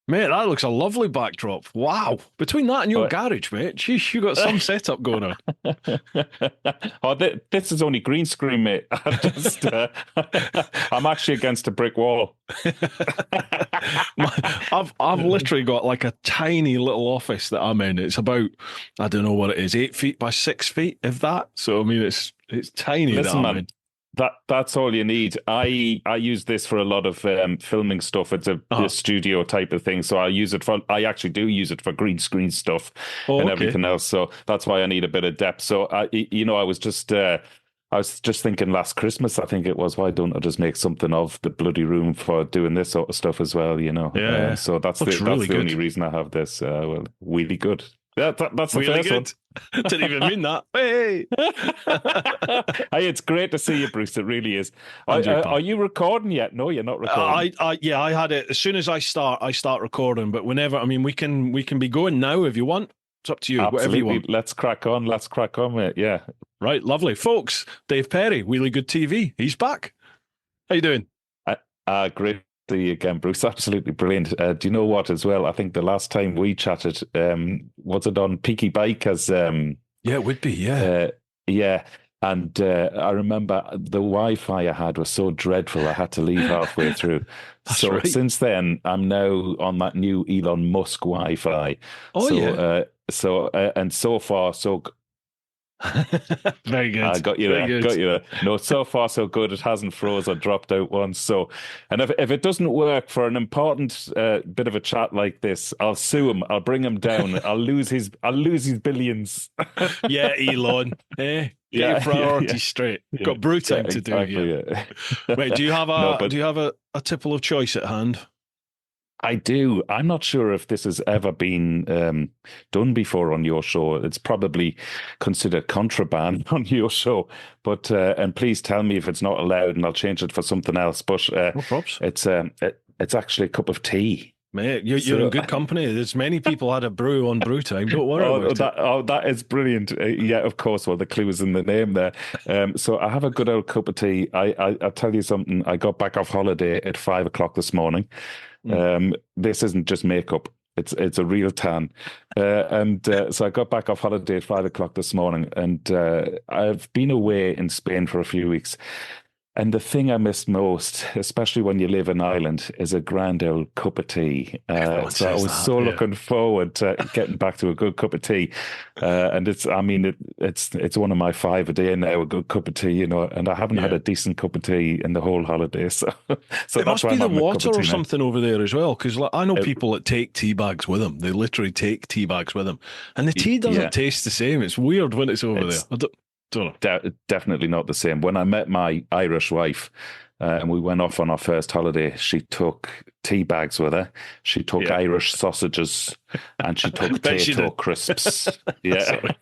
Mate, that looks a lovely backdrop. Wow. Between that and your Oh, garage, mate, sheesh, you got some setup going on. oh, this is only green screen, mate. I'm actually against a brick wall. I've literally got like a tiny little office that I'm in. It's about, I don't know what it is, 8 feet by 6 feet, if that. So I mean it's tiny that Listen, I'm man, in. that's all you need. I use this for a lot of filming stuff. It's a Uh-huh. studio type of thing. So I actually do use it for green screen stuff Oh, and okay. everything else. So that's why I need a bit of depth. So I was just thinking last Christmas, I think it was, why don't I just make something of the bloody room for doing this sort of stuff as well, you know? Yeah, yeah. So Looks that's really the good. only reason I have this. Well, really good. Yeah, that's the Really first one. good. Didn't even mean that. Hey. Hey, it's great to see you, Bruce. It really is. Andrew, Are you recording yet? No, you're not recording. yeah, I had it as soon as I start recording. But whenever, I mean, we can be going now if you want. It's up to you, whatever you Absolutely. want. Let's crack on. Let's crack on, mate. Yeah. Right, lovely, folks. Dave Perry, Wheelie Good TV. He's back. How you doing? Great to see you again, Bruce. Absolutely brilliant. Do you know what, as well? I think the last time we chatted, was it on Peaky Bike as Yeah, it would be. Yeah, uh, yeah. And I remember the Wi-Fi I had was so dreadful, I had to leave halfway through. that's So right. since then, I'm now on that new Elon Musk Wi-Fi. Oh So, yeah. and so far, so Very I good. got you Very there. good. Got you there. No, so far so good. It hasn't froze or dropped out once. So, and if it doesn't work for an important bit of a chat like this, I'll sue him. I'll bring him down. I'll lose his billions. Yeah, Elon. Get your Yeah, yeah, yeah, priorities straight. yeah, Got brew yeah. time to do here. Exactly. Yeah. Right, do you have No, a but tipple of choice at hand? I do. I'm not sure if this has ever been done before on your show. It's probably considered contraband on your show, but and please tell me if it's not allowed, and I'll change it for something else. But No props. it's actually a cup of tea. Mate, you're in So, good company. There's many people had a brew on brew time. Don't worry oh, about it. that is brilliant. Yeah, of course. Well, the clue is in the name there. So I have a good old cup of tea. I'll tell you something. I got back off holiday at 5 o'clock this morning. Mm. This isn't just makeup. It's a real tan. So I got back off holiday at 5 o'clock this morning, and I've been away in Spain for a few weeks. And the thing I miss most, especially when you live in Ireland, is a grand old cup of tea. Everyone So I says was that. so Yeah. looking forward to getting back to a good cup of tea. And I mean, it's one of my five a day now, a good cup of tea, you know, and I haven't had Yeah. a decent cup of tea in the whole holiday. So, so It that's must why be I'm the having a cup water of or tea now. something over there as well, because I know Uh, people that take tea bags with them. They literally take tea bags with them, and the tea doesn't yeah, taste the same. It's weird when it's over there. it's Don't know. definitely not the same. When I met my Irish wife, and we went off on our first holiday, she took tea bags with her. She took Yeah, Irish sausages and she took bet she Tayto did. crisps. Yeah. Sorry.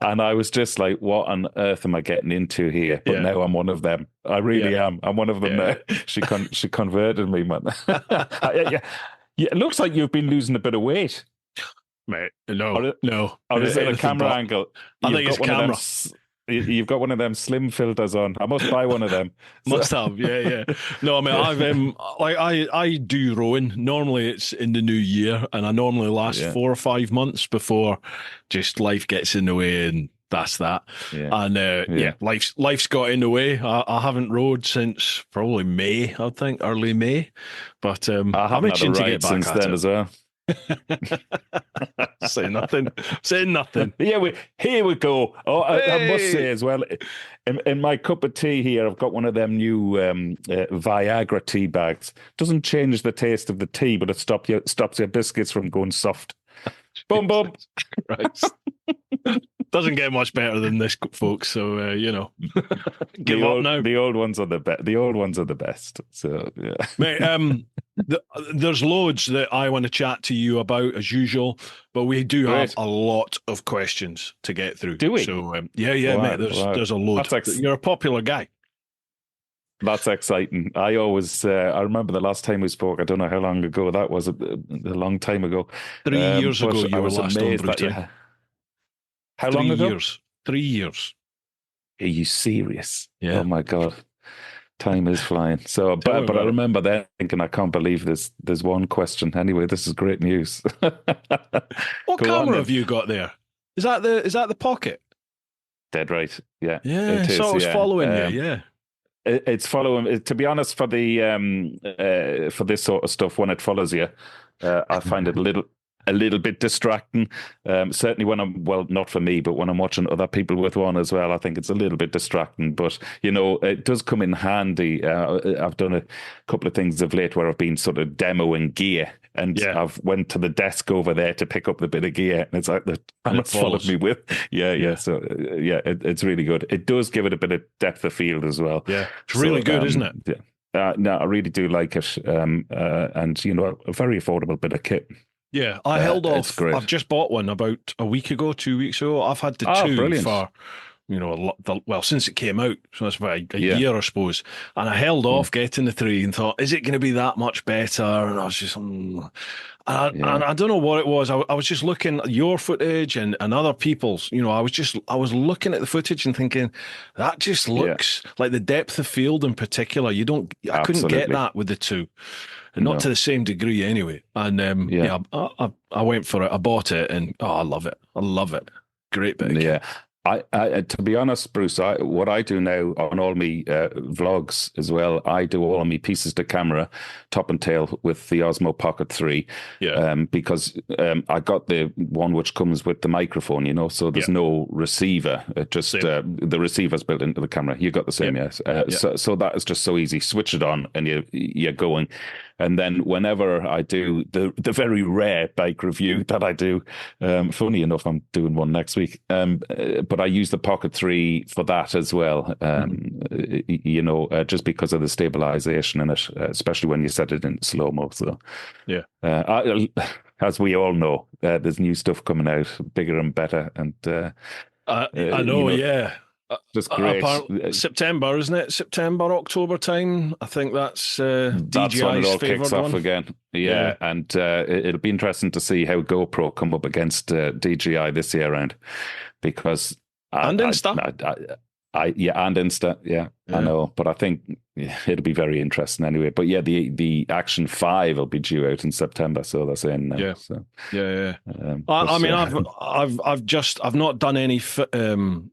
And I was just like, what on earth am I getting into here? But Yeah, now I'm one of them. I yeah, really am. I'm one of them now. yeah. She converted me, man. Yeah. Yeah, it looks like you've been losing a bit of weight. Mate, no, Or, no, or is it a anything camera but. angle? I You've think it's got one of them. camera. You've got one of them slim filters on. I must buy one of them. So, Must have, yeah, yeah. No, I mean, I've like I do rowing. Normally, it's in the new year, and I normally last yeah, 4 or 5 months before just life gets in the way, and that's that. yeah, And yeah, yeah. life's got in the way. I haven't rowed since probably May, I think, early May, but I I'm haven't had a itching to get ride back since at then it. as well. Say nothing. Say nothing. Here we go. Oh, I must say Hey. as well, in my cup of tea here, I've got one of them new Viagra tea bags. Doesn't change the taste of the tea, but it stops your biscuits from going soft. Boom, boom. Jesus Christ. Doesn't get much better than this, folks. So give up now, The old ones are the best. The old ones are the best. So yeah. mate. There's loads that I want to chat to you about as usual, but we do have Great. a lot of questions to get through. Do we? So yeah, yeah, mate. Wow, There's wow. there's a load. You're a popular guy. That's exciting. I always, I remember the last time we spoke. I don't know how long ago that was. A long time ago. 3 years ago, But I you were was last on amazed Brew that you. Time. How Three long ago? years. 3 years. Are you serious? Yeah. Oh my God. Time is flying. So, Tell me but I about it. remember then thinking, I can't believe there's one question. Anyway, this is great news. What Go on camera then. have you got there? Is that the Pocket? Dead right. Yeah, Yeah, it so I is. was Yeah. following you. Yeah. It's following. To be honest, for this sort of stuff, when it follows you, I find it a little bit distracting. Certainly when I'm, well, not for me, but when I'm watching other people with one as well, I think it's a little bit distracting. But it does come in handy. I've done a couple of things of late where I've been sort of demoing gear, and Yeah. I've went to the desk over there to pick up the bit of gear, and it's like the And it camera's followed follows. me with. Yeah, yeah. Yeah. So yeah, it's really good. It does give it a bit of depth of field as well. Yeah. It's So really good, isn't it? yeah. No, I really do like it, and a very affordable bit of kit. Yeah, I held It's off. great. I've just bought one about a week ago, 2 weeks ago. I've had the Oh, two brilliant! for, well, since it came out. So that's about a Yeah, year, I suppose. And I held yeah, off getting the three and thought, is it going to be that much better? And I was just, and yeah, I don't know what it was. I was just looking at your footage and other people's. I was looking at the footage and thinking, that just yeah. looks like the depth of field in particular. I couldn't get Absolutely. that with the two. And not to No. the same degree anyway. And Yeah, yeah, I went for it. I bought it, and I love it. I love it. Great bit of yeah. kit. To be honest, Bruce, what I do now on all my vlogs as well, I do all of my pieces to camera, top and tail with the Osmo Pocket 3, Yeah, because I got the one which comes with the microphone, so yeah, there's no receiver. It just same. the receiver's built into the camera. You got the Yeah, same, yes. yeah. So that is just so easy. Switch it on, and you're going. And then whenever I do the very rare bike review that I do, funny enough, I'm doing one next week. But I use the Pocket 3 for that as well. Mhm. Just because of the stabilization in it, especially when you set it in slow mo. So, Yeah. as we all know, there's new stuff coming out, bigger and better, and I know. Yeah. just great. Apparently September, isn't it? September, October time. I think that's That's when it DJI's all kicks favored off one. again. Yeah. Yeah, and it'll be interesting to see how GoPro come up against DJI this year round, because And Insta. yeah, and Insta, yeah, I Yeah. know, but I think it'll be very interesting anyway. But yeah, the Action 5 will be due out in September, so they're saying now. Yeah. So, Yeah. but, I mean, I've not done any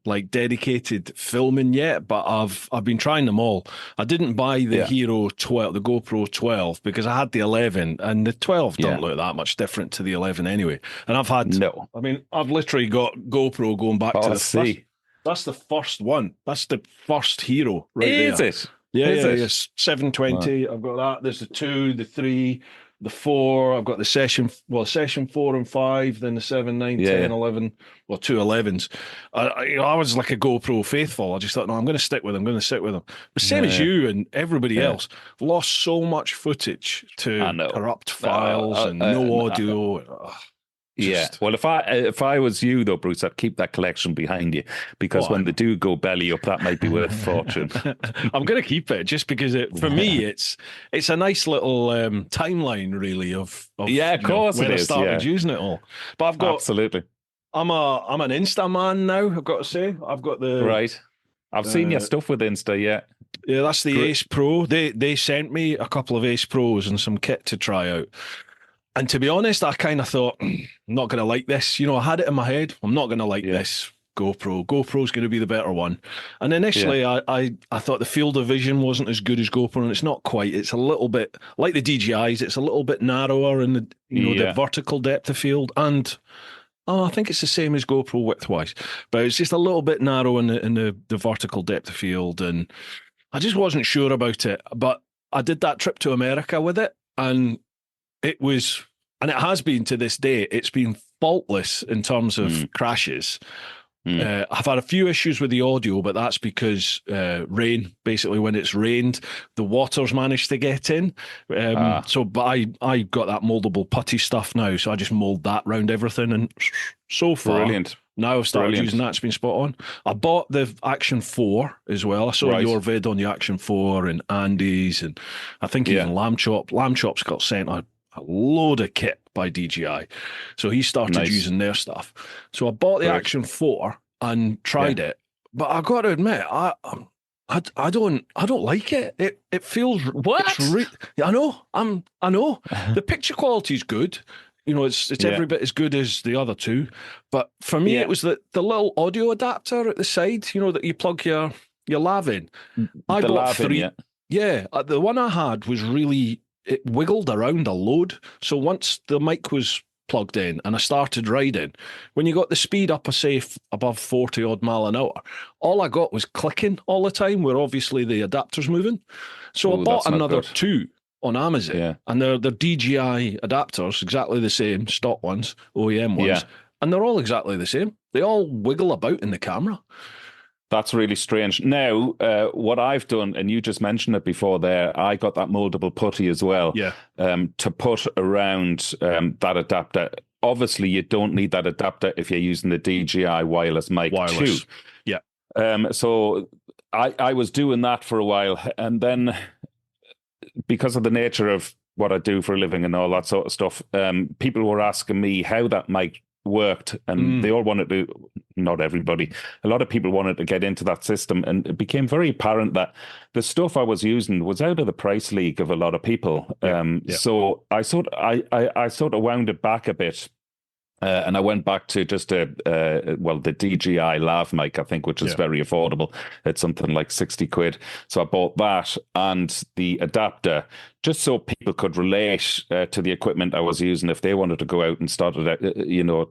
like dedicated filming yet, but I've been trying them all. I didn't buy the yeah, Hero 12, the GoPro 12, because I had the 11, and the 12 yeah, don't look that much different to the 11 anyway. And no. I've literally got GoPro going back Oh, to I the first. see. That's the first one. That's the first Hero right Is there. it? Yeah, Is yeah, it? yes. Wow. 720. I've got that. There's the 2, the 3, the 4. I've got the session 4 and 5, then the 7, 9, Yeah, 10, yeah, 11, well, 2 11s. I was like a GoPro faithful. I just thought, no, I'm going to stick with them. I'm going to stick with them. The same as yeah, you and everybody yeah. else. Lost so much footage I to know. corrupt files and no audio. Yeah. Just, Well, if I was you though, Bruce, I'd keep that collection behind you, because I when they know. do go belly up, that might be worth a fortune. I'm going to keep it just because for me it's a nice little timeline really of Yeah, of course when it I is. started Yeah, using it all. But absolutely. I'm an Insta man now. I've got to say I've got the Right. I've seen your uh, stuff with Insta. Yeah. yeah, that's the Great. Ace Pro. They sent me a couple of Ace Pros and some kit to try out. And to be honest, I kind of thought, I'm not going to like this. I had it in my head. I'm not going to like Yeah. this GoPro. GoPro's going to be the better one. And Yeah. initially, I thought the field of vision wasn't as good as GoPro, and it's not quite. It's a little bit like the DJIs. It's a little bit narrower in the Yeah. vertical depth of field. And I think it's the same as GoPro width-wise, but it's just a little bit narrow in the vertical depth of field. And I just wasn't sure about it. But I did that trip to America with it, and it was, and it has been to this day, it's been faultless in terms of crashes. I've had a few issues with the audio, but that's because rain. Basically, when it's rained, the water's managed to get in. But I got that moldable putty stuff now, so I just mold that round everything, and so far, Brilliant. now I've started Brilliant. using that. It's been spot on. I bought the Action 4 as well. I saw Right. your vid on the Action 4 and Andy's, and I think Yeah. even Lamb Chop. Lamb Chop's got sent a load of kit by DJI. So he started Nice. using their stuff. So I bought the Right. Action 4 and tried it. But I got to admit, I don't like it. It feels it's What? I know the picture quality is good. You know, it's Yeah, every bit as good as the other two. But for me, it yeah. was the little audio adapter at the side. You know that you plug your lav in. I The bought lav in, yeah. three. Yeah, the one I had was really it wiggled around a load. So once the mic was plugged in and I started riding, when you got the speed up, above 40 odd mile an hour, all I got was clicking all the time. Where obviously the adapter's moving. So I Oh, bought that's not another good. two on Amazon, Yeah, and they're DJI adapters, exactly the same stock ones, OEM ones, yeah. and they're all exactly the same. They all wiggle about in the camera. That's really strange. Now, what I've done, and you just mentioned it before there, I got that moldable putty as well, Yeah, to put around that adapter. Obviously, you don't need that adapter if you're using the DJI wireless mic too. wireless. Yeah, So I was doing that for a while, and then because of the nature of what I do for a living and all that sort of stuff, people were asking me how that mic worked, and they mm, all wanted to, not everybody, a lot of people wanted to get into that system, and it became very apparent that the stuff I was using was out of the price league of a lot of people. yeah, yeah, So I sort of wound it back a bit. And I went back to just the DJI lav mic, I think, which is yeah, very affordable. It's something like 60 quid. So I bought that and the adapter just so people could relate to the equipment I was using if they wanted to go out and started,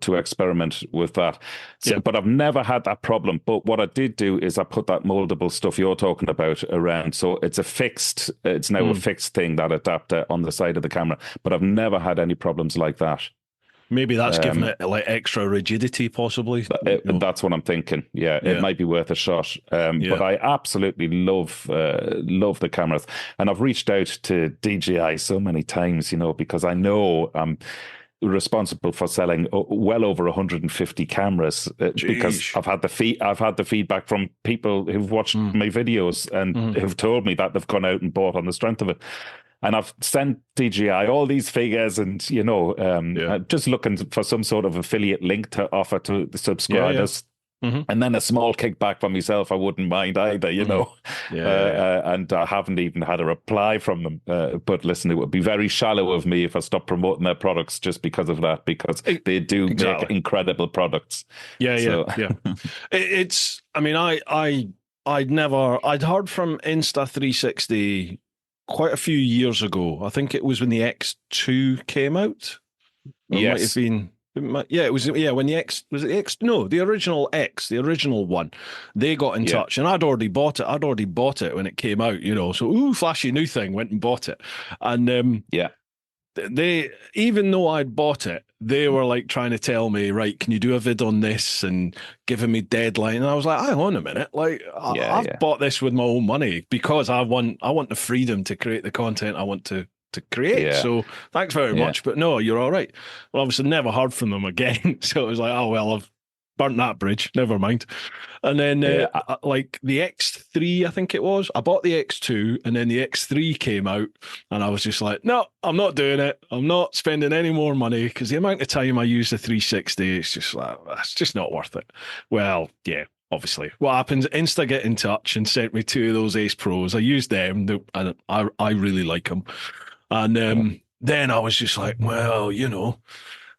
to experiment with that. So, yeah. but I've never had that problem. But what I did do is I put that moldable stuff you're talking about around. So it's now a Mm. fixed thing, that adapter on the side of the camera. But I've never had any problems like that. Maybe that's giving Um, it like extra rigidity, possibly. You know, that's what I'm thinking. Yeah, it yeah, might be worth a shot. But yeah. I absolutely love the cameras, and I've reached out to DJI so many times, because I know I'm responsible for selling well over 150 cameras because Jeez. I've had the feedback from people who've watched Mm, my videos and mm, who've told me that they've gone out and bought on the strength of it. And I've sent DJI all these figures and, yeah, just looking for some sort of affiliate link to offer to the yeah, yeah. subscribers. Hmm. And then a small kickback for myself, I wouldn't mind either, Mm. Yeah, yeah, yeah. and I haven't even had a reply from them. But listen, it would be very shallow of me if I stopped promoting their products just because of that, because E- they do make Exactly. incredible products. Yeah, yeah, So, yeah. It's. I mean, I'd heard from Insta360 quite a few years ago. I think it was when the X2 came out, or it might have yes, been. Yeah, it was. Yeah, when the X was it the X. No, the original X, the original one. They got in yeah, touch, and I'd already bought it. I'd already bought it when it came out. So flashy new thing. Went and bought it, and yeah. they, even though I'd bought it, they were like trying to tell me, right, can you do a vid on this, and giving me deadline. And I was like, hang on a minute, like Yeah, I've yeah, bought this with my own money because I want the freedom to create the content I want to create. yeah, So thanks very yeah. much, but no, you're all right. Well, obviously never heard from them again. So it was like, oh well, I've burnt that bridge. Never mind. And then, Yeah, like the X3, I think it was. I bought the X2, and then the X3 came out, and I was just like, no, I'm not doing it. I'm not spending any more money because the amount of time I use the 360, it's just like, it's just not worth it. Well, yeah. Obviously, what happens? Insta get in touch and sent me two of those Ace Pros. I used them, and I really like them. And yeah, then I was just like, well,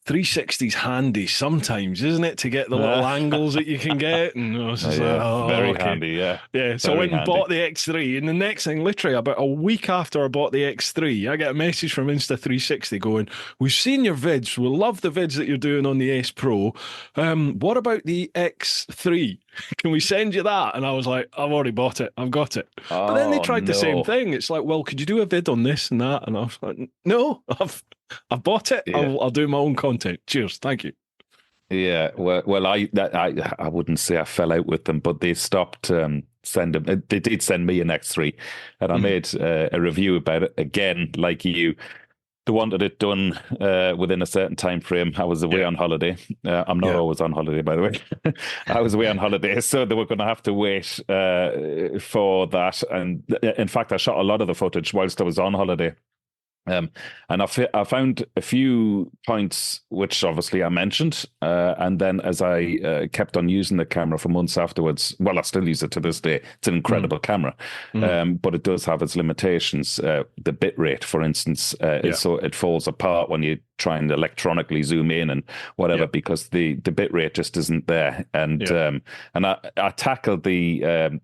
360's handy sometimes, isn't it, to get the little angles that you can get? And I was just like, yeah. oh, Very okay. handy. Yeah, Yeah, so I very went and bought handy. the X3, and the next thing, literally about a week after I bought the X3, I get a message from Insta360 going, "We've seen your vids. We love the vids that you're doing on the Ace Pro. What about the X3? Can we send you that?" And I was like, "I've already bought it. I've got it." But then they Oh tried the same no. thing. It's like, "Well, could you do a vid on this and that?" And I was like, "No, I've bought it. Yeah. I'll do my own content. Cheers, thank you." Yeah, well, I wouldn't say I fell out with them, but they stopped sending. They did send me an X3, and I Mhm. made a review about it again, like you. They wanted it done within a certain time frame. I was away Yeah, on holiday. I'm not yeah. always on holiday, by the way. I was away on holiday, so they were going to have to wait for that. And in fact, I shot a lot of the footage whilst I was on holiday. And I found a few points which obviously I mentioned, and then as I kept on using the camera for months afterwards, well, I still use it to this day. It's an incredible camera, but it does have its limitations. The bit rate, for instance, so it falls apart when you try and electronically zoom in and whatever, because the bit rate just isn't there. And I tackled the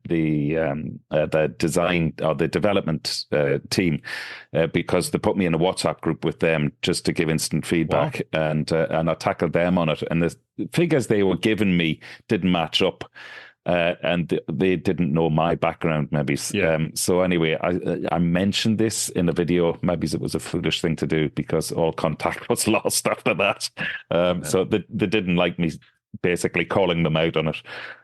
design or the development team because they put me in a WhatsApp group with them just to give instant feedback, and I tackled them on it. And the figures they were giving me didn't match up. And they didn't know my background, maybe. So anyway, I mentioned this in a video. Maybe it was a foolish thing to do because all contact was lost after that. So they didn't like me basically calling them out on it.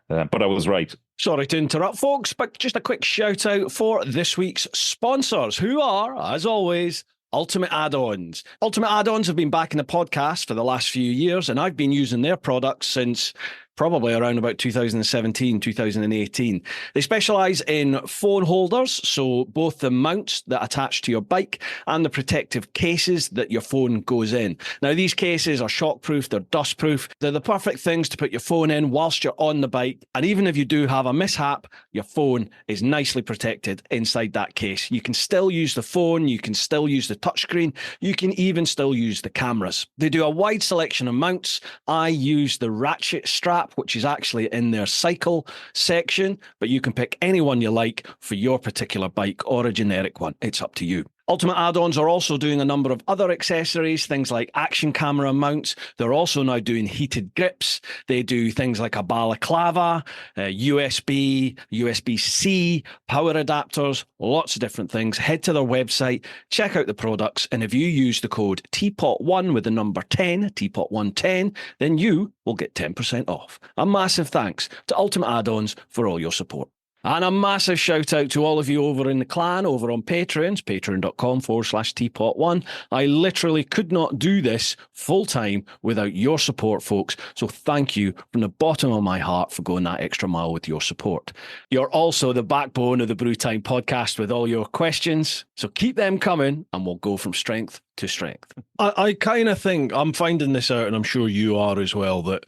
But I was right. Sorry to interrupt, folks, but just a quick shout out for this week's sponsors, who are, as always, Ultimate Add-ons. Ultimate Add-ons have been back in the podcast for the last few years, and I've been using their products since probably around about 2017, 2018. They specialise in phone holders, so both the mounts that attach to your bike and the protective cases that your phone goes in. Now, these cases are shockproof, they're dustproof, they're the perfect things to put your phone in whilst you're on the bike, and even if you do have a mishap, your phone is nicely protected inside that case. You can still use the phone, you can still use the touchscreen, you can even still use the cameras. They do a wide selection of mounts. I use the ratchet strap, which is actually in their cycle section, but you can pick any one you like for your particular bike or a generic one. It's up to you. Ultimate Add-ons are also doing a number of other accessories, things like action camera mounts. They're also now doing heated grips. They do things like a balaclava, USB, USB-C, power adapters, lots of different things. Head to their website, check out the products, and if you use the code TeapotOne with the number 10, TeapotOne10, then you will get 10% off. A massive thanks to Ultimate Add-ons for all your support. And a massive shout out to all of you over in the clan, over on Patreons, patreon.com/TeapotOne. I literally could not do this full time without your support, folks. So thank you from the bottom of my heart for going that extra mile with your support. You're also the backbone of the Bru Time podcast with all your questions. So keep them coming and we'll go from strength to strength. I kind of think, I'm finding this out, and I'm sure you are as well, that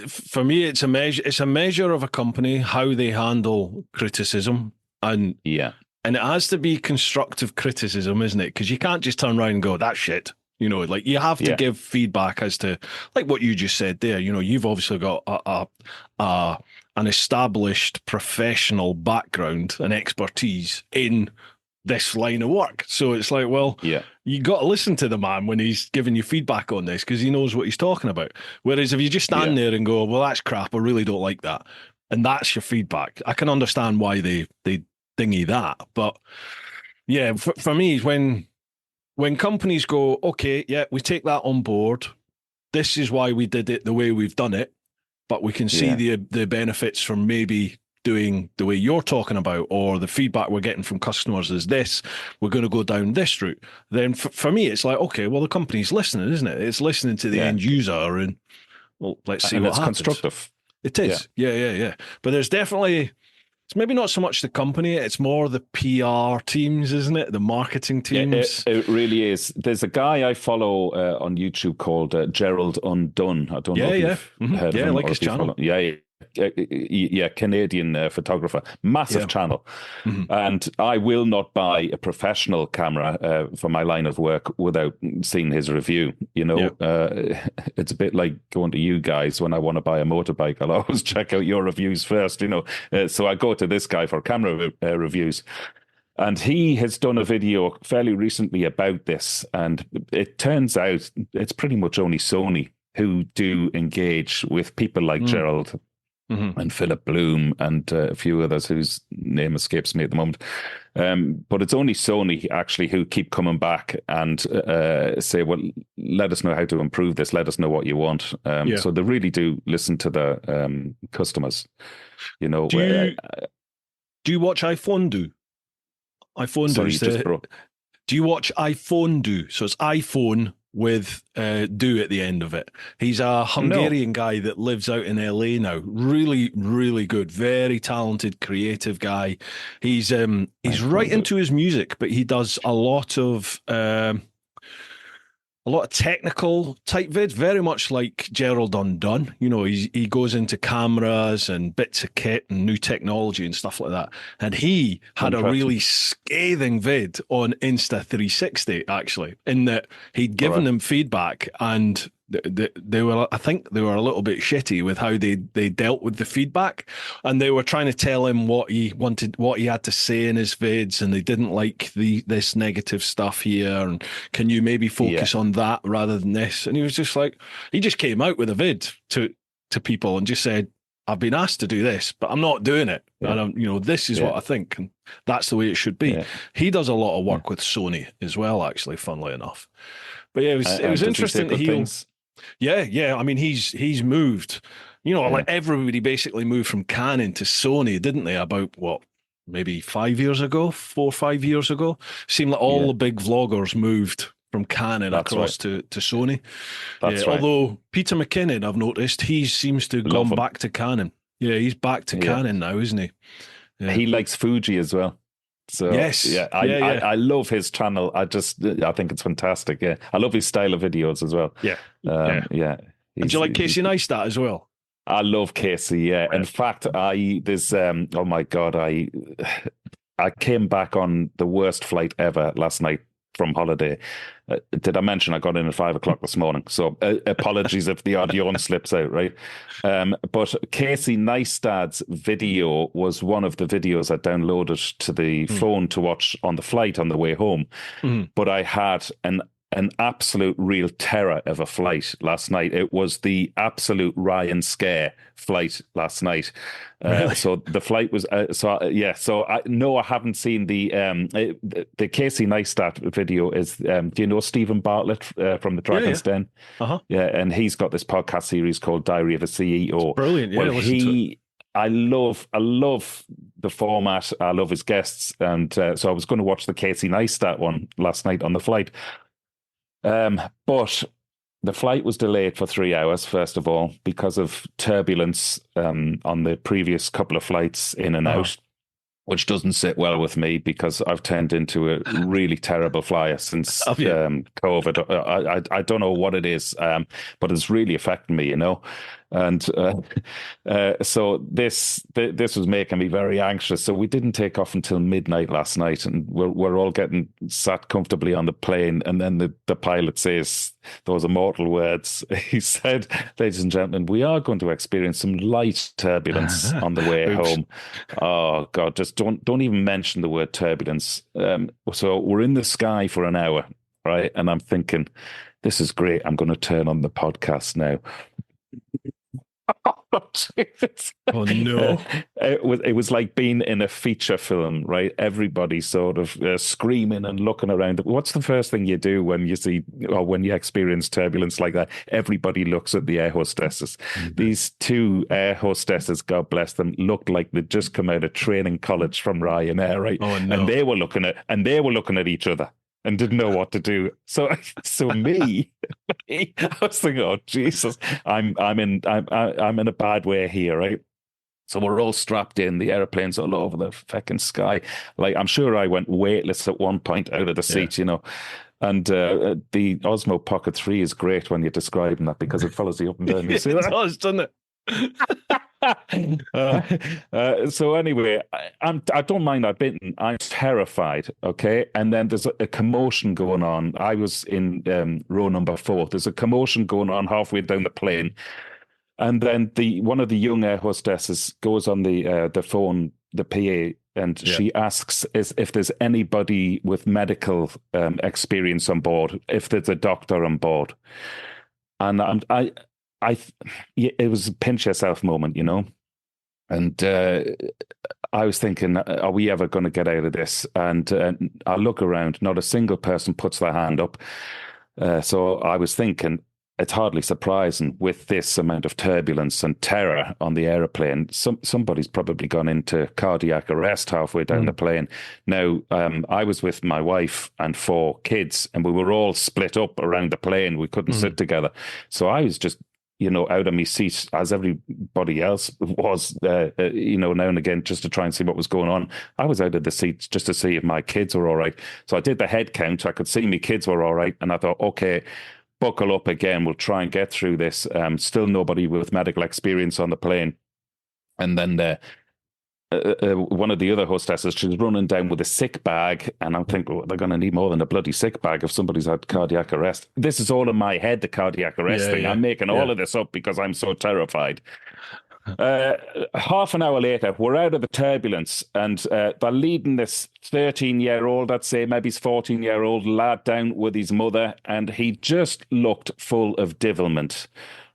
for me, it's a measure. It's a measure of a company how they handle criticism, and it has to be constructive criticism, isn't it? Because you can't just turn around and go, "That's shit." You know, like you have to give feedback as to, like what you just said there. You know, you've obviously got an established professional background and expertise in this line of work. So it's like, well, you got to listen to the man when he's giving you feedback on this because he knows what he's talking about. Whereas if you just stand there and go, well, that's crap, I really don't like that, and that's your feedback, I can understand why they dingy that. But yeah, for me, when companies go, okay, yeah, we take that on board, this is why we did it the way we've done it, but we can see the benefits from maybe doing the way you're talking about, or the feedback we're getting from customers is this, we're going to go down this route. Then for me, it's like, okay, well, the company's listening, isn't it? It's listening to the end user, and well, let's see what happens. Constructive. It is. Yeah. But there's definitely, it's maybe not so much the company, it's more the PR teams, isn't it? The marketing teams. Yeah, it really is. There's a guy I follow on YouTube called Gerald Undone. I don't know if you've heard of him. Like his channel. Canadian photographer, massive channel. And I will not buy a professional camera for my line of work without seeing his review. You know, it's a bit like going to you guys when I want to buy a motorbike. I'll always check out your reviews first, you know. So I go to this guy for camera reviews. And he has done a video fairly recently about this. And it turns out it's pretty much only Sony who do engage with people like Gerald and Philip Bloom and a few others whose name escapes me at the moment. But it's only Sony actually who keep coming back and say, well, let us know how to improve this. Let us know what you want. So they really do listen to the customers. You know, do you watch iPhone Do? iPhone Sorry, Do. Do you watch iPhone Do? So it's iPhone with do at the end of it. He's a No. Hungarian guy that lives out in LA now. Really, really good, very talented, creative guy. He's right into his music, but he does a lot of technical type vids, very much like Gerald Undone. You know, he goes into cameras and bits of kit and new technology and stuff like that. And he had a really scathing vid on Insta 360, actually, in that he'd given them feedback and they were, I think they were a little bit shitty with how they dealt with the feedback, and they were trying to tell him what he wanted, what he had to say in his vids, and they didn't like this negative stuff here, and can you maybe focus on that rather than this? And he was just like, he just came out with a vid to people and just said, I've been asked to do this, but I'm not doing it. And this is what I think, and that's the way it should be. He does a lot of work with Sony as well, actually, funnily enough. But yeah, it was interesting that Yeah. I mean, he's moved. Like everybody basically moved from Canon to Sony, didn't they? About maybe 5 years ago, 4 or 5 years ago. Seemed like all the big vloggers moved from Canon across to Sony. That's right. Although Peter McKinnon, I've noticed, he seems to have gone back to Canon. Yeah, he's back to Canon now, isn't he? Yeah. He likes Fuji as well. So I love his channel. I think it's fantastic. Yeah, I love his style of videos as well. Yeah. And do you like Casey Neistat as well? I love Casey. Yeah. In fact, I came back on the worst flight ever last night from holiday. Did I mention I got in at 5 o'clock this morning? So apologies if the audio slips out, right? But Casey Neistat's video was one of the videos I downloaded to the phone to watch on the flight on the way home. But I had an absolute real terror of a flight last night. It was the absolute Ryan scare flight last night. Really? So the flight was So I haven't seen the Casey Neistat video. Is do you know Stephen Bartlett from the Dragon's Den? Yeah, and he's got this podcast series called Diary of a CEO. It's brilliant. Yeah, well, I love the format. I love his guests, and so I was going to watch the Casey Neistat one last night on the flight. But the flight was delayed for 3 hours, first of all, because of turbulence on the previous couple of flights in and out, which doesn't sit well with me because I've turned into a really terrible flyer since COVID. I don't know what it is, but it's really affecting me, And so this was making me very anxious. So we didn't take off until midnight last night, and we're all getting sat comfortably on the plane. And then the pilot says those immortal words. He said, "Ladies and gentlemen, we are going to experience some light turbulence on the way home." Oh God, just don't even mention the word turbulence. So we're in the sky for an hour, right? And I'm thinking, this is great. I'm going to turn on the podcast now. Oh no! It was like being in a feature film, right? Everybody sort of screaming and looking around. What's the first thing you do when you see or when you experience turbulence like that? Everybody looks at the air hostesses. These two air hostesses, God bless them, looked like they'd just come out of training college from Ryanair, right? Oh no! And they were looking at each other and didn't know what to do. So me, I was thinking, oh Jesus, I'm in a bad way here, right? So we're all strapped in, the airplane's all over the fucking sky. Like, I'm sure I went weightless at one point out of the seat, And the Osmo Pocket 3 is great when you're describing that because it follows you up and down. You see that? It does, doesn't it? So anyway, I don't mind admitting I'm terrified. Okay, and then there's a commotion going on. I was in row number 4. There's a commotion going on halfway down the plane, and then one of the young air hostesses goes on the phone, the PA, and she asks if there's anybody with medical experience on board, if there's a doctor on board, and it was a pinch yourself moment, and I was thinking, are we ever going to get out of this? And I look around, not a single person puts their hand up. So I was thinking, it's hardly surprising with this amount of turbulence and terror on the aeroplane. Somebody's probably gone into cardiac arrest halfway down the plane. Now, I was with my wife and 4 kids, and we were all split up around the plane. We couldn't sit together. So I was just, out of my seat, as everybody else was, now and again, just to try and see what was going on. I was out of the seats just to see if my kids were all right. So I did the head count. I could see my kids were all right. And I thought, okay, buckle up again. We'll try and get through this. Still nobody with medical experience on the plane. And then one of the other hostesses, she was running down with a sick bag. And I'm thinking, they're going to need more than a bloody sick bag if somebody's had cardiac arrest. This is all in my head, the cardiac arrest thing. I'm making all of this up because I'm so terrified. Half an hour later, we're out of the turbulence, and they're leading this 13-year-old, I'd say maybe his 14-year-old lad down with his mother, and he just looked full of devilment,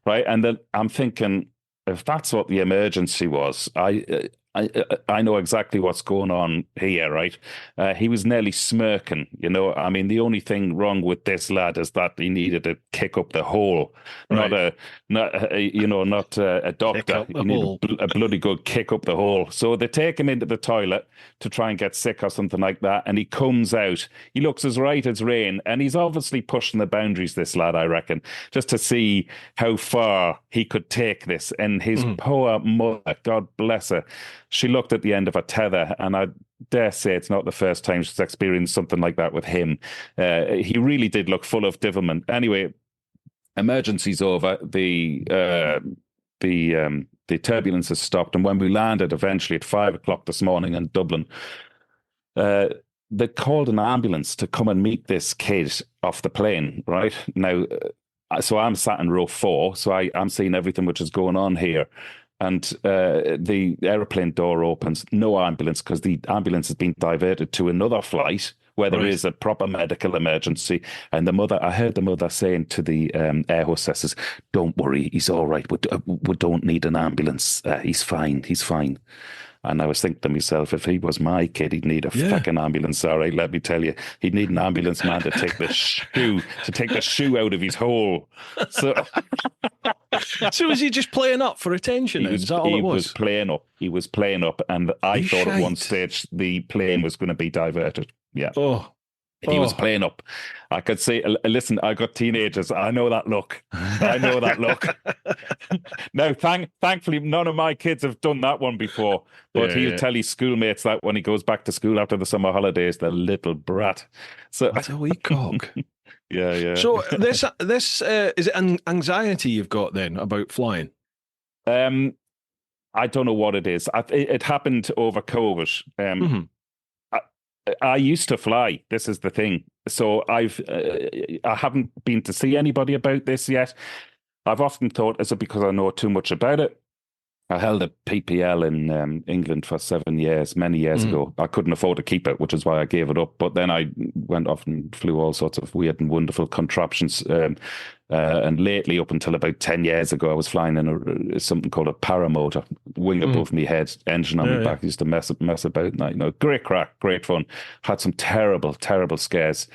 right? And then I'm thinking, if that's what the emergency was, I know exactly what's going on here, right? He was nearly smirking, I mean, the only thing wrong with this lad is that he needed to kick up the hole, not a doctor. He needed a bloody good kick up the hole. So they take him into the toilet to try and get sick or something like that, and he comes out. He looks as right as rain, and he's obviously pushing the boundaries, this lad, I reckon, just to see how far he could take this. And his poor mother, God bless her, she looked at the end of a tether, and I dare say it's not the first time she's experienced something like that with him. He really did look full of devilment. Anyway, emergency's over. The turbulence has stopped, and when we landed eventually at 5 o'clock this morning in Dublin, they called an ambulance to come and meet this kid off the plane. Right now, so I'm sat in row 4, so I'm seeing everything which is going on here. And the aeroplane door opens, no ambulance, because the ambulance has been diverted to another flight where there is a proper medical emergency. And I heard the mother saying to the air hostesses, "Don't worry, he's all right. We don't need an ambulance. He's fine. He's fine." And I was thinking to myself, if he was my kid, he'd need a fucking ambulance. All right, let me tell you, he'd need an ambulance man to take the shoe out of his hole. So, so was he just playing up for attention? Is that all it was? He was playing up. He was playing up, and I thought at one stage the plane was going to be diverted. Yeah. He was playing up. I could say, listen, I got teenagers. I know that look. Now, thankfully, none of my kids have done that one before. But he'll tell his schoolmates that when he goes back to school after the summer holidays, the little brat. So that's a wee cog. Yeah. So this is it anxiety you've got then about flying? I don't know what it is. It happened over COVID. I used to fly. This is the thing. So I haven't been to see anybody about this yet. I've often thought, is it because I know too much about it? I held a PPL in England for 7 years, many years ago. I couldn't afford to keep it, which is why I gave it up. But then I went off and flew all sorts of weird and wonderful contraptions. And lately, up until about 10 years ago, I was flying in something called a paramotor, wing above me head, engine on my back. I used to mess about. And great crack, great fun. Had some terrible, terrible scares.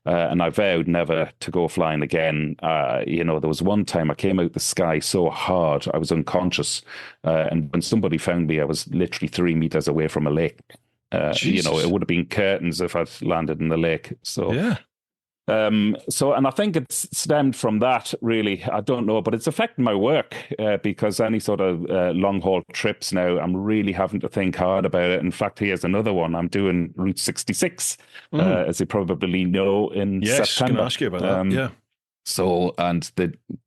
And I vowed never to go flying again. There was one time I came out the sky so hard, I was unconscious. And when somebody found me, I was literally 3 meters away from a lake. It would have been curtains if I'd landed in the lake. So, and I think it's stemmed from that, really. I don't know, but it's affecting my work because any sort of long haul trips now, I'm really having to think hard about it. In fact, here's another one. I'm doing Route 66, as you probably know, in September. Can I ask you about that? So, and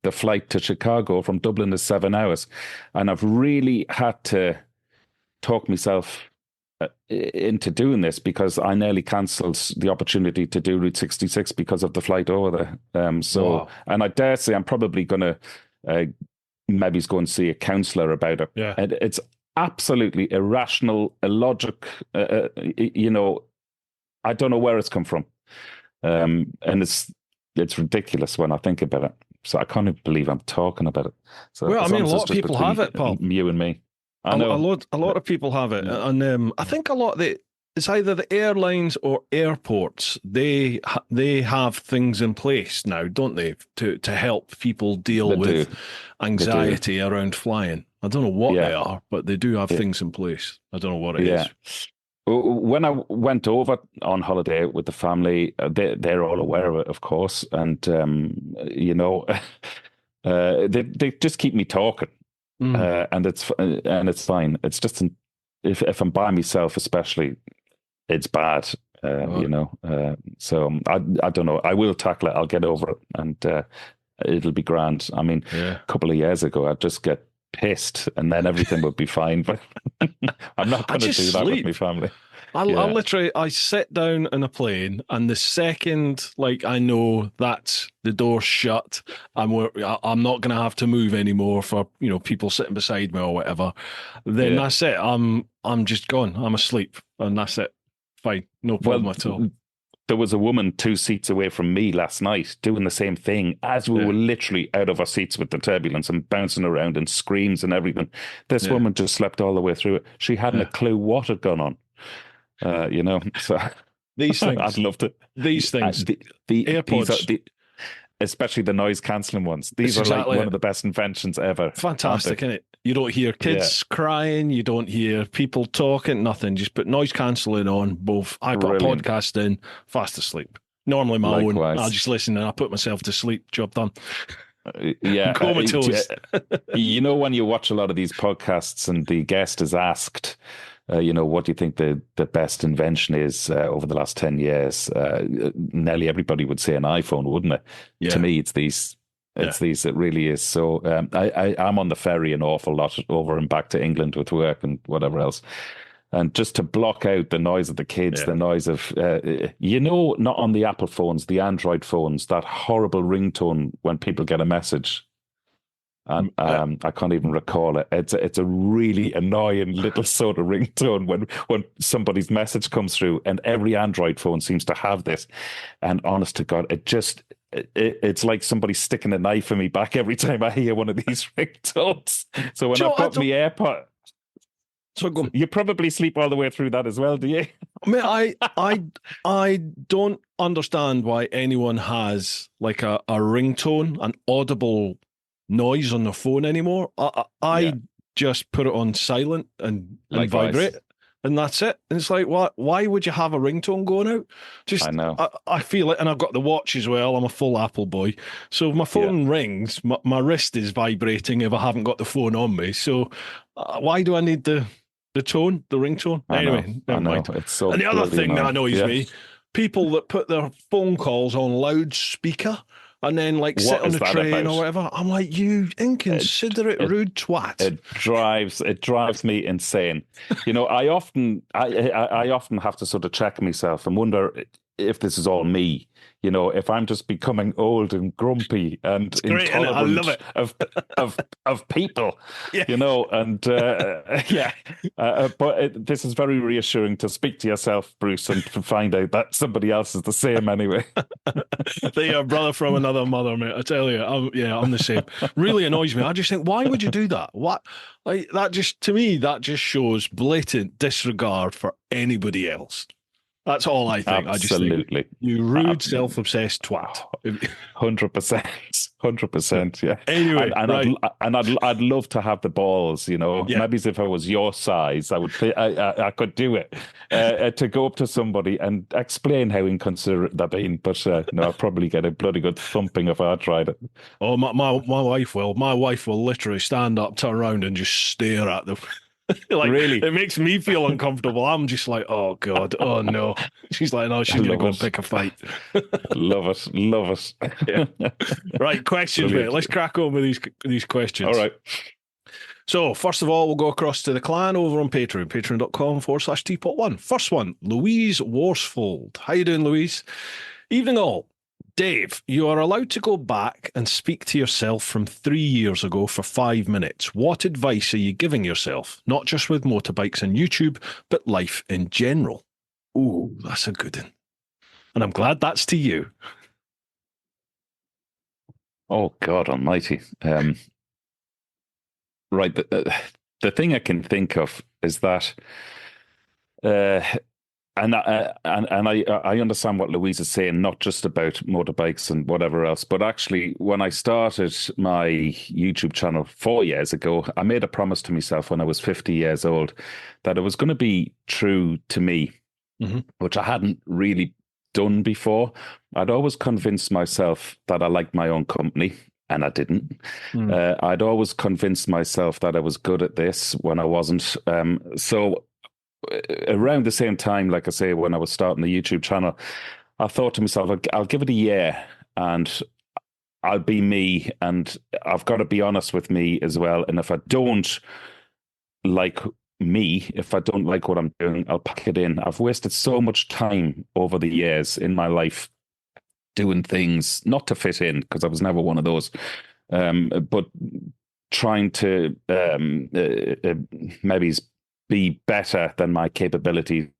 the flight to Chicago from Dublin is 7 hours, and I've really had to talk myself into doing this because I nearly cancelled the opportunity to do Route 66 because of the flight over there. And I dare say I'm probably going to maybe go and see a counsellor about it. Yeah. And it's absolutely irrational, illogic. I don't know where it's come from. And it's ridiculous when I think about it. So I can't even believe I'm talking about it. So well, I mean, a lot of people have it, Paul. You and me. I know. A lot of people have it, and I think a lot of it's either the airlines or airports. They have things in place now, don't they, to help people deal They do. with anxiety around flying. I don't know what they Yeah. are, but they do have Yeah. things in place. I don't know what it Yeah. is. When I went over on holiday with the family, they're all aware of it, of course, and they just keep me talking, and it's fine. It's just if I'm by myself, especially, it's bad, So I don't know. I will tackle it. I'll get over it, and it'll be grand. I mean, Yeah. a couple of years ago, I'd just get pissed, and then everything would be fine. But I'm not going to do that with my family. I literally, I sit down in a plane, and the second, like, I know that the door's shut, I'm not going to have to move anymore for, people sitting beside me or whatever. Then that's it. I'm just gone. I'm asleep, and that's it. Fine, no problem at all. There was a woman 2 seats away from me last night doing the same thing as we were literally out of our seats with the turbulence and bouncing around and screams and everything. This woman just slept all the way through it. She hadn't a clue what had gone on. So these things, I'd love to. These things, the AirPods, especially the noise cancelling ones. These are like one of the best inventions ever. Fantastic, isn't it? You don't hear kids crying, you don't hear people talking, nothing. Just put noise cancelling on. Both. I put a podcast in, fast asleep. Normally my own. I'll just listen and I put myself to sleep. Job done. Comatose. When you watch a lot of these podcasts and the guest is asked, what do you think the best invention is over the last 10 years? Nearly everybody would say an iPhone, wouldn't it? Yeah. To me, it's these. It's these. It really is. So I'm on the ferry an awful lot over and back to England with work and whatever else. And just to block out the noise of the kids, the noise of, not on the Apple phones, the Android phones, that horrible ringtone when people get a message. And I can't even recall it. It's a really annoying little sort of ringtone when somebody's message comes through, and every Android phone seems to have this. And honest to God, it's like somebody sticking a knife in me back every time I hear one of these ringtones. So when I've got my AirPod, you probably sleep all the way through that as well, do you? I mean, I don't understand why anyone has like a ringtone, an audible noise on the phone anymore. I just put it on silent and vibrate, and that's it. And it's like, why would you have a ringtone going out? I know. I feel it, and I've got the watch as well. I'm a full Apple boy, so if my phone rings, my wrist is vibrating if I haven't got the phone on me. So why do I need the tone, the ringtone? Anyway, never mind. It's so and the other thing that annoys me, people that put their phone calls on loudspeaker and then sit on the train or whatever. I'm like, you inconsiderate, rude twat. It drives me insane. I often have to sort of check myself and wonder if this is all me. If I'm just becoming old and grumpy and intolerant of people, but this is very reassuring to speak to yourself, Bruce, and to find out that somebody else is the same anyway. They are brother from another mother, mate. I tell you, I'm the same. Really annoys me. I just think, why would you do that? What? Like that just, to me, that just shows blatant disregard for anybody else. That's all I think. Absolutely. I just think you rude, self-obsessed twat. 100%. 100%. Yeah. Anyway, I'd love to have the balls. Maybe if I was your size, I could do it. To go up to somebody and explain how inconsiderate they're being. But no, I'd probably get a bloody good thumping if I tried it. Oh, my wife will. My wife will literally stand up, turn around, and just stare at them. Really? It makes me feel uncomfortable. I'm just like, oh God, oh no. She's like, no, she's going to go and pick a fight. Love it. Yeah. Right, questions, mate. Let's crack on with these questions. All right. So, first of all, we'll go across to the clan over on Patreon, patreon.com/TeapotOne. First one, Louise Worsfold. How you doing, Louise? Evening all. Dave, you are allowed to go back and speak to yourself from 3 years ago for 5 minutes. What advice are you giving yourself? Not just with motorbikes and YouTube, but life in general. Ooh, that's a good one. And I'm glad that's to you. Oh, God almighty. Right. The thing I can think of is that I understand what Louise is saying, not just about motorbikes and whatever else, but actually, when I started my YouTube channel 4 years ago, I made a promise to myself when I was 50 years old that it was going to be true to me, which I hadn't really done before. I'd always convinced myself that I liked my own company, and I didn't. I'd always convinced myself that I was good at this when I wasn't. So around the same time, like I say, when I was starting the YouTube channel, I thought to myself, I'll give it a year and I'll be me. And I've got to be honest with me as well. And if I don't like me, if I don't like what I'm doing, I'll pack it in. I've wasted so much time over the years in my life doing things not to fit in, because I was never one of those, but trying to maybe be better than my capability.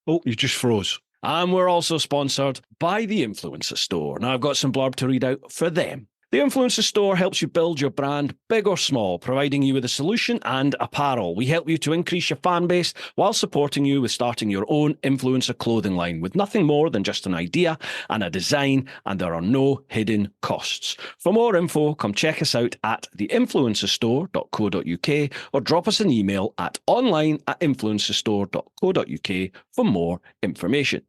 Oh, you just froze. And we're also sponsored by the Influencer Store. Now, I've got some blurb to read out for them. The Influencer Store helps you build your brand, big or small, providing you with a solution and apparel. We help you to increase your fan base while supporting you with starting your own influencer clothing line with nothing more than just an idea and a design, and there are no hidden costs. For more info, come check us out at theinfluencerstore.co.uk or drop us an email at online@influencerstore.co.uk for more information.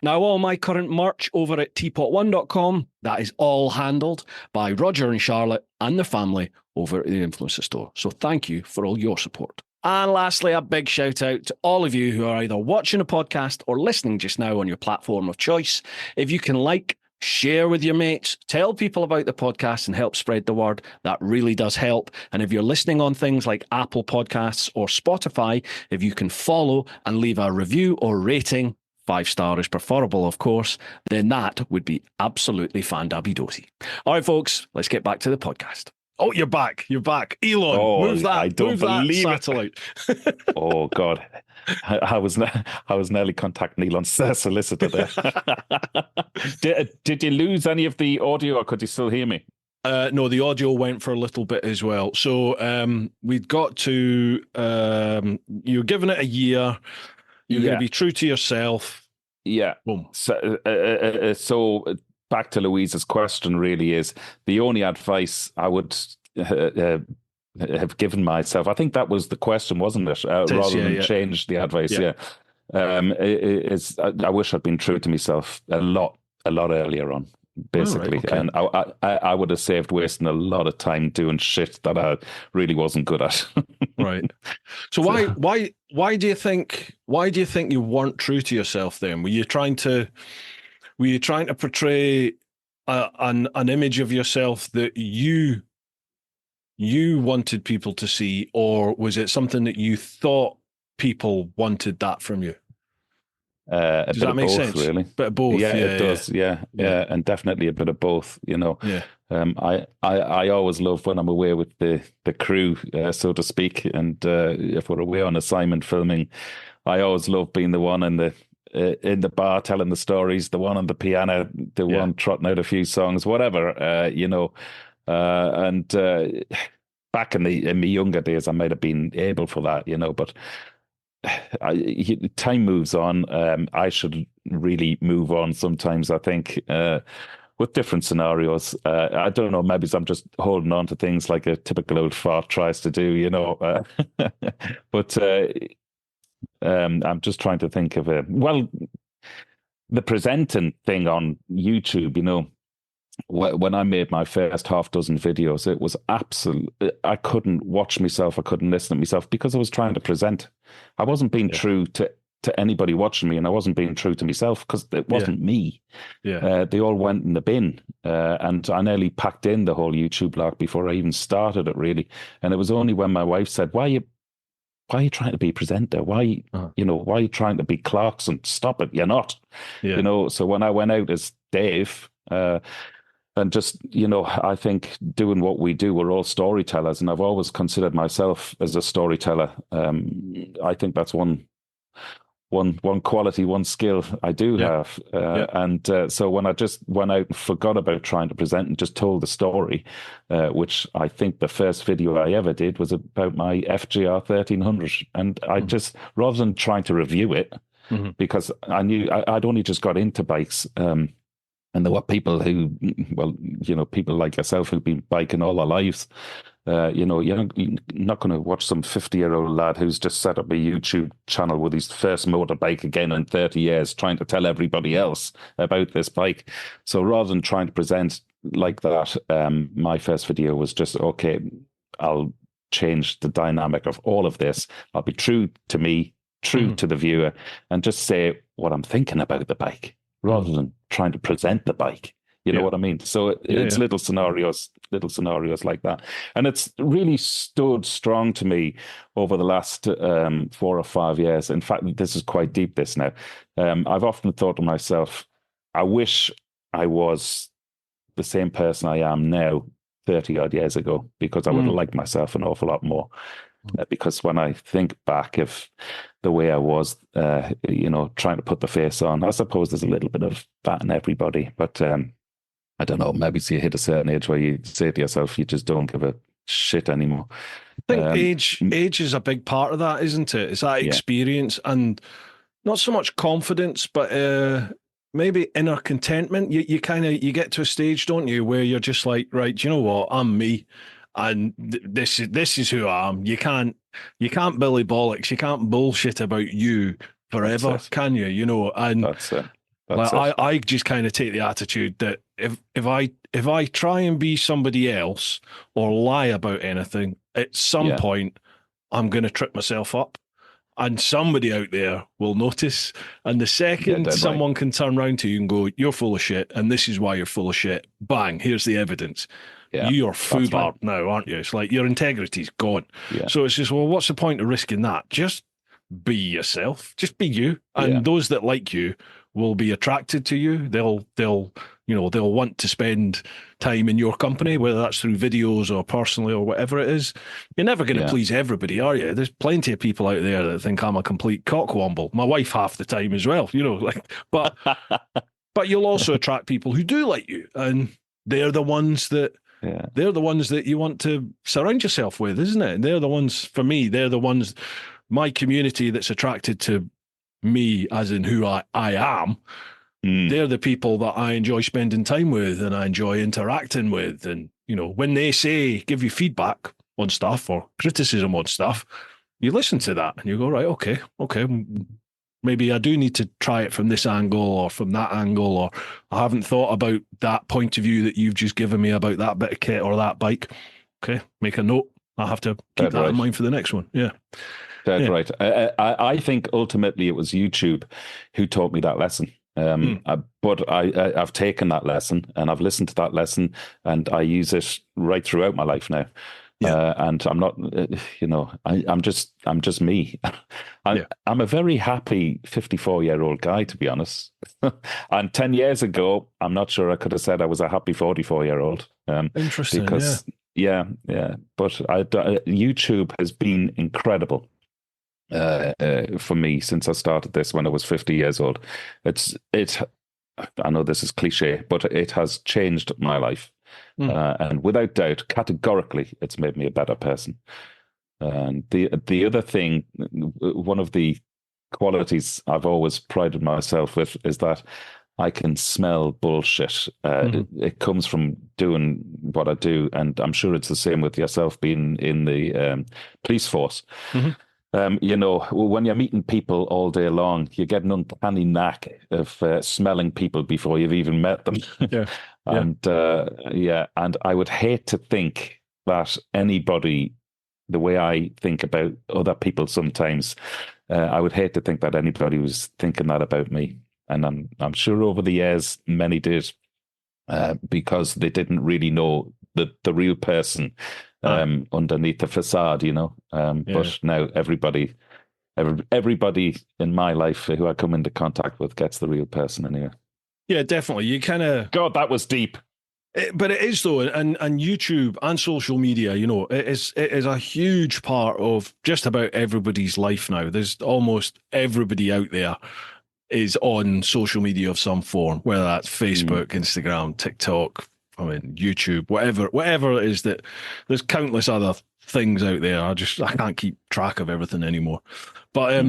Now, all my current merch over at TeapotOne.com, that is all handled by Roger and Charlotte and their family over at the Influencer Store. So thank you for all your support. And lastly, a big shout out to all of you who are either watching a podcast or listening just now on your platform of choice. If you can share with your mates, tell people about the podcast and help spread the word, that really does help. And if you're listening on things like Apple Podcasts or Spotify, if you can follow and leave a review or rating, 5-star is preferable, of course, then that would be absolutely fan-dabby-dosy. All right, folks, let's get back to the podcast. Oh, you're back. You're back. Elon, move that. I don't believe that satellite. Oh, God. I was nearly contacting Elon's solicitor there. Did you lose any of the audio, or could you still hear me? No, the audio went for a little bit as well. So we'd got to, you're giving it a year. You're going to be true to yourself. Yeah. Boom. So back to Louise's question really is, the only advice I would have given myself, I think that was the question, wasn't it? Rather than change the advice. Yeah. I wish I'd been true to myself a lot earlier on, basically. Oh, right, okay. And I would have saved wasting a lot of time doing shit that I really wasn't good at. Right. So why do you think you weren't true to yourself then? Were you trying to portray an image of yourself that you wanted people to see, or was it something that you thought people wanted that from you? Does that make sense? Really, bit of both. Yeah, it does. Yeah, and definitely a bit of both. You know. Yeah. I always love when I'm away with the crew, so to speak, and if we're away on assignment filming, I always love being the one in the bar telling the stories, the one on the piano, the one trotting out a few songs, whatever. You know, and back in my younger days, I might have been able for that. You know, but. Time moves on. I should really move on sometimes, I think, with different scenarios. I don't know, maybe I'm just holding on to things like a typical old fart tries to do, you know. But I'm just trying to think of the presenting thing on YouTube, you know. When I made my first half dozen videos, it was I couldn't watch myself, I couldn't listen to myself, because I was trying to present. I wasn't being true to anybody watching me, and I wasn't being true to myself, because it wasn't me. Yeah. They all went in the bin, and I nearly packed in the whole YouTube blog before I even started it, really. And it was only when my wife said, why are you trying to be a presenter? Why are you trying to be Clarkson? Stop it, you're not. Yeah. You know, so when I went out as Dave, and just, you know, I think doing what we do, we're all storytellers, and I've always considered myself as a storyteller. I think that's one one quality, one skill I do have. Yeah. And so when I just went out and forgot about trying to present and just told the story, which I think the first video I ever did was about my FGR 1300. And I just, rather than trying to review it, because I knew I'd only just got into bikes. And there were people who, well, people like yourself who've been biking all their lives. You're not going to watch some 50-year-old lad who's just set up a YouTube channel with his first motorbike again in 30 years, trying to tell everybody else about this bike. So rather than trying to present like that, my first video was just, okay, I'll change the dynamic of all of this. I'll be true to me, true to the viewer, and just say what I'm thinking about the bike, rather than trying to present the bike. You know what I mean? So it's little scenarios like that. And it's really stood strong to me over the last 4 or 5 years. In fact, this is quite deep, this now. I've often thought to myself, I wish I was the same person I am now 30 odd years ago, because I would have liked myself an awful lot more. Because when I think back of the way I was, trying to put the face on, I suppose there's a little bit of that in everybody. But I don't know, maybe you hit a certain age where you say to yourself, you just don't give a shit anymore. I think age is a big part of that, isn't it? It's that experience and not so much confidence, but maybe inner contentment. You get to a stage, don't you, where you're just like, right, do you know what? I'm me. And this is who I am. You can't Billy Bollocks. You can't bullshit about you forever, can you? And that's it. I just kind of take the attitude that if I try and be somebody else or lie about anything, at some point I'm going to trip myself up, and somebody out there will notice. And the second someone can turn around to you and go, "You're full of shit, and this is why you're full of shit," bang, here's the evidence. Yeah, you're foolhardy now, aren't you? It's like your integrity's gone. Yeah. So it's just, well, what's the point of risking that? Just be yourself. Just be you. And those that like you will be attracted to you. They'll want to spend time in your company, whether that's through videos or personally or whatever it is. You're never going to please everybody, are you? There's plenty of people out there that think I'm a complete cockwomble. My wife half the time as well, but you'll also attract people who do like you, and they're the ones that you want to surround yourself with, isn't it? They're the ones, for me, my community that's attracted to me as in who I am. They're the people that I enjoy spending time with and I enjoy interacting with. And, when they give you feedback on stuff or criticism on stuff, you listen to that and you go, right, okay. Maybe I do need to try it from this angle or from that angle, or I haven't thought about that point of view that you've just given me about that bit of kit or that bike. Okay, make a note. I'll have to keep that in mind for the next one. Yeah. Right. I think ultimately it was YouTube who taught me that lesson. But I've taken that lesson and I've listened to that lesson and I use it right throughout my life now. And I'm not, I'm just me. I'm a very happy 54-year-old guy, to be honest. And 10 years ago, I'm not sure I could have said I was a happy 44-year-old. Interesting. Because, but YouTube has been incredible for me since I started this when I was 50 years old. I know this is cliche, but it has changed my life. And without doubt, categorically, it's made me a better person. And the other thing, one of the qualities I've always prided myself with is that I can smell bullshit. It comes from doing what I do, and I'm sure it's the same with yourself being in the police force. When you're meeting people all day long, you get an uncanny knack of smelling people before you've even met them. And I would hate to think that anybody, the way I think about other people sometimes, I would hate to think that anybody was thinking that about me. And I'm sure over the years, many did, because they didn't really know the real person underneath the facade, But now everybody in my life who I come into contact with gets the real person anyway. Yeah, definitely. You kind of... God, that was deep. But it is though, and YouTube and social media, it is a huge part of just about everybody's life now. There's almost everybody out there is on social media of some form, whether that's Facebook, Instagram, TikTok, I mean YouTube, whatever it is that there's countless other things out there. I can't keep track of everything anymore. But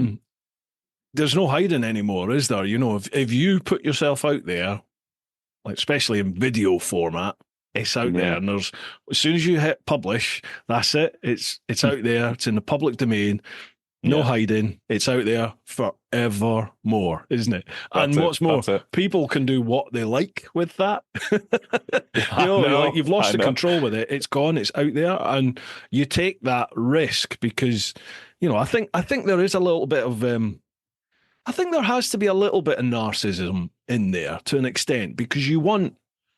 there's no hiding anymore, is there? If you put yourself out there, like especially in video format, it's out there, and as soon as you hit publish, that's it. It's out there. It's in the public domain. No hiding. It's out there forevermore, isn't it? And what's more, people can do what they like with that. You've lost the control with it. It's gone. It's out there, and you take that risk because, I think there is a little bit of. I think there has to be a little bit of narcissism in there to an extent because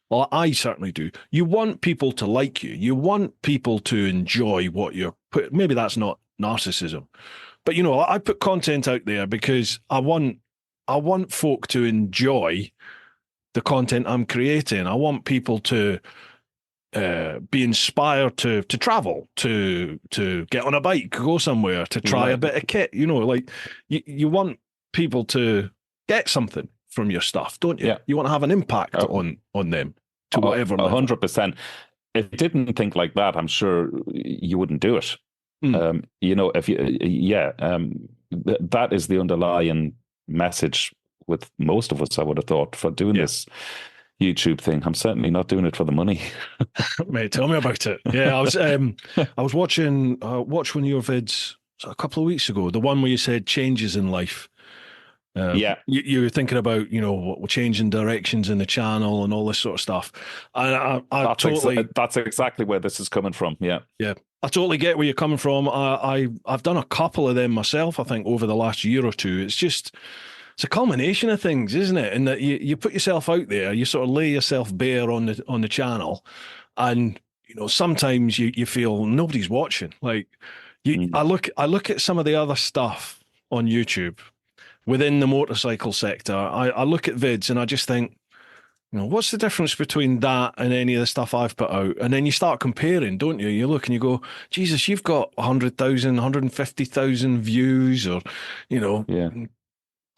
well, I certainly do. You want people to like you. You want people to enjoy what you're putting. Maybe that's not narcissism, but I put content out there because I want folk to enjoy the content I'm creating. I want people to be inspired to travel, to get on a bike, go somewhere, to try a bit of kit. Like you want people to get something from your stuff, don't you? Yeah. You want to have an impact on them to whatever. 100%. If you didn't think like that, I'm sure you wouldn't do it. If that is the underlying message with most of us, I would have thought, for doing this YouTube thing. I'm certainly not doing it for the money. Mate, tell me about it. Yeah, I was watching one of your vids a couple of weeks ago, the one where you said changes in life. You were thinking about changing directions in the channel and all this sort of stuff, and that's exactly where this is coming from. Yeah, I totally get where you're coming from. I've done a couple of them myself. I think over the last year or two, it's a combination of things, isn't it? And that you put yourself out there, you sort of lay yourself bare on the channel, and sometimes you feel nobody's watching. Like I look at some of the other stuff on YouTube within the motorcycle sector. I look at vids and I just think, what's the difference between that and any of the stuff I've put out? And then you start comparing, don't you? You look and you go, Jesus, you've got 100,000, 150,000 views, or,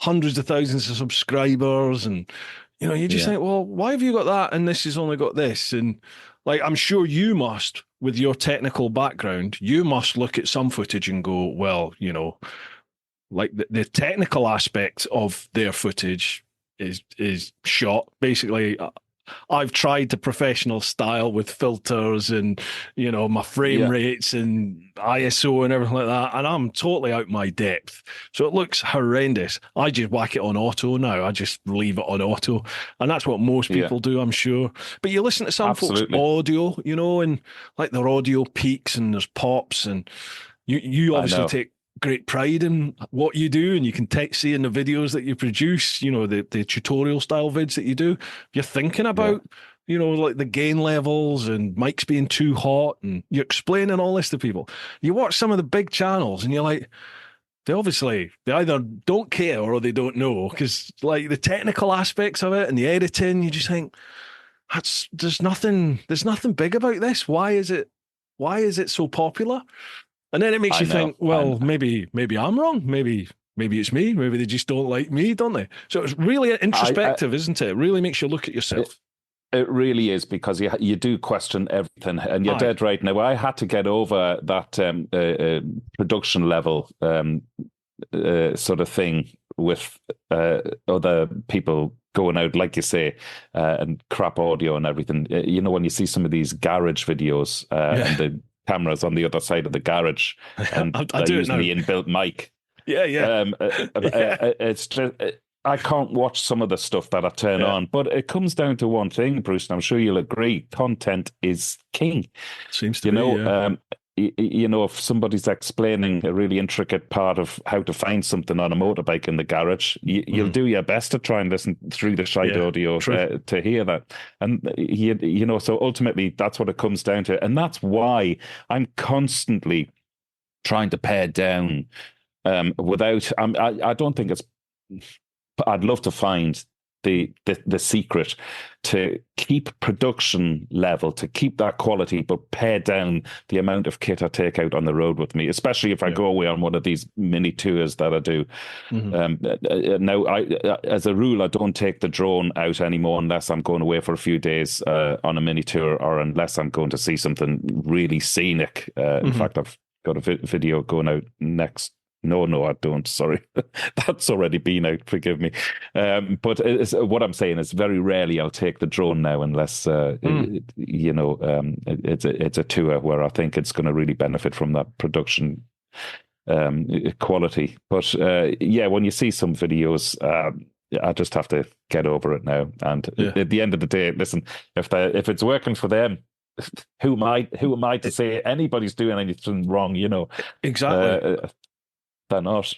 hundreds of thousands of subscribers. And, you just think, well, why have you got that? And this has only got this. And like, I'm sure you must, with your technical background, you must look at some footage and go, well, like the technical aspect of their footage is shot. Basically, I've tried the professional style with filters and my frame rates and ISO and everything like that, and I'm totally out my depth. So it looks horrendous. I just whack it on auto now. I just leave it on auto, and that's what most people do, I'm sure. But you listen to some folks' audio, and like their audio peaks and there's pops, and you obviously take great pride in what you do, and you can see in the videos that you produce, the tutorial style vids that you do, you're thinking about, like the gain levels and mics being too hot, and you're explaining all this to people. You watch some of the big channels and you're like, they either don't care or they don't know, because like the technical aspects of it and the editing, you just think, there's nothing big about this. Why is it so popular? And then it makes you think, well, maybe I'm wrong. Maybe it's me. Maybe they just don't like me, don't they? So it's really introspective, isn't it? It really makes you look at yourself. It really is, because you do question everything, and you're dead right. Now, I had to get over that production level sort of thing with other people going out, like you say, and crap audio and everything. When you see some of these garage videos and the cameras on the other side of the garage, and I do using the inbuilt mic. It's just, I can't watch some of the stuff that I turn on, but it comes down to one thing, Bruce, and I'm sure you'll agree: content is king. Seems to be. If somebody's explaining a really intricate part of how to find something on a motorbike in the garage, you'll do your best to try and listen through the shite audio to hear that. And, so ultimately that's what it comes down to. And that's why I'm constantly trying to pare down I don't think I'd love to find the secret to keep production level, to keep that quality, but pare down the amount of kit I take out on the road with me, especially if I go away on one of these mini tours that I do. Now, as a rule, I don't take the drone out anymore unless I'm going away for a few days on a mini tour, or unless I'm going to see something really scenic. In fact, I've got a video going out next. No, I don't. Sorry, that's already been out. Forgive me. But what I'm saying is, very rarely I'll take the drone now, unless it's a tour where I think it's going to really benefit from that production quality. But when you see some videos, I just have to get over it now. And at the end of the day, listen, if it's working for them, who am I to say anybody's doing anything wrong? Exactly. They're not.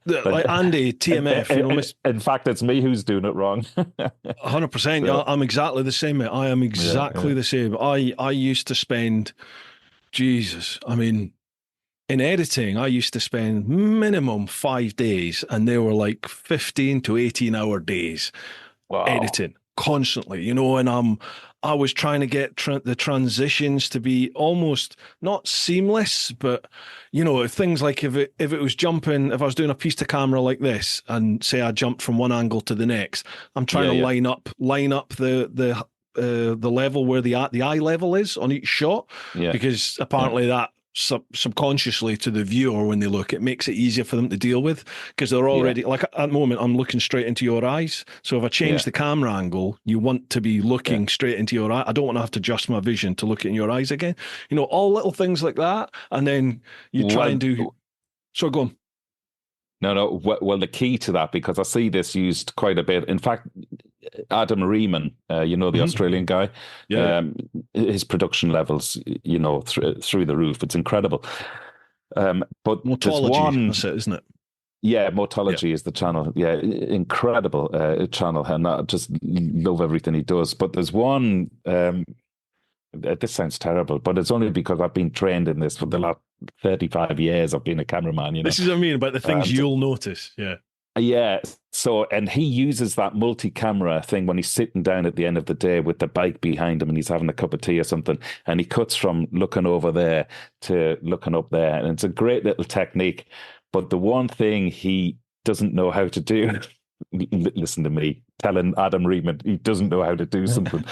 Like Andy, TMF, in fact, it's me who's doing it wrong. 100%. So, I'm exactly the same, mate. I am exactly the same. I used to spend, Jesus, I mean, in editing, I used to spend minimum 5 days, and they were like 15 to 18-hour days editing constantly, and I was trying to get the transitions to be almost not seamless, but things like if it was jumping, if I was doing a piece to camera like this, and say I jumped from one angle to the next, I'm trying to line up the level where the eye level is on each shot, because apparently that subconsciously to the viewer, when they look, it makes it easier for them to deal with, because they're already like, at the moment I'm looking straight into your eyes, so if I change the camera angle, you want to be looking straight into your eye. I don't want to have to adjust my vision to look in your eyes again, all little things like that. And then you try and do go on. No. Well, the key to that, because I see this used quite a bit. In fact, Adam Reeman, the Australian guy, his production levels, through the roof. It's incredible. But Mortology, that's it, isn't it? Yeah, Mortology is the channel. Yeah, incredible channel, and I just love everything he does. But there's one. This sounds terrible, but it's only because I've been trained in this for the last 35 years. I've been a cameraman. This is what I mean about the things you'll notice. Yeah. Yeah. So, and he uses that multi-camera thing when he's sitting down at the end of the day with the bike behind him and he's having a cup of tea or something. And he cuts from looking over there to looking up there. And it's a great little technique. But the one thing he doesn't know how to do, listen to me telling Adam Reeman he doesn't know how to do something,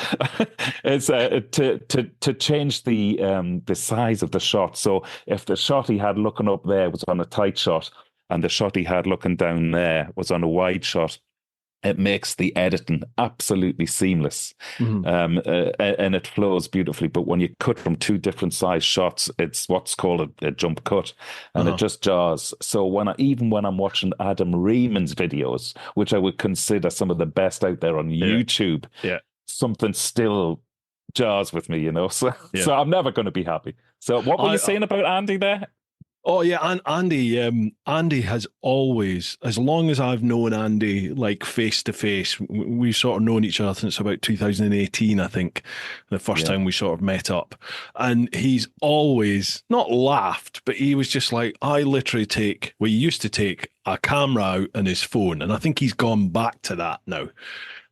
is to change the size of the shot. So if the shot he had looking up there was on a tight shot, and the shot he had looking down there was on a wide shot, it makes the editing absolutely seamless. And it flows beautifully. But when you cut from two different size shots, it's what's called a jump cut, and it just jars. So even when I'm watching Adam Reeman's videos, which I would consider some of the best out there on YouTube, something still jars with me, So I'm never going to be happy. So what were you saying about Andy there? Oh yeah, and Andy has always, as long as I've known Andy, like face to face, we've sort of known each other since about 2018, I think, the first time we sort of met up. And he's always not laughed, but he was just like, I literally he used to take a camera out and his phone, and I think he's gone back to that now.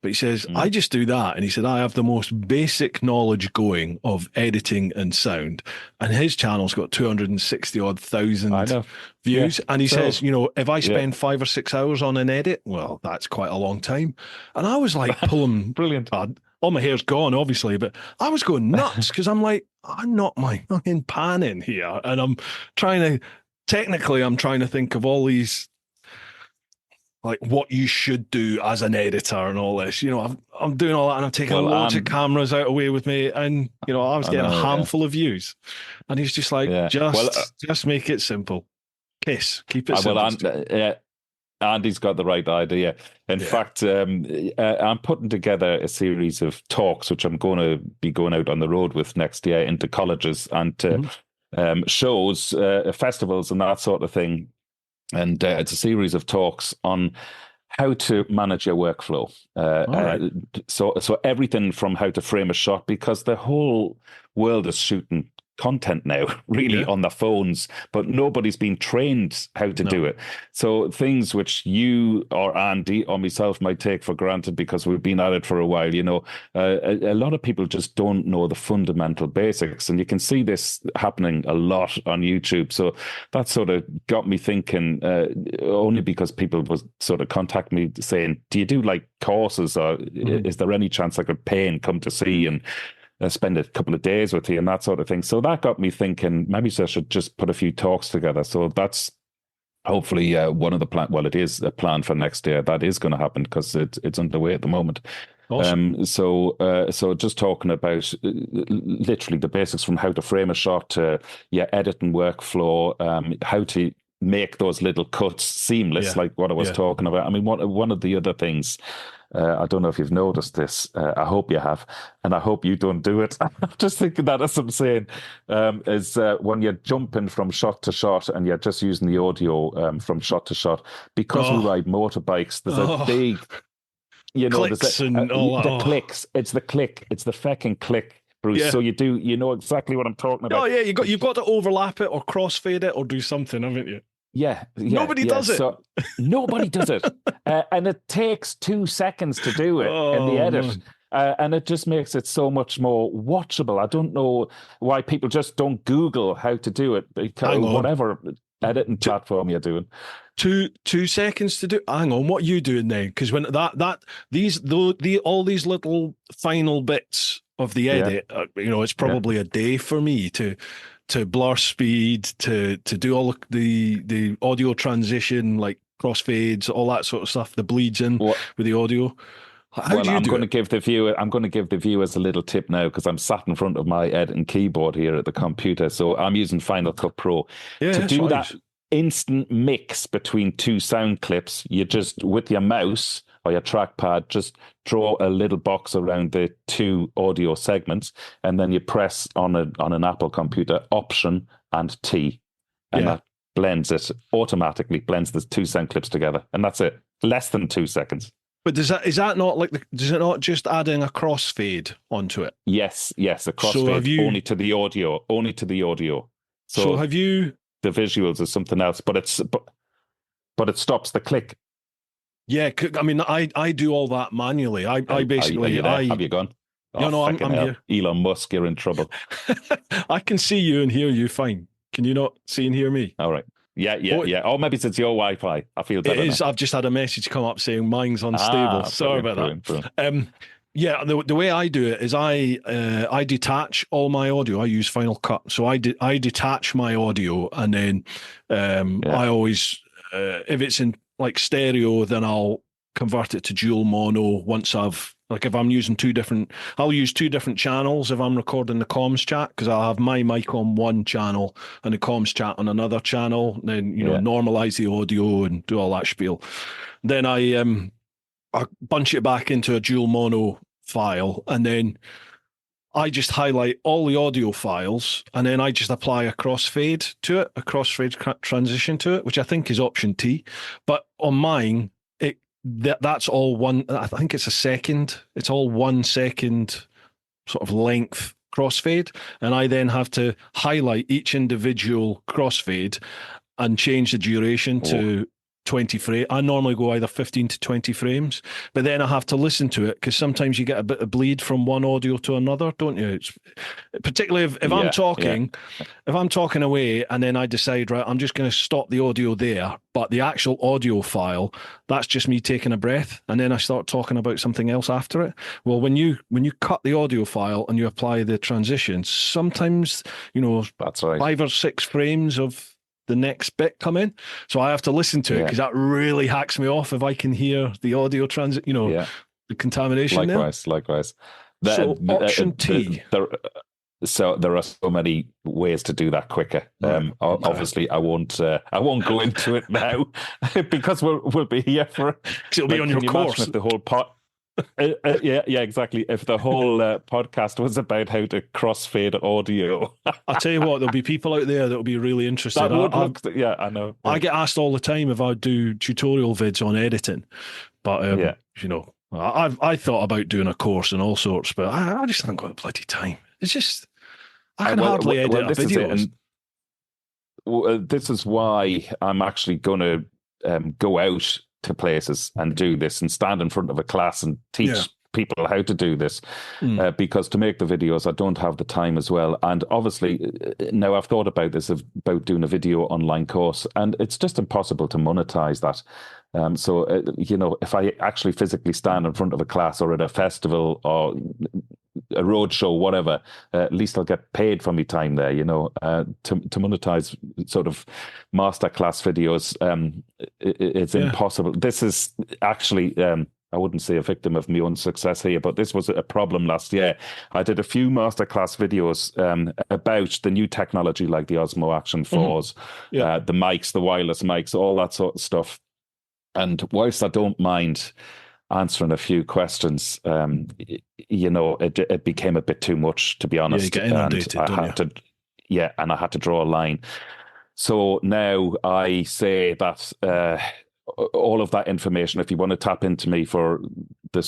But he says, I just do that. And he said, I have the most basic knowledge going of editing and sound. And his channel's got 260,000 views. And he says, if I spend 5 or 6 hours on an edit, well, that's quite a long time. And I was like pulling, brilliant. All my hair's gone, obviously, but I was going nuts because I'm like, I'm not my fucking pan in here. And I'm trying to think of all these, like what you should do as an editor and all this, I'm doing all that, and I'm taking loads of cameras out away with me, and I was getting a handful of views, and he's just like, just make it simple, keep it simple. Andy's got the right idea. In fact, I'm putting together a series of talks, which I'm going to be going out on the road with next year into colleges and shows, festivals, and that sort of thing. And it's a series of talks on how to manage your workflow. So everything from how to frame a shot, because the whole world is shooting content now, really, on their phones, but nobody's been trained how to do it. So things which you or Andy or myself might take for granted because we've been at it for a while, a lot of people just don't know the fundamental basics. And you can see this happening a lot on YouTube. So that sort of got me thinking, only because people would sort of contact me saying, do you do like courses, or is there any chance I could pay and come to see and spend a couple of days with you and that sort of thing. So that got me thinking, maybe I should just put a few talks together. So that's hopefully one of the plan. Well, it is a plan for next year. That is going to happen because it's underway at the moment. Awesome. So just talking about literally the basics, from how to frame a shot to editing workflow, how to make those little cuts seamless, like what I was talking about. I mean, one of the other things, I don't know if you've noticed this. I hope you have, and I hope you don't do it. I'm just thinking that as I'm saying, is when you're jumping from shot to shot and you're just using the audio from shot to shot. Because we ride motorbikes, there's a big, clicks and all the clicks. It's the click. It's the fecking click, Bruce. Yeah. So you know exactly what I'm talking about. Oh yeah, you've got to overlap it or crossfade it or do something, haven't you? Yeah. Nobody does it. So nobody does it. And it takes 2 seconds to do it in the edit. And it just makes it so much more watchable. I don't know why people just don't Google how to do it, because whatever editing platform you're doing. 2 seconds to do. Hang on, what are you doing then? Because when all these little final bits of the edit, it's probably a day for me to blur speed, to do all the audio transition, like crossfades, all that sort of stuff, the bleeds in with the audio. I'm going to give the viewers a little tip now, because I'm sat in front of my editing keyboard here at the computer. So I'm using Final Cut Pro to do that instant mix between 2 sound clips. You just, with your mouse or your trackpad, just draw a little box around the 2 audio segments, and then you press on an Apple computer Option and T, and that automatically blends the 2 sound clips together, and that's it. Less than 2 seconds. But is that not like does it not just adding a crossfade onto it? Yes, a crossfade only to the audio. So have you? The visuals is something else, but it stops the click. Yeah, I mean, I do all that manually. I basically. Have you gone? I'm here. Elon Musk, you're in trouble. I can see you and hear you fine. Can you not see and hear me? All right. Yeah. Or maybe it's your Wi-Fi. I feel better. It is. I've just had a message come up saying mine's unstable. Sorry about that. Brilliant. Yeah, the way I do it is I detach all my audio. I use Final Cut, so I detach my audio, and then I always if it's in like stereo, then I'll convert it to dual mono once if I'm using I'll use 2 different channels if I'm recording the comms chat, because I'll have my mic on one channel and the comms chat on another channel, and then normalize the audio and do all that spiel. Then I bunch it back into a dual mono file, and then I just highlight all the audio files, and then I just apply a crossfade to it, a crossfade transition to it, which I think is Option T. But on mine, that's all one. I think it's a second. It's all 1 second sort of length crossfade, and I then have to highlight each individual crossfade and change the duration to 20 frames. I normally go either 15 to 20 frames, but then I have to listen to it, because sometimes you get a bit of bleed from one audio to another, don't you? Particularly if I'm talking, if I'm talking away and then I decide, right, I'm just going to stop the audio there, but the actual audio file, that's just me taking a breath, and then I start talking about something else after it. Well, when you cut the audio file and you apply the transitions, sometimes, that's right, 5 or 6 frames of the next bit come in, so I have to listen to it, because that really hacks me off if I can hear the audio transit, the contamination. Likewise. So Option T. So there are so many ways to do that quicker. Obviously, I won't go into it now because we'll be here for. It'll be on your course. The whole exactly. If the whole podcast was about how to crossfade audio, I'll tell you what, there'll be people out there that'll be really interested. I know. I get asked all the time if I do tutorial vids on editing, but I thought about doing a course and all sorts, but I just haven't got the bloody time. It's just, I can hardly edit a this is video. it, and this is why I'm actually going to go out to places and do this and stand in front of a class and teach people how to do this, because to make the videos, I don't have the time as well. And obviously, now I've thought about this, about doing a video online course, and it's just impossible to monetize that. So, if I actually physically stand in front of a class or at a festival or a road show, whatever, at least I'll get paid for my time there, to monetize sort of masterclass videos. It's impossible. This is actually, I wouldn't say a victim of my own success here, but this was a problem last year. I did a few masterclass videos about the new technology like the Osmo Action 4s, the mics, the wireless mics, all that sort of stuff. And whilst I don't mind answering a few questions, it became a bit too much, to be honest. Yeah, you get inundated, and I had to draw a line. So now I say that all of that information, if you want to tap into me for the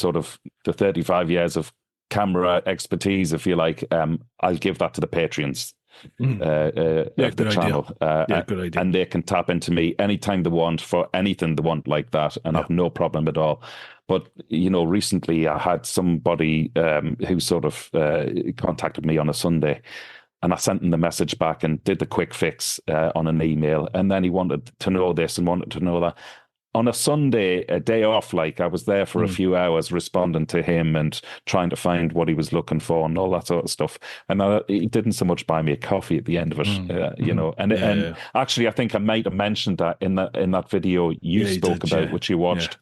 35 years of camera expertise, if you like, I'll give that to the Patreons. Of the channel, good idea. And they can tap into me anytime they want for anything they want like that, and I've no problem at all. But recently I had somebody who sort of contacted me on a Sunday, and I sent him the message back and did the quick fix on an email, and then he wanted to know this and wanted to know that. On a Sunday, a day off, I was there for a few hours responding to him and trying to find what he was looking for and all that sort of stuff. And he didn't so much buy me a coffee at the end of it, And actually, I think I might have mentioned that in that video you spoke about, which you watched.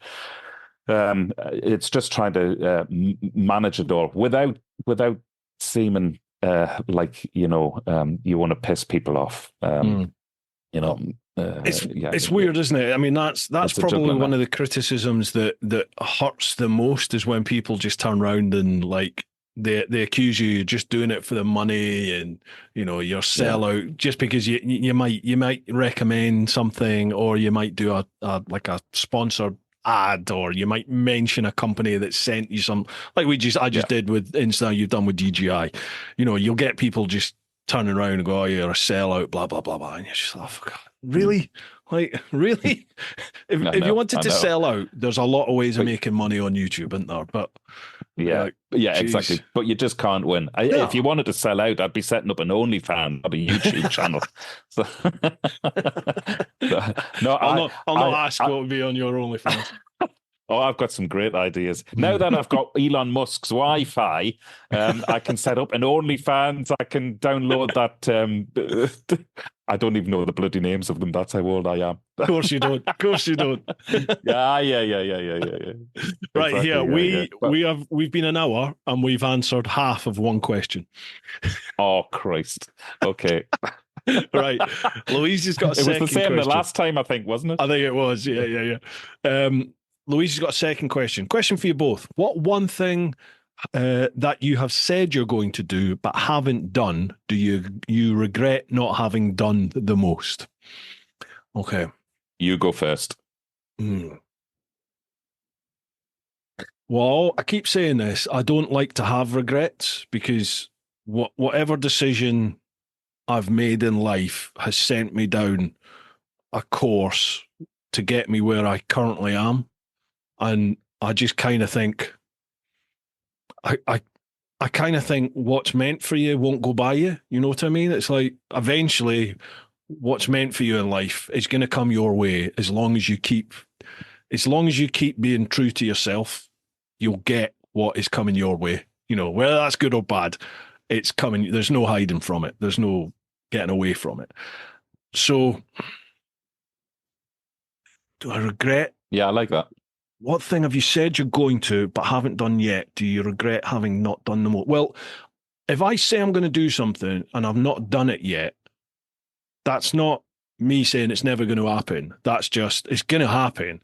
Yeah. It's just trying to manage it all without seeming you want to piss people off. It's weird, isn't it? I mean, that's probably one of the criticisms that hurts the most, is when people just turn around and they accuse you just doing it for the money, and you're sellout just because you might recommend something, or you might do a sponsored ad, or you might mention a company that sent you some, like I just did with Insta, you've done with DJI. You'll get people just turning around and go, "Oh, you're a sellout," blah blah blah blah, and you're just like, "Oh, God, really?" Really? If you wanted to sell out, there's a lot of ways of making money on YouTube, isn't there? But exactly. But you just can't win. If you wanted to sell out, I'd be setting up an OnlyFans, not a YouTube channel. So, no, I'll not ask what would be on your OnlyFans. Oh, I've got some great ideas. Now that I've got Elon Musk's Wi-Fi, I can set up an OnlyFans. I can download that. I don't even know the bloody names of them. That's how old I am. Of course you don't. Of course you don't. Yeah. Right, exactly, here we've been an hour and we've answered half of one question. Oh Christ! Okay. Right, Louise has got a second question. It was the same the last time, I think, wasn't it? I think it was. Yeah. Louise has got a second question. Question for you both. What one thing that you have said you're going to do but haven't done do you regret not having done the most? Okay. You go first. Well, I keep saying this. I don't like to have regrets, because whatever decision I've made in life has sent me down a course to get me where I currently am. And I just kind of think, I kind of think what's meant for you won't go by you. You know what I mean? It's like, eventually what's meant for you in life is going to come your way. As long as you keep being true to yourself, you'll get what is coming your way. Whether that's good or bad, it's coming. There's no hiding from it. There's no getting away from it. So, do I regret? Yeah, I like that. What thing have you said you're going to but haven't done yet? Do you regret having not done the most? Well, if I say I'm going to do something and I've not done it yet, that's not me saying it's never going to happen. That's just, it's going to happen,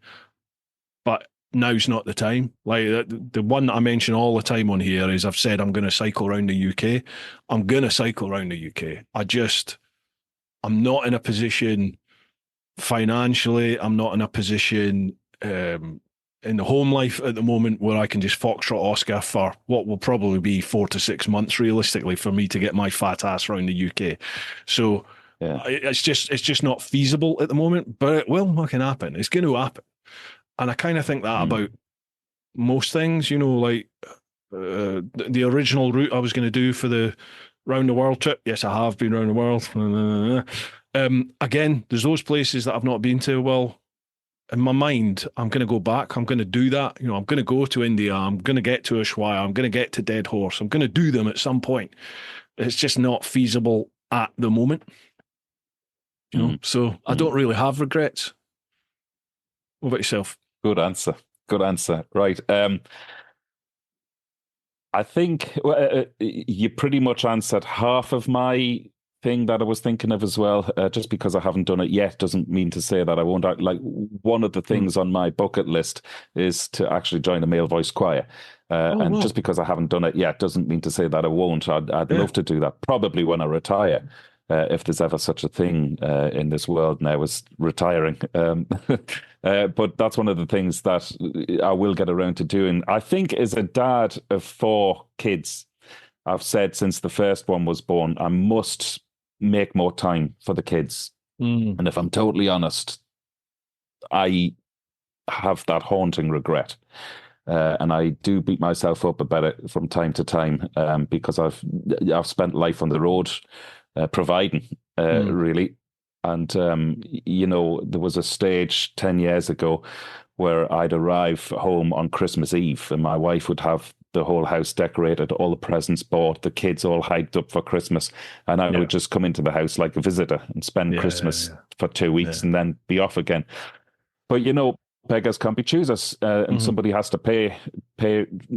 but now's not the time. Like the one that I mention all the time on here is, I've said I'm going to cycle around the UK. I'm going to cycle around the UK. I'm not in a position financially. I'm not in a position in the home life at the moment where I can just foxtrot Oscar for what will probably be 4 to 6 months realistically for me to get my fat ass around the UK. So Yeah. it's just not feasible at the moment, but it will fucking happen. It's going to happen. And I kind of think that about most things, like the original route I was going to do for the round the world trip. Yes, I have been around the world. Again, there's those places that I've not been to. Well, in my mind, I'm going to go back. I'm going to do that. I'm going to go to India. I'm going to get to Ushuaia. I'm going to get to Dead Horse. I'm going to do them at some point. It's just not feasible at the moment. So I don't really have regrets. What about yourself? Good answer. Good answer. Right. I think you pretty much answered half of my thing that I was thinking of as well. Just because I haven't done it yet doesn't mean to say that I won't. Like, one of the things on my bucket list is to actually join a male voice choir. And just because I haven't done it yet doesn't mean to say that I won't. I'd love to do that, probably when I retire. If there's ever such a thing in this world now as retiring. But that's one of the things that I will get around to doing. I think as a dad of 4 kids, I've said since the first one was born, I must make more time for the kids. And if I'm totally honest, I have that haunting regret. And I do beat myself up about it from time to time because I've spent life on the road providing, really. And, there was a stage 10 years ago where I'd arrive home on Christmas Eve and my wife would have the whole house decorated, all the presents bought, the kids all hyped up for Christmas. And I would just come into the house like a visitor and spend Christmas for 2 weeks and then be off again. But, beggars can't be choosers, and somebody has to pay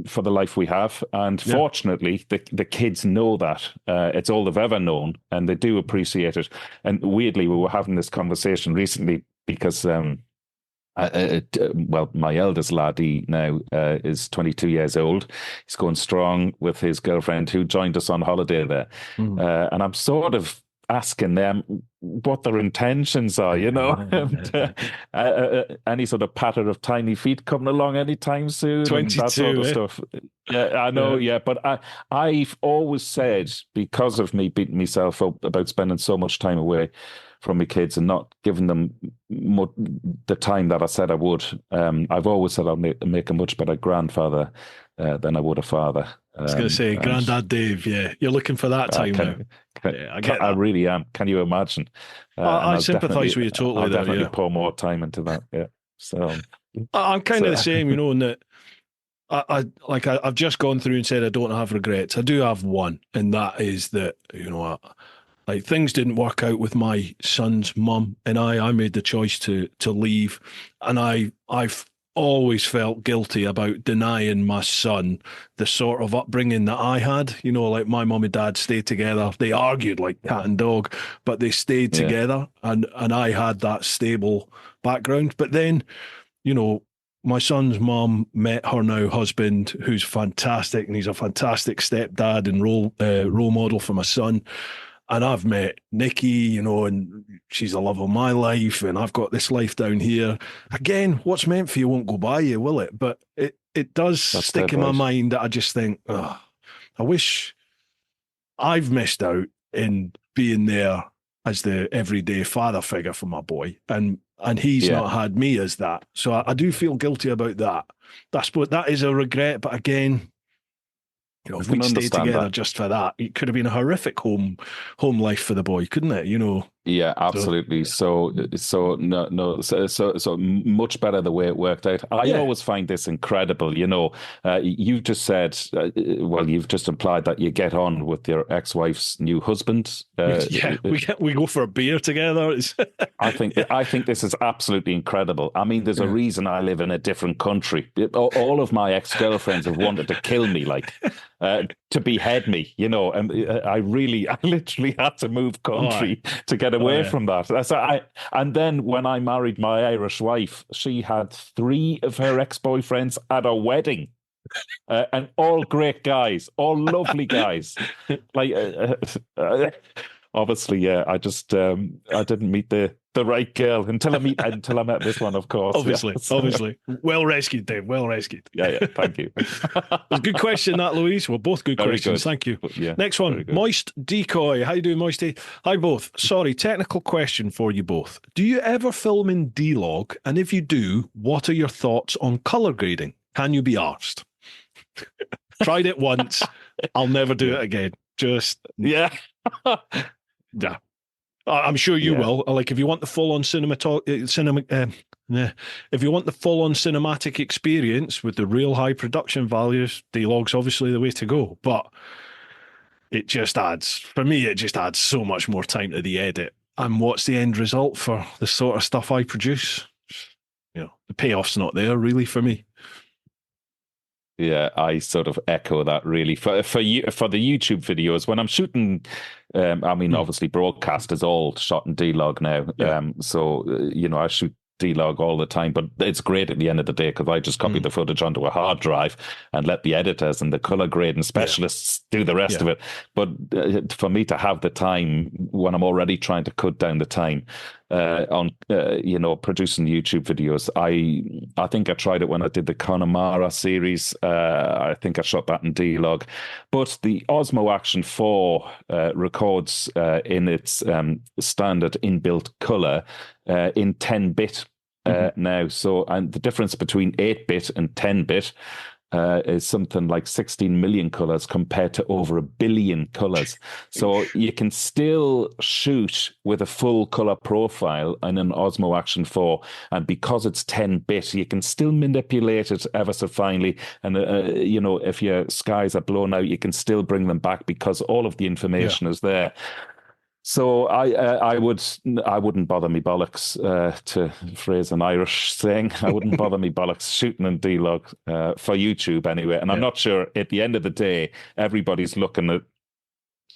for the life we have. And fortunately, the kids know that. It's all they've ever known, and they do appreciate it. And weirdly, we were having this conversation recently because, my eldest laddie now is 22 years old. He's going strong with his girlfriend who joined us on holiday there. And I'm sort of asking them what their intentions are, and, any sort of patter of tiny feet coming along anytime soon, 22, and that sort of stuff. Yeah, I know. Yeah, but I've always said, because of me beating myself up about spending so much time away from my kids and not giving them the time that I said I would. I've always said I'll make a much better grandfather than I would a father. I was going to say, Grandad Dave, you're looking for that time now. I get that. I really am. Can you imagine? I sympathise with you totally. I'll definitely pour more time into that. Yeah. So I'm kind of the same, in that I've just gone through and said I don't have regrets. I do have one, and that is that like things didn't work out with my son's mum and I made the choice to leave, and I've always felt guilty about denying my son the sort of upbringing that I had. Like my mum and dad stayed together. They argued like cat and dog, but they stayed together, and I had that stable background. But then, my son's mum met her now husband, who's fantastic, and he's a fantastic stepdad and role model for my son. And I've met Nikki, and she's the love of my life, and I've got this life down here. Again, what's meant for you won't go by you, will it? But it does stick in my mind that I just think, I wish I've missed out in being there as the everyday father figure for my boy, and he's not had me as that. So I do feel guilty about that. That is a regret, but again, if we'd stayed together just for that, it could have been a horrific home life for the boy, couldn't it? Yeah, absolutely. So much better the way it worked out. I always find this incredible. You just said, you've just implied that you get on with your ex-wife's new husband. We go for a beer together. I think this is absolutely incredible. I mean, there's a reason I live in a different country. All of my ex-girlfriends have wanted to kill me, to behead me. And I literally had to move country to get away from that. And then when I married my Irish wife, she had 3 of her ex-boyfriends at a wedding. And all great guys, all lovely guys. obviously, yeah, I just I didn't meet the right girl until I met this one, of course. Obviously, Yeah. obviously. Well rescued, Dave. Well rescued. Yeah. Thank you. It's a good question, that, Louise. Well, both good Very questions. good. Thank you. Yeah, Next very one. good. Moist Decoy. How you doing, Moisty? Hi, both. Sorry, technical question for you both. Do you ever film in D-Log? And if you do, what are your thoughts on colour grading? Can you be arsed? Tried it once. I'll never do it again. Just, Yeah. yeah. I'm sure you Yeah. will. Like, if you want the full-on if you want the full-on cinematic experience with the real high production values, D-Log's obviously the way to go. But it just adds, for me, it just adds so much more time to the edit. And what's the end result for the sort of stuff I produce? You know, the payoff's not there really for me. Yeah, I sort of echo that really for you for the YouTube videos when I'm shooting. I mean, obviously, broadcast is all shot in D-Log now. Yeah. So I shoot D-Log all the time, but it's great at the end of the day because I just copy the footage onto a hard drive and let the editors and the color grading specialists do the rest of it. But for me to have the time when I'm already trying to cut down the time on producing YouTube videos, I think I tried it when I did the Connemara series. I think I shot that in D-Log, but the Osmo Action 4 records in its standard inbuilt color in 10-bit now. So, and the difference between 8-bit and 10-bit is something like 16 million colors compared to over 1 billion colors. So you can still shoot with a full color profile in an Osmo Action 4. And because it's 10-bit, you can still manipulate it ever so finely. And, if your skies are blown out, you can still bring them back because all of the information is there. So I wouldn't bother me bollocks, to phrase an Irish saying. I wouldn't bother me bollocks shooting in D-Log for YouTube anyway. And I'm not sure at the end of the day, everybody's looking at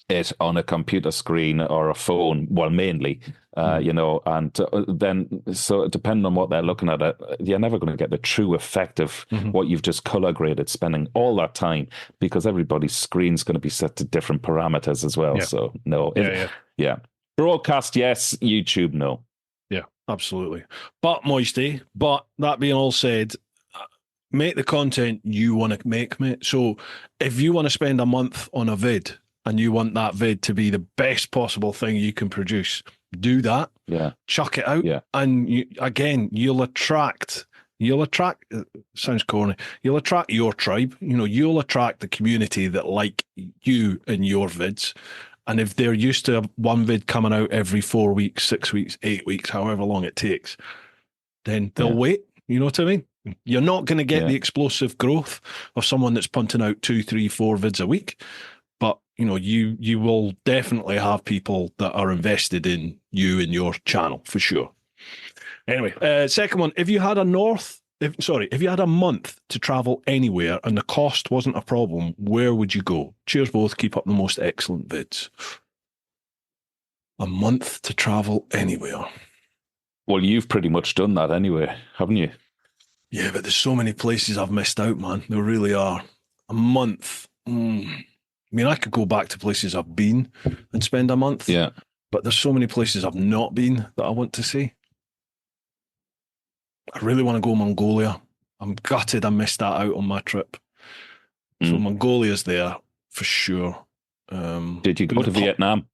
it on a computer screen or a phone, well, mainly, and then, so depending on what they're looking at, you're never going to get the true effect of what you've just color graded, spending all that time, because everybody's screen's going to be set to different parameters as well. So no, broadcast, yes. YouTube, no. Yeah, absolutely. But Moisty, but that being all said, make the content you want to make, mate. So if you want to spend a month on a vid and you want that vid to be the best possible thing you can produce, do that. Yeah. Chuck it out. Yeah. And you'll attract, sounds corny, you'll attract your tribe. You'll attract the community that like you and your vids. And if they're used to one vid coming out every 4 weeks, 6 weeks, 8 weeks, however long it takes, then they'll wait. You know what I mean? You're not going to get the explosive growth of someone that's punting out 2, 3, 4 vids a week. But, you will definitely have people that are invested in you and your channel for sure. Anyway, second one, if you had a month to travel anywhere and the cost wasn't a problem, where would you go? Cheers both. Keep up the most excellent vids. A month to travel anywhere. Well, you've pretty much done that anyway, haven't you? Yeah, but there's so many places I've missed out, man. There really are. A month. I mean, I could go back to places I've been and spend a month. Yeah. But there's so many places I've not been that I want to see. I really want to go Mongolia. I'm gutted I missed that out on my trip. So Mongolia's there for sure. Did you go to Vietnam?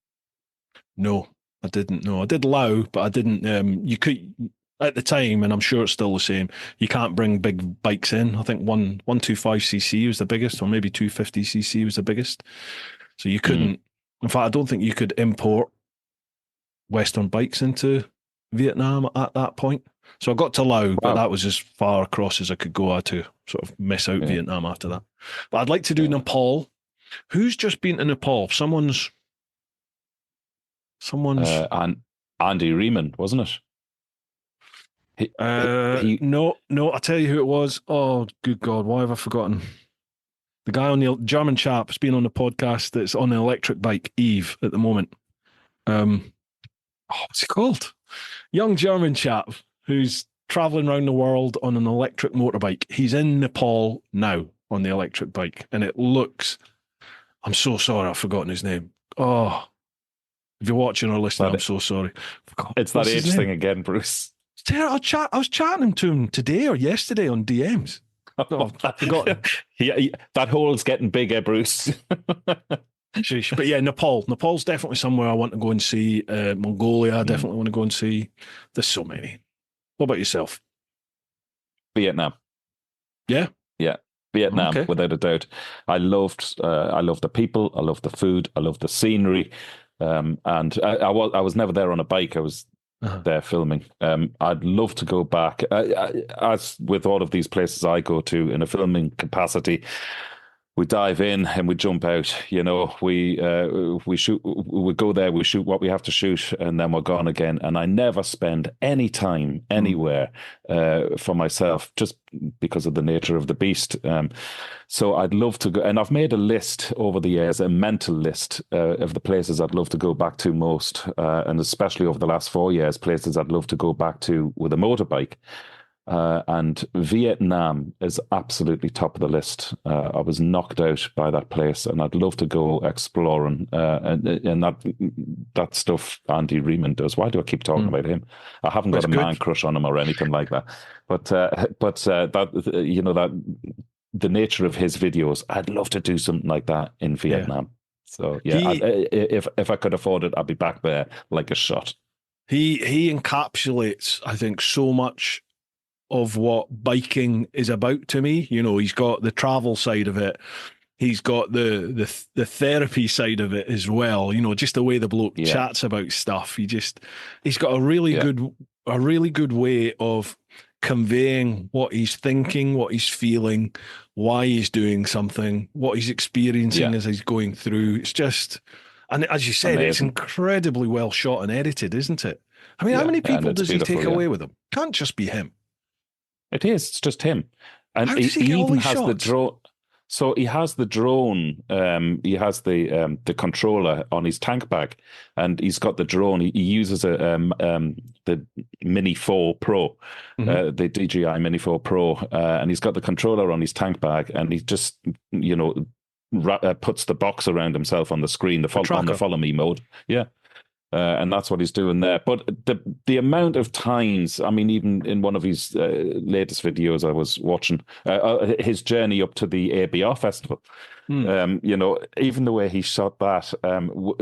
No, I didn't. No, I did Laos, but I didn't. You could, at the time, and I'm sure it's still the same, you can't bring big bikes in. I think 125cc was the biggest, or maybe 250cc was the biggest. So you couldn't. In fact, I don't think you could import Western bikes into Vietnam at that point. So I got to Laos, but that was as far across as I could go. I had to sort of miss out Vietnam after that. But I'd like to do Nepal. Who's just been to Nepal? Someone's. Andy Riemann, wasn't it? No, I'll tell you who it was. Oh, good God, why have I forgotten? The guy on the German chap has been on the podcast that's on an electric bike, Eve, at the moment. What's he called? Young German chap who's traveling around the world on an electric motorbike. He's in Nepal now on the electric bike, and it looks. I'm so sorry, I've forgotten his name. Oh, If you're watching or listening, I'm But so sorry. Forgot. it's that What's his age name? thing again, Bruce. I was chatting to him today or yesterday on DMs. Oh, I've forgotten. That hole's getting bigger, Bruce. Sheesh. But yeah, Nepal. Nepal's definitely somewhere I want to go and see. Mongolia, I definitely want to go and see. There's so many. What about yourself? Vietnam. Yeah. Yeah. Vietnam, Okay. without a doubt. I loved the people, I loved the food, I loved the scenery. And I was never there on a bike. I was Uh-huh. there filming. I'd love to go back. As with all of these places I go to in a filming capacity, we dive in and we jump out. You know, we shoot, we go there, we shoot what we have to shoot, and then we're gone again. And I never spend any time anywhere for myself, just because of the nature of the beast. So I'd love to go, and I've made a list over the years, a mental list of the places I'd love to go back to most, and especially over the last 4 years, places I'd love to go back to with a motorbike. And Vietnam is absolutely top of the list. I was knocked out by that place, and I'd love to go exploring. And that stuff Andy Riemann does. Why do I keep talking about him? I haven't got That's a good. man crush on him or anything like that. But that, you know, that the nature of his videos, I'd love to do something like that in Vietnam. So yeah, if I could afford it, I'd be back there like a shot. He encapsulates, I think, so much of what biking is about to me. You know, he's got the travel side of it. He's got the therapy side of it as well. You know, just the way the bloke chats about stuff. He's got a really good way of conveying what he's thinking, what he's feeling, why he's doing something, what he's experiencing as he's going through. It's just, and as you said, it's incredibly well shot and edited, isn't it? I mean, how many people does he take away with him? Can't just be him. It is. It's just him. And How does he get all even these has the shots? drone. So he has the drone. He has the controller on his tank bag, and he's got the drone. He uses the Mini 4 Pro, the DJI Mini 4 Pro, and he's got the controller on his tank bag, and he just puts the box around himself on the screen, on the follow me mode. Yeah. And that's what he's doing there. But the amount of times, I mean, even in one of his latest videos I was watching, his journey up to the ABR festival, you know, even the way he shot that,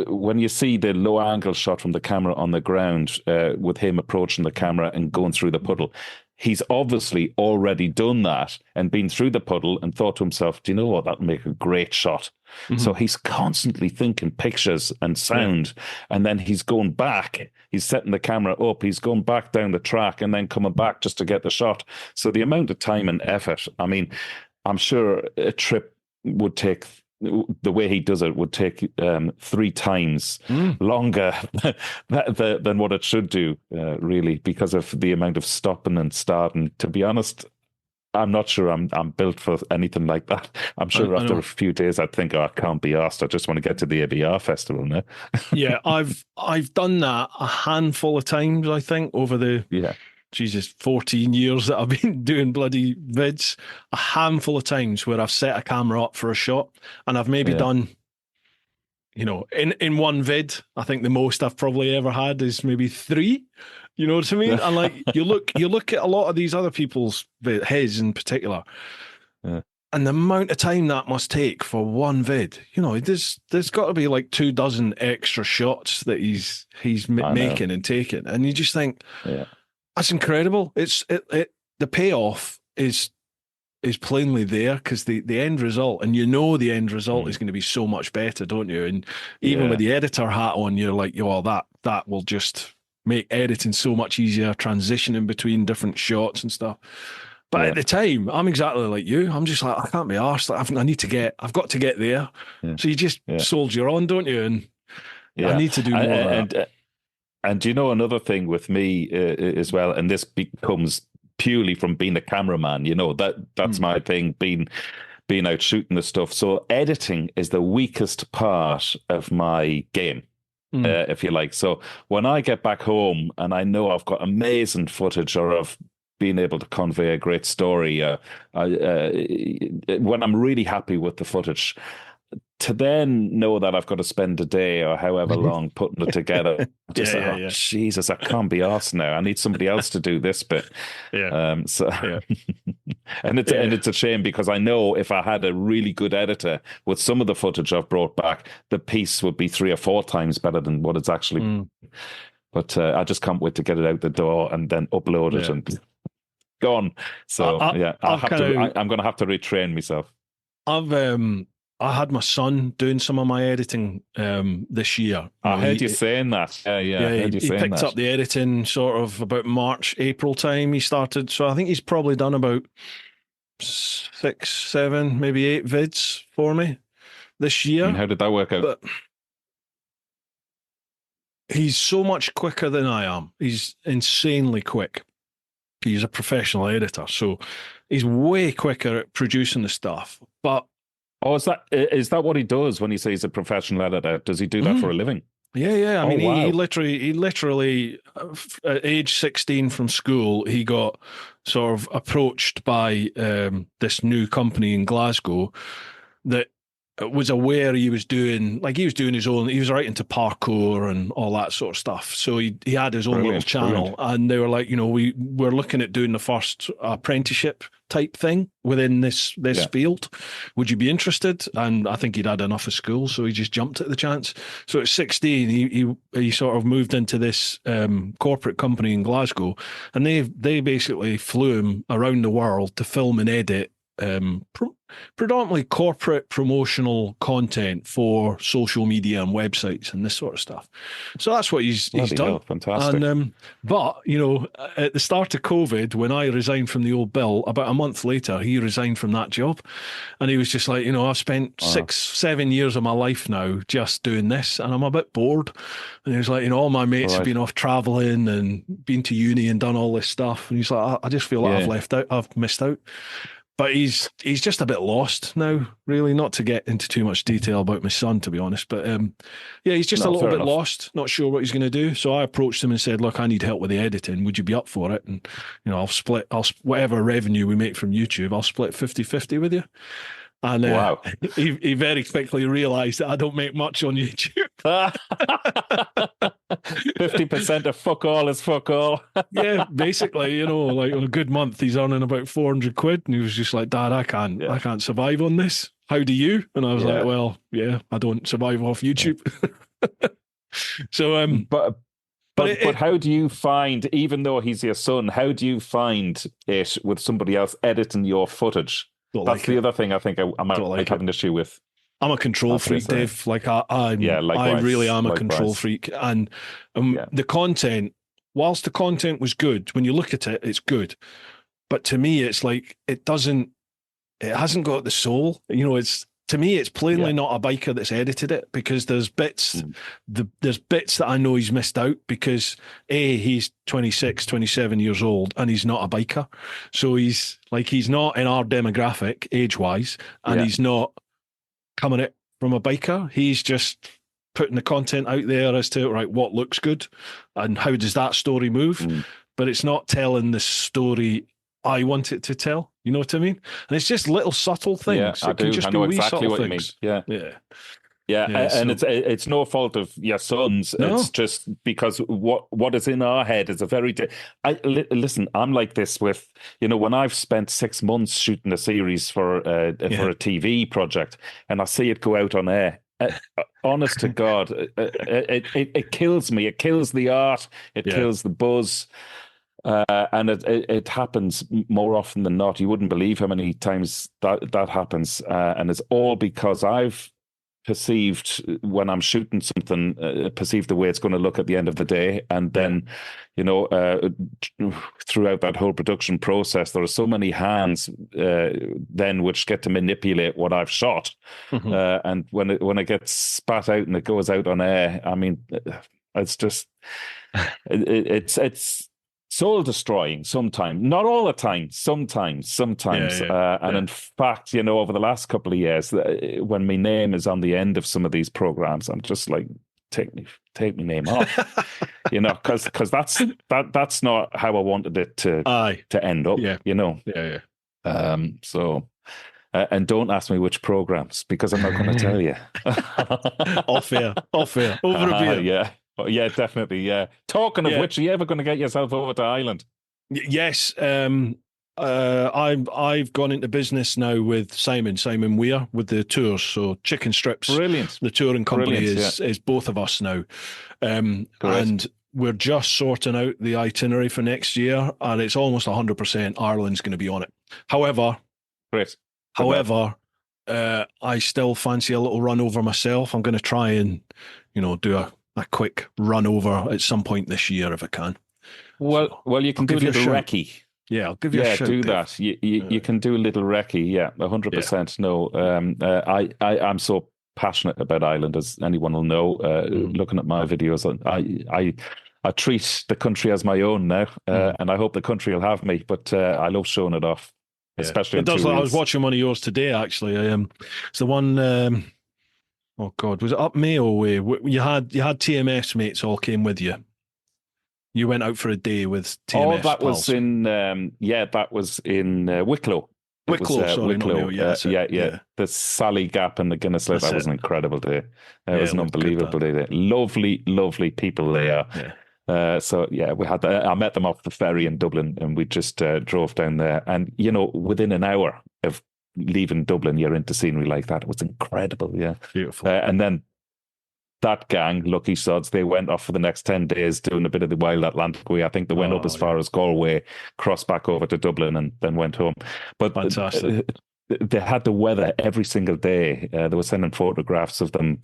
when you see the low angle shot from the camera on the ground with him approaching the camera and going through the puddle, he's obviously already done that and been through the puddle and thought to himself, do you know what, that'll make a great shot. So he's constantly thinking pictures and sound, and then he's going back. He's setting the camera up. He's going back down the track and then coming back just to get the shot. So the amount of time and effort, I mean, I'm sure a trip would take, the way he does it would take 3 times longer than what it should do, really, because of the amount of stopping and starting. To be honest, I'm not sure I'm built for anything like that. I'm sure after a few days I'd think, oh, I can't be asked. I just want to get to the ABR festival now. Yeah, I've done that a handful of times, I think, over the 14 years that I've been doing bloody vids. A handful of times where I've set a camera up for a shot, and I've maybe done, you know, in one vid, I think the most I've probably ever had is maybe 3. You know what I mean? And like you look at a lot of these other people's, his in particular, and the amount of time that must take for one vid. You know, there's got to be like 24 extra shots that he's making and taking, and you just think, that's incredible. The payoff is plainly there, because the end result, and you know the end result is going to be so much better, don't you? And even with the editor hat on, you're like, well, that will just make editing so much easier, transitioning between different shots and stuff. But at the time, I'm exactly like you. I'm just like, I can't be arsed. I've got to get there. So you just soldier on, don't you? And I need to do more of that. And you know, another thing with me as well, and this becomes purely from being a cameraman, you know, that's my thing, being out shooting the stuff. So editing is the weakest part of my game. If you like. So when I get back home and I know I've got amazing footage, or I've been able to convey a great story, when I'm really happy with the footage, to then know that I've got to spend a day or however long putting it together, Jesus, I can't be arsed now. I need somebody else to do this bit. Yeah. And it's a shame, because I know if I had a really good editor with some of the footage I've brought back, the piece would be 3 or 4 times better than what it's actually. But I just can't wait to get it out the door and then upload it and gone. So I'm going to have to retrain myself. I had my son doing some of my editing this year. I heard you saying that. He picked up the editing sort of about March, April time he started. So I think he's probably done about 6, 7, maybe 8 vids for me this year. And how did that work out? But he's so much quicker than I am. He's insanely quick. He's a professional editor, so he's way quicker at producing the stuff. But is that what he does when he says he's a professional editor? Does he do that for a living? Yeah. I mean, he literally, at age 16 from school, he got sort of approached by this new company in Glasgow that was aware he was doing his own. He was right into parkour and all that sort of stuff. So he had his own little channel, and they were like, we're looking at doing the first apprenticeship type thing within this field. Would you be interested? And I think he'd had enough of school, so he just jumped at the chance. So at 16, he sort of moved into this corporate company in Glasgow, and they basically flew him around the world to film and edit predominantly corporate promotional content for social media and websites and this sort of stuff. So that's what he's done. Fantastic. And but at the start of COVID, when I resigned from the old Bill, about a month later, he resigned from that job, and he was just like, I've spent 6, 7 years of my life now just doing this, and I'm a bit bored. And he was like, all my mates have been off traveling and been to uni and done all this stuff, and he's like, I just feel like I've missed out. But he's just a bit lost now, really, not to get into too much detail about my son, to be honest. But he's just a little bit lost, not sure what he's going to do. So I approached him and said, look, I need help with the editing. Would you be up for it? And, I'll whatever revenue we make from YouTube, I'll split 50-50 with you. And wow. he very quickly realised that I don't make much on YouTube. 50% of fuck all is fuck all. Yeah, basically, like on a good month, he's earning about 400 quid, and he was just like, Dad, I can't survive on this. How do you? And I was like, well, I don't survive off YouTube. So, but how do you find, even though he's your son, how do you find it with somebody else editing your footage? That's the other thing I think I might have an issue with. I'm a control freak, Dave. Like I really am a control freak. And the content, whilst the content was good, when you look at it, it's good. But to me, it's like it hasn't got the soul. To me, it's plainly not a biker that's edited it, because there's bits, there's bits that I know he's missed out because he's 26, 27 years old and he's not a biker. So he's not in our demographic age-wise, and he's not coming at from a biker. He's just putting the content out there as to, what looks good and how does that story move? But it's not telling the story I want it to tell. You know what I mean? And it's just little subtle things. Yeah, I know exactly what things. You mean. Yeah, and it's no fault of your sons. No. It's just because what is in our head is a very. Listen, I'm like this with when I've spent 6 months shooting a series for a TV project, and I see it go out on air. Honest to God, it kills me. It kills the art. It kills the buzz. And it happens more often than not. You wouldn't believe how many times that happens, and it's all because I've perceived when I'm shooting something, perceived the way it's going to look at the end of the day, and then throughout that whole production process, there are so many hands then which get to manipulate what I've shot, and when it gets spat out and it goes out on air, I mean, it's just it's soul destroying sometimes, not all the time, sometimes. And in fact, over the last couple of years, when my name is on the end of some of these programs, I'm just like, take my name off, because that's not how I wanted it to end up, So And don't ask me which programs because I'm not going to tell you. Off air. Over a beer. Yeah. Yeah, definitely. Yeah. Talking of which, are you ever going to get yourself over to Ireland? Yes. I've gone into business now with Simon Weir with the tours. So Chicken Strips, Brilliant. the touring company is both of us now, and we're just sorting out the itinerary for next year, and it's almost 100% Ireland's going to be on it. However, I still fancy a little run over myself. I'm going to try and do a quick run over at some point this year if I can. Well, you can do a little recce. Yeah, I'll give you a shout. Yeah, do that. You can do a little recce. Yeah, 100%. No, I'm so passionate about Ireland, as anyone will know. Looking at my videos, I treat the country as my own now, and I hope the country will have me. But I love showing it off, especially. It does. I was watching one of yours today. Actually, it's the one. Oh God, was it up Mayo way? You had TMS mates all came with you. You went out for a day with TMS. Oh, that pals. was in that was in Wicklow. Wicklow, yeah. The Sally Gap and the Guinness Lake. That was an incredible day. It was an unbelievable day. Lovely, lovely people there. Yeah. We had. I met them off the ferry in Dublin, and we just drove down there. And within an hour of leaving Dublin, you're into scenery like that. It was incredible. Yeah, beautiful. And then that gang, lucky sods, they went off for the next 10 days doing a bit of the wild Atlantic way. I think they went up as far as Galway, crossed back over to Dublin, and then went home. But fantastic. They had the weather every single day. They were sending photographs of them,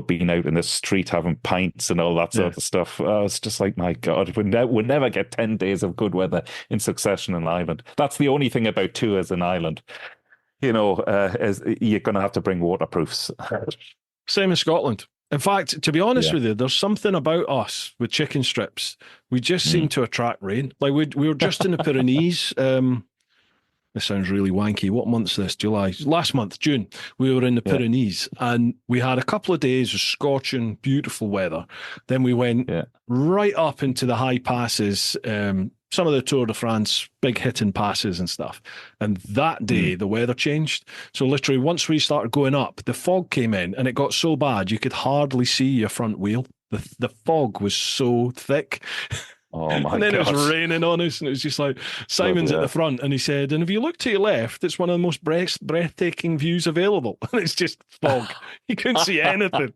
being out in the street having pints and all that sort of stuff. It's just like, my God, we'll never get 10 days of good weather in succession in Ireland. That's the only thing about tours in Ireland. Is you're going to have to bring waterproofs. Same in Scotland. In fact, to be honest with you, there's something about us with Chicken Strips. We just seem to attract rain. Like we were just in the Pyrenees. This sounds really wanky. What month's this? July. Last month, June. We were in the Pyrenees and we had a couple of days of scorching, beautiful weather. Then we went right up into the high passes, some of the Tour de France, big hitting passes and stuff. And that day, the weather changed. So literally, once we started going up, the fog came in and it got so bad, you could hardly see your front wheel. The fog was so thick. Oh my God. And then it was raining on us, and it was just like, Simon's at the front, and he said, and if you look to your left, it's one of the most breathtaking views available. And it's just fog. You couldn't see anything.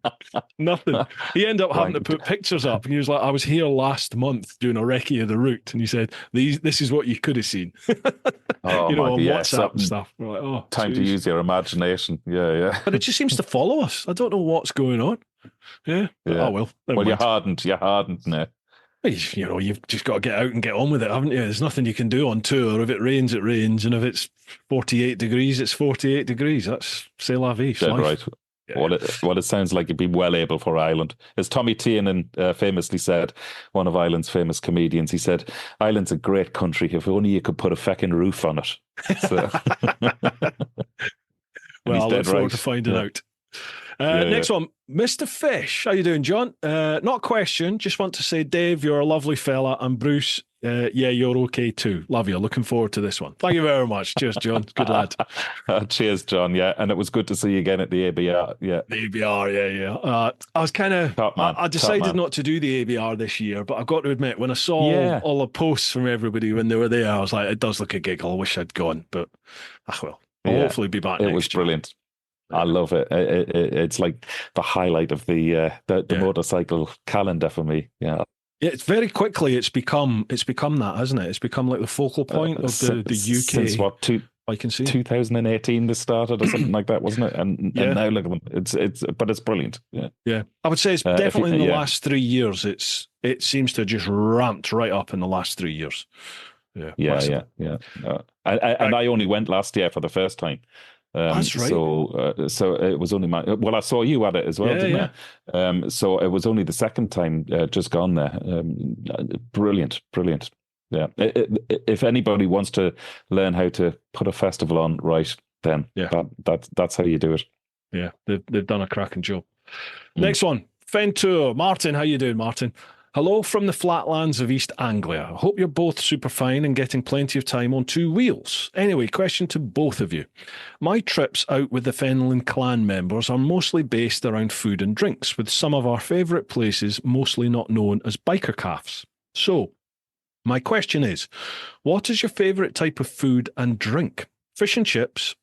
Nothing. He ended up having to put pictures up. He was like, I was here last month doing a recce of the route, and he said, this is what you could have seen. On WhatsApp and stuff. We're like, time to use your imagination. Yeah. But it just seems to follow us. I don't know what's going on. Yeah. Oh, well. Well, you're hardened now. You've just got to get out and get on with it, haven't you? There's nothing you can do on tour. If it rains, it rains. And if it's 48 degrees, it's 48 degrees. That's c'est la vie. Dead right. Yeah. What it sounds like you'd be well able for Ireland. As Tommy Tiernan famously said, one of Ireland's famous comedians, he said, Ireland's a great country. If only you could put a feckin' roof on it. So. Well, I look forward to finding out. Next one, Mr. Fish. How you doing, John? Not a question. Just want to say, Dave, you're a lovely fella. And Bruce, you're okay too. Love you. Looking forward to this one. Thank you very much. Cheers, John. Good lad. Cheers, John. Yeah, and it was good to see you again at the ABR. Yeah, the ABR. Yeah. I was kind of. I decided not to do the ABR this year, but I've got to admit, when I saw all the posts from everybody when they were there, I was like, it does look a giggle. I wish I'd gone, but I'll hopefully be back. It was brilliant. I love it. It's like the highlight of the motorcycle calendar for me. Yeah. Yeah, it's very quickly it's become that, hasn't it? It's become like the focal point of the UK. Since what, I can see 2018 this started or something like that, wasn't it? And now look at them. It's brilliant. Yeah. I would say it's definitely in the last 3 years. It seems to have just ramped right up in the last 3 years. Yeah. And I only went last year for the first time. That's right. So it was only I saw you at it as well, didn't I? So it was only the second time just gone there. Brilliant. Yeah. If anybody wants to learn how to put a festival on right, then that's how you do it. Yeah, they've done a cracking job. Next one, Fentour. Martin, how you doing, Martin? Hello from the flatlands of East Anglia. I hope you're both super fine and getting plenty of time on two wheels. Anyway, question to both of you. My trips out with the Fenland clan members are mostly based around food and drinks, with some of our favourite places mostly not known as biker cafes. So, my question is, what is your favourite type of food and drink? Fish and chips,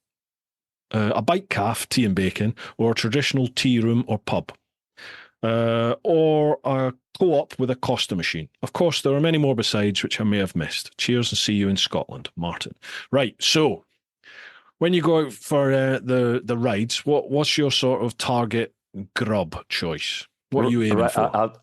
a bike calf, tea and bacon, or a traditional tea room or pub? Or a co-op with a Costa machine. Of course, there are many more besides, which I may have missed. Cheers and see you in Scotland, Martin. Right, so when you go out for the rides, what's your sort of target grub choice? What are you aiming for?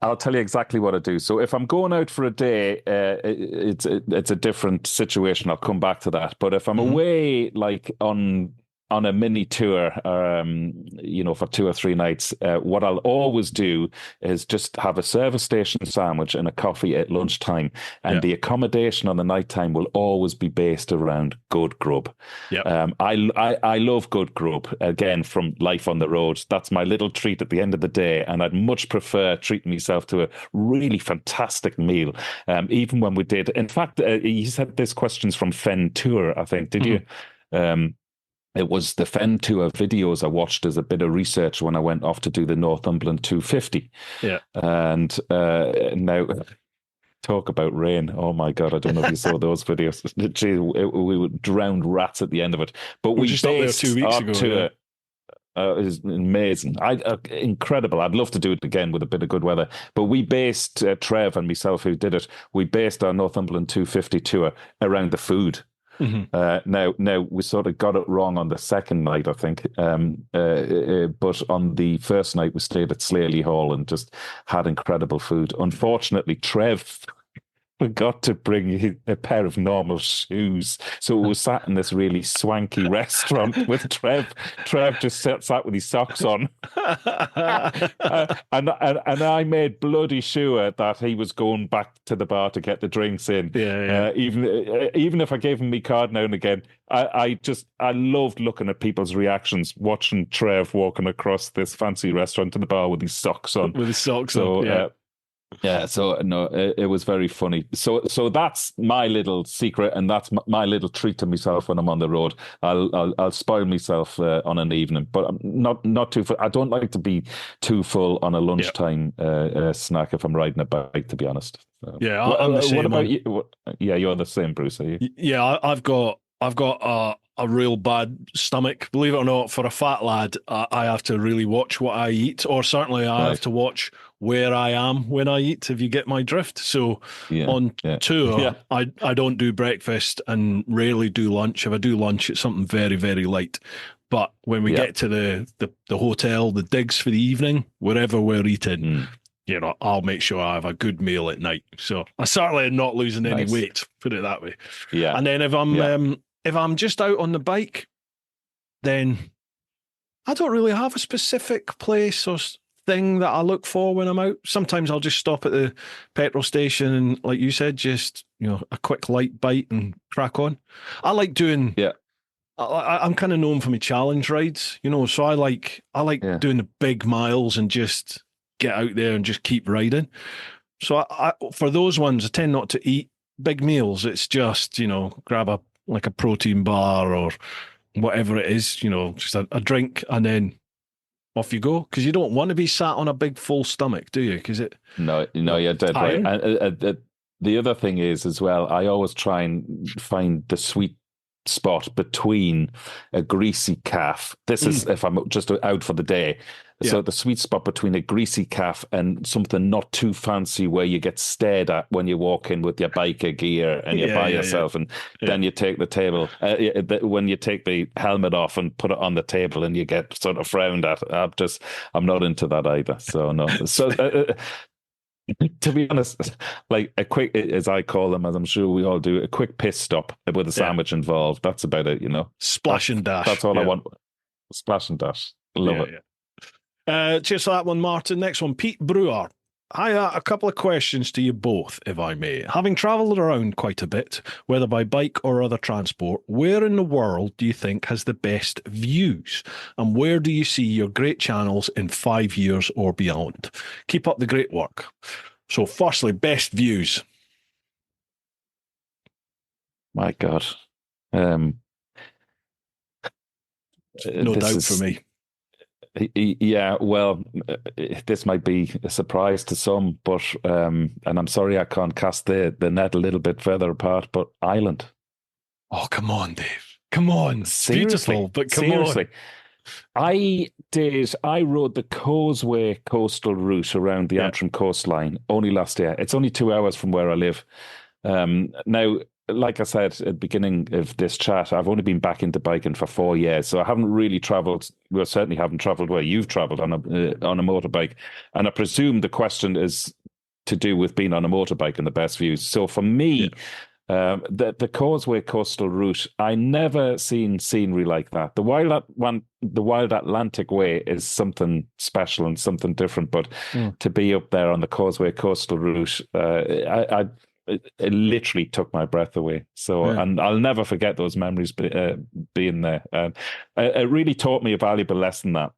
I'll tell you exactly what I do. So if I'm going out for a day, it's a different situation. I'll come back to that. But if I'm away, like on a mini tour, for 2 or 3 nights, what I'll always do is just have a service station sandwich and a coffee at lunchtime. And the accommodation on the nighttime will always be based around good grub. Yep. I love good grub, again, from life on the road. That's my little treat at the end of the day. And I'd much prefer treating myself to a really fantastic meal. Even when we did, in fact, you said this question's from Fen Tour, I think, did you? It was the Fen Tour videos I watched as a bit of research when I went off to do the Northumberland 250. Yeah. And now, talk about rain. Oh my God, I don't know if you saw those videos. Gee, we drowned rats at the end of it. But we just up there 2 weeks ago. Tour, it was amazing. Incredible. I'd love to do it again with a bit of good weather. But we based, Trev and myself who did it, we based our Northumberland 250 tour around the food. Now we sort of got it wrong on the second night, I think. But on the first night, we stayed at Slaley Hall and just had incredible food. Unfortunately, Trev forgot to bring a pair of normal shoes, so we sat in this really swanky restaurant with Trev. Trev just sat with his socks on, and I made bloody sure that he was going back to the bar to get the drinks in. Even if I gave him my card now and again, I loved looking at people's reactions, watching Trev walking across this fancy restaurant to the bar with his socks on. So no, it was very funny. So that's my little secret, and that's my little treat to myself when I'm on the road. I'll spoil myself on an evening, but I'm not too full. I don't like to be too full on a lunchtime snack if I'm riding a bike, to be honest. So, I'm the same. What about you? Yeah, you're the same, Bruce. Are you? Yeah, I've got a real bad stomach. Believe it or not, for a fat lad, I have to really watch what I eat, or certainly I have to watch where I am when I eat, if you get my drift. So on tour, I don't do breakfast and rarely do lunch. If I do lunch, it's something very, very light. But when we get to the hotel, the digs for the evening, wherever we're eating, I'll make sure I have a good meal at night. So I certainly am not losing any weight, put it that way. Yeah. And then if I'm just out on the bike, then I don't really have a specific place or thing that I look for when I'm out. Sometimes I'll just stop at the petrol station and, like you said, just a quick light bite and crack on. I like doing. Yeah. I'm kind of known for my challenge rides, so I like doing the big miles and just get out there and just keep riding. So I for those ones, I tend not to eat big meals. It's just grab a protein bar or whatever it is, just a drink, and then off you go, because you don't want to be sat on a big full stomach, do you? Because no, you're dead right. And the other thing is as well, I always try and find the sweet spot between a greasy calf. This is if I'm just out for the day. So the sweet spot between a greasy calf and something not too fancy where you get stared at when you walk in with your biker gear and you're by yourself and then you take the table, when you take the helmet off and put it on the table and you get sort of frowned at. I'm not into that either. So no. So to be honest, like a quick, as I call them, as I'm sure we all do, a quick piss stop with a sandwich involved. That's about it, Splash and dash. That's all I want. Splash and dash. Love it. Cheers for that one, Martin. Next one, Pete Brewer. Hi, a couple of questions to you both, if I may. Having travelled around quite a bit, whether by bike or other transport, where in the world do you think has the best views? And where do you see your great channels in 5 years or beyond? Keep up the great work. So, firstly, best views. My God. Um, No this doubt for is, me. yeah, well, this might be a surprise to some, but, and I'm sorry I can't cast the net a little bit further apart, but Ireland. Oh, come on, Dave. Come on. It's beautiful, Seriously, but come seriously. on. I rode the Causeway coastal route around the Yeah. Antrim coastline only last year. It's only 2 hours from where I live. Now, like I said at the beginning of this chat, I've only been back into biking for 4 years, so I haven't really traveled. Well, certainly haven't traveled where you've traveled on a motorbike. And I presume the question is to do with being on a motorbike and the best views. So for Yeah. me, the Causeway coastal route, I never seen scenery like that. The Wild Atlantic Way is something special and something different. But to be up there on the Causeway coastal route, it literally took my breath away. So, Yeah. and I'll never forget those memories being there. And it really taught me a valuable lesson that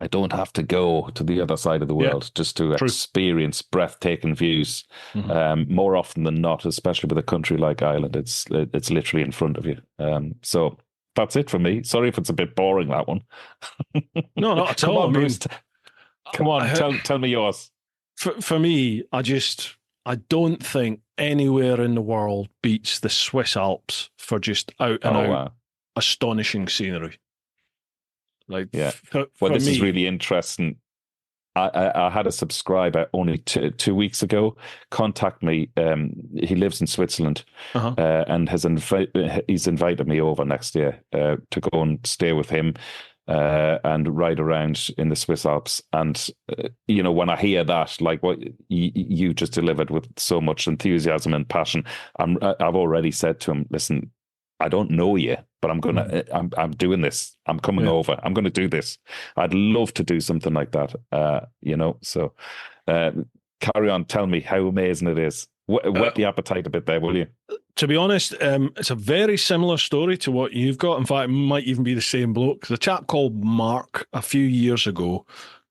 I don't have to go to the other side of the Yeah. world just to True. experience breathtaking views. More often than not, especially with a country like Ireland, it's literally in front of you. So that's it for me. Sorry if it's a bit boring, that one. No, not at Come all. on, I mean, Bruce. Come on, tell me yours. for me, I don't think anywhere in the world beats the Swiss Alps for just out and Oh out wow, astonishing scenery. Like yeah. for, Well, for this is me, really interesting. I had a subscriber only 2 weeks ago contact me. He lives in Switzerland, uh-huh. and he's invited me over next year to go and stay with him and ride around in the Swiss Alps. And when I hear that, like what you just delivered with so much enthusiasm and passion, I've already said to him, listen, I don't know you, but I'm doing this. I'm coming Yeah. over. I'm going to do this. I'd love to do something like that. So carry on. Tell me how amazing it is. Whet the appetite a bit there, will you? To be honest, it's a very similar story to what you've got. In fact, it might even be the same bloke. The chap called Mark a few years ago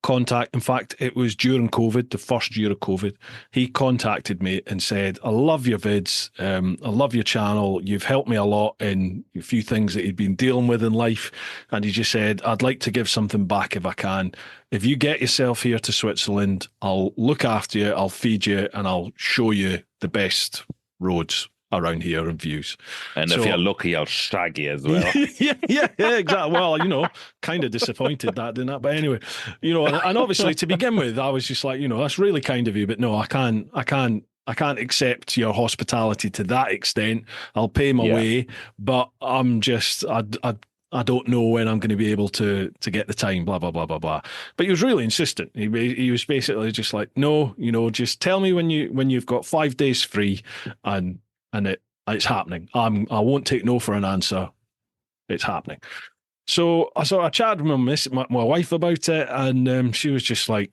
in fact, it was during COVID, the first year of COVID. He contacted me and said, I love your vids. I love your channel. You've helped me a lot in a few things that he'd been dealing with in life. And he just said, I'd like to give something back if I can. If you get yourself here to Switzerland, I'll look after you, I'll feed you, and I'll show you the best roads around here and views. And if you're lucky, I'll shag you as well. yeah, exactly. Well, kind of disappointed that, didn't I? But anyway, and obviously to begin with, I was just like, that's really kind of you, but no, I can't accept your hospitality to that extent. I'll pay my way, but I'm just, I don't know when I'm going to be able to get the time, blah, blah, blah, blah, blah. But he was really insistent. He was basically just like, no, just tell me when you've got 5 days free and it's happening. I won't take no for an answer. It's happening. So I chatted with my wife about it, and she was just like,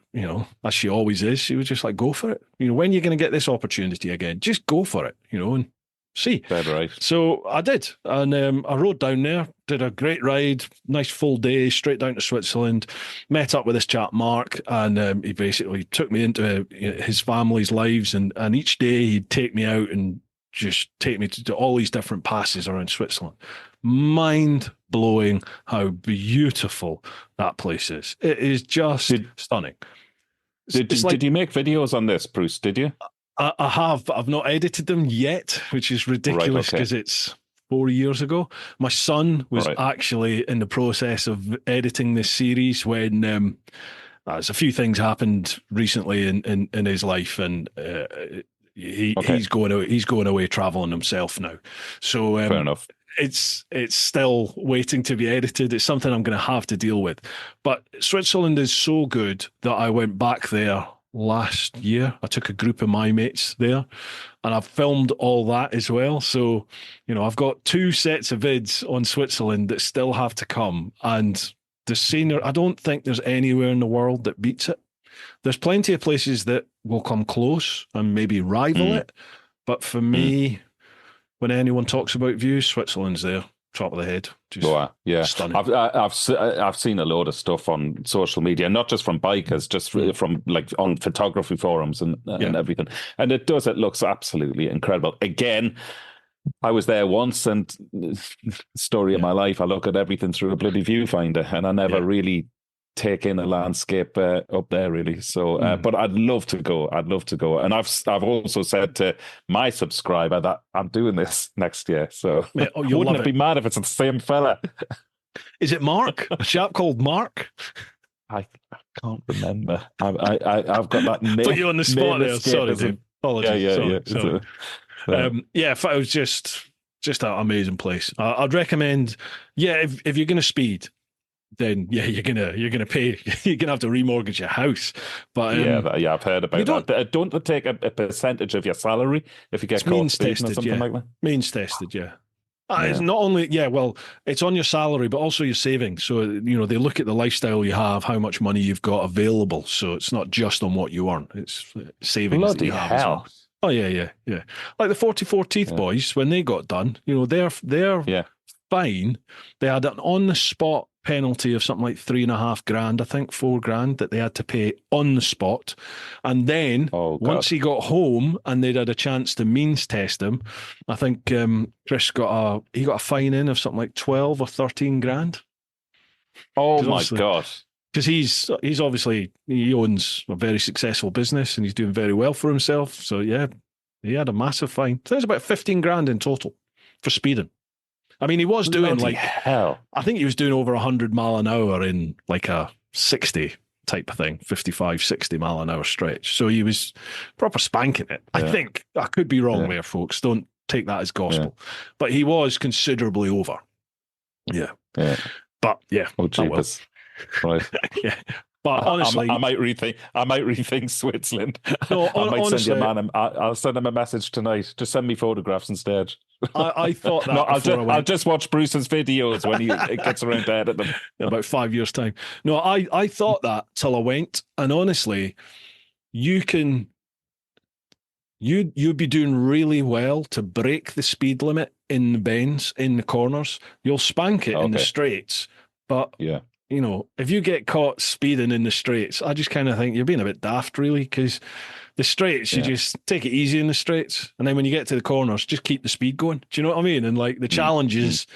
as she always is, she was just like, go for it. When you're going to get this opportunity again, just go for it, and see. Dead right. So I did, and I rode down there, did a great ride, nice full day, straight down to Switzerland, met up with this chap, Mark, and he basically took me into his family's lives, and each day he'd take me out and just take me to all these different passes around Switzerland. Mind blowing how beautiful that place is. It is just stunning. Did you make videos on this, Bruce? Did you? I have, but I've not edited them yet, which is ridiculous because it's 4 years ago. My son was actually in the process of editing this series when there's a few things happened recently in his life, and he's going away traveling himself now. So fair enough. It's still waiting to be edited. It's something I'm going to have to deal with. But Switzerland is so good that I went back there last year. I took a group of my mates there, and I've filmed all that as well. So, I've got 2 sets of vids on Switzerland that still have to come. And the scenery, I don't think there's anywhere in the world that beats it. There's plenty of places that will come close and maybe rival it. But for me, when anyone talks about views, Switzerland's there. top of the head. Just yeah. stunning. I've seen a load of stuff on social media, not just from bikers, just from like on photography forums and everything. And it looks absolutely incredible. Again, I was there once, and story of my life, I look at everything through a bloody viewfinder, and I never really take in a landscape up there, really. So, but I'd love to go. And I've also said to my subscriber that I'm doing this next year. So, wouldn't it be mad if it's the same fella? Is it Mark? A chap called Mark? I can't remember. I've got that name. Put you on the spot there. Sorry, Dave. Apologies. Sorry. It was just an amazing place. I'd recommend. If you're going to speed, then you're gonna pay. You're gonna have to remortgage your house. But I've heard about that. Don't they take a percentage of your salary if you get caught speeding or something like that? Means tested, yeah. It's not only it's on your salary, but also your savings. So they look at the lifestyle you have, how much money you've got available. So it's not just on what you earn; it's savings that you have as well. Oh yeah. Like the 44 Teeth boys, when they got done, they're fine. They had an on the spot penalty of something like $3,500, I think $4,000 that they had to pay on the spot. And then once he got home and they'd had a chance to means test him, I think Chris got a fine in of something like 12 or 13 grand. Oh my God. Because he's obviously, he owns a very successful business and he's doing very well for himself. So yeah, he had a massive fine. So there's about 15 grand in total for speeding. I mean, he was doing I think he was doing over 100 mile an hour in like a 60 type of thing, 55, 60 mile an hour stretch. So he was proper spanking it. Yeah. I think, I could be wrong there, folks. Don't take that as gospel. Yeah. But he was considerably over. Yeah. But yeah. Oh, jeepers. Right. Yeah. But honestly, I might rethink Switzerland. No, honestly, I'll send him a message tonight. Just send me photographs instead. I thought that. I'll just watch Bruce's videos when he gets around to edit them in about 5 years' time. No, I thought that till I went, and honestly, you'd be doing really well to break the speed limit in the bends, in the corners. You'll spank it in the straights, but if you get caught speeding in the straights, I just kind of think you're being a bit daft, really, because the straights, you just take it easy in the straights, and then when you get to the corners, just keep the speed going. Do you know what I mean? And like the challenge is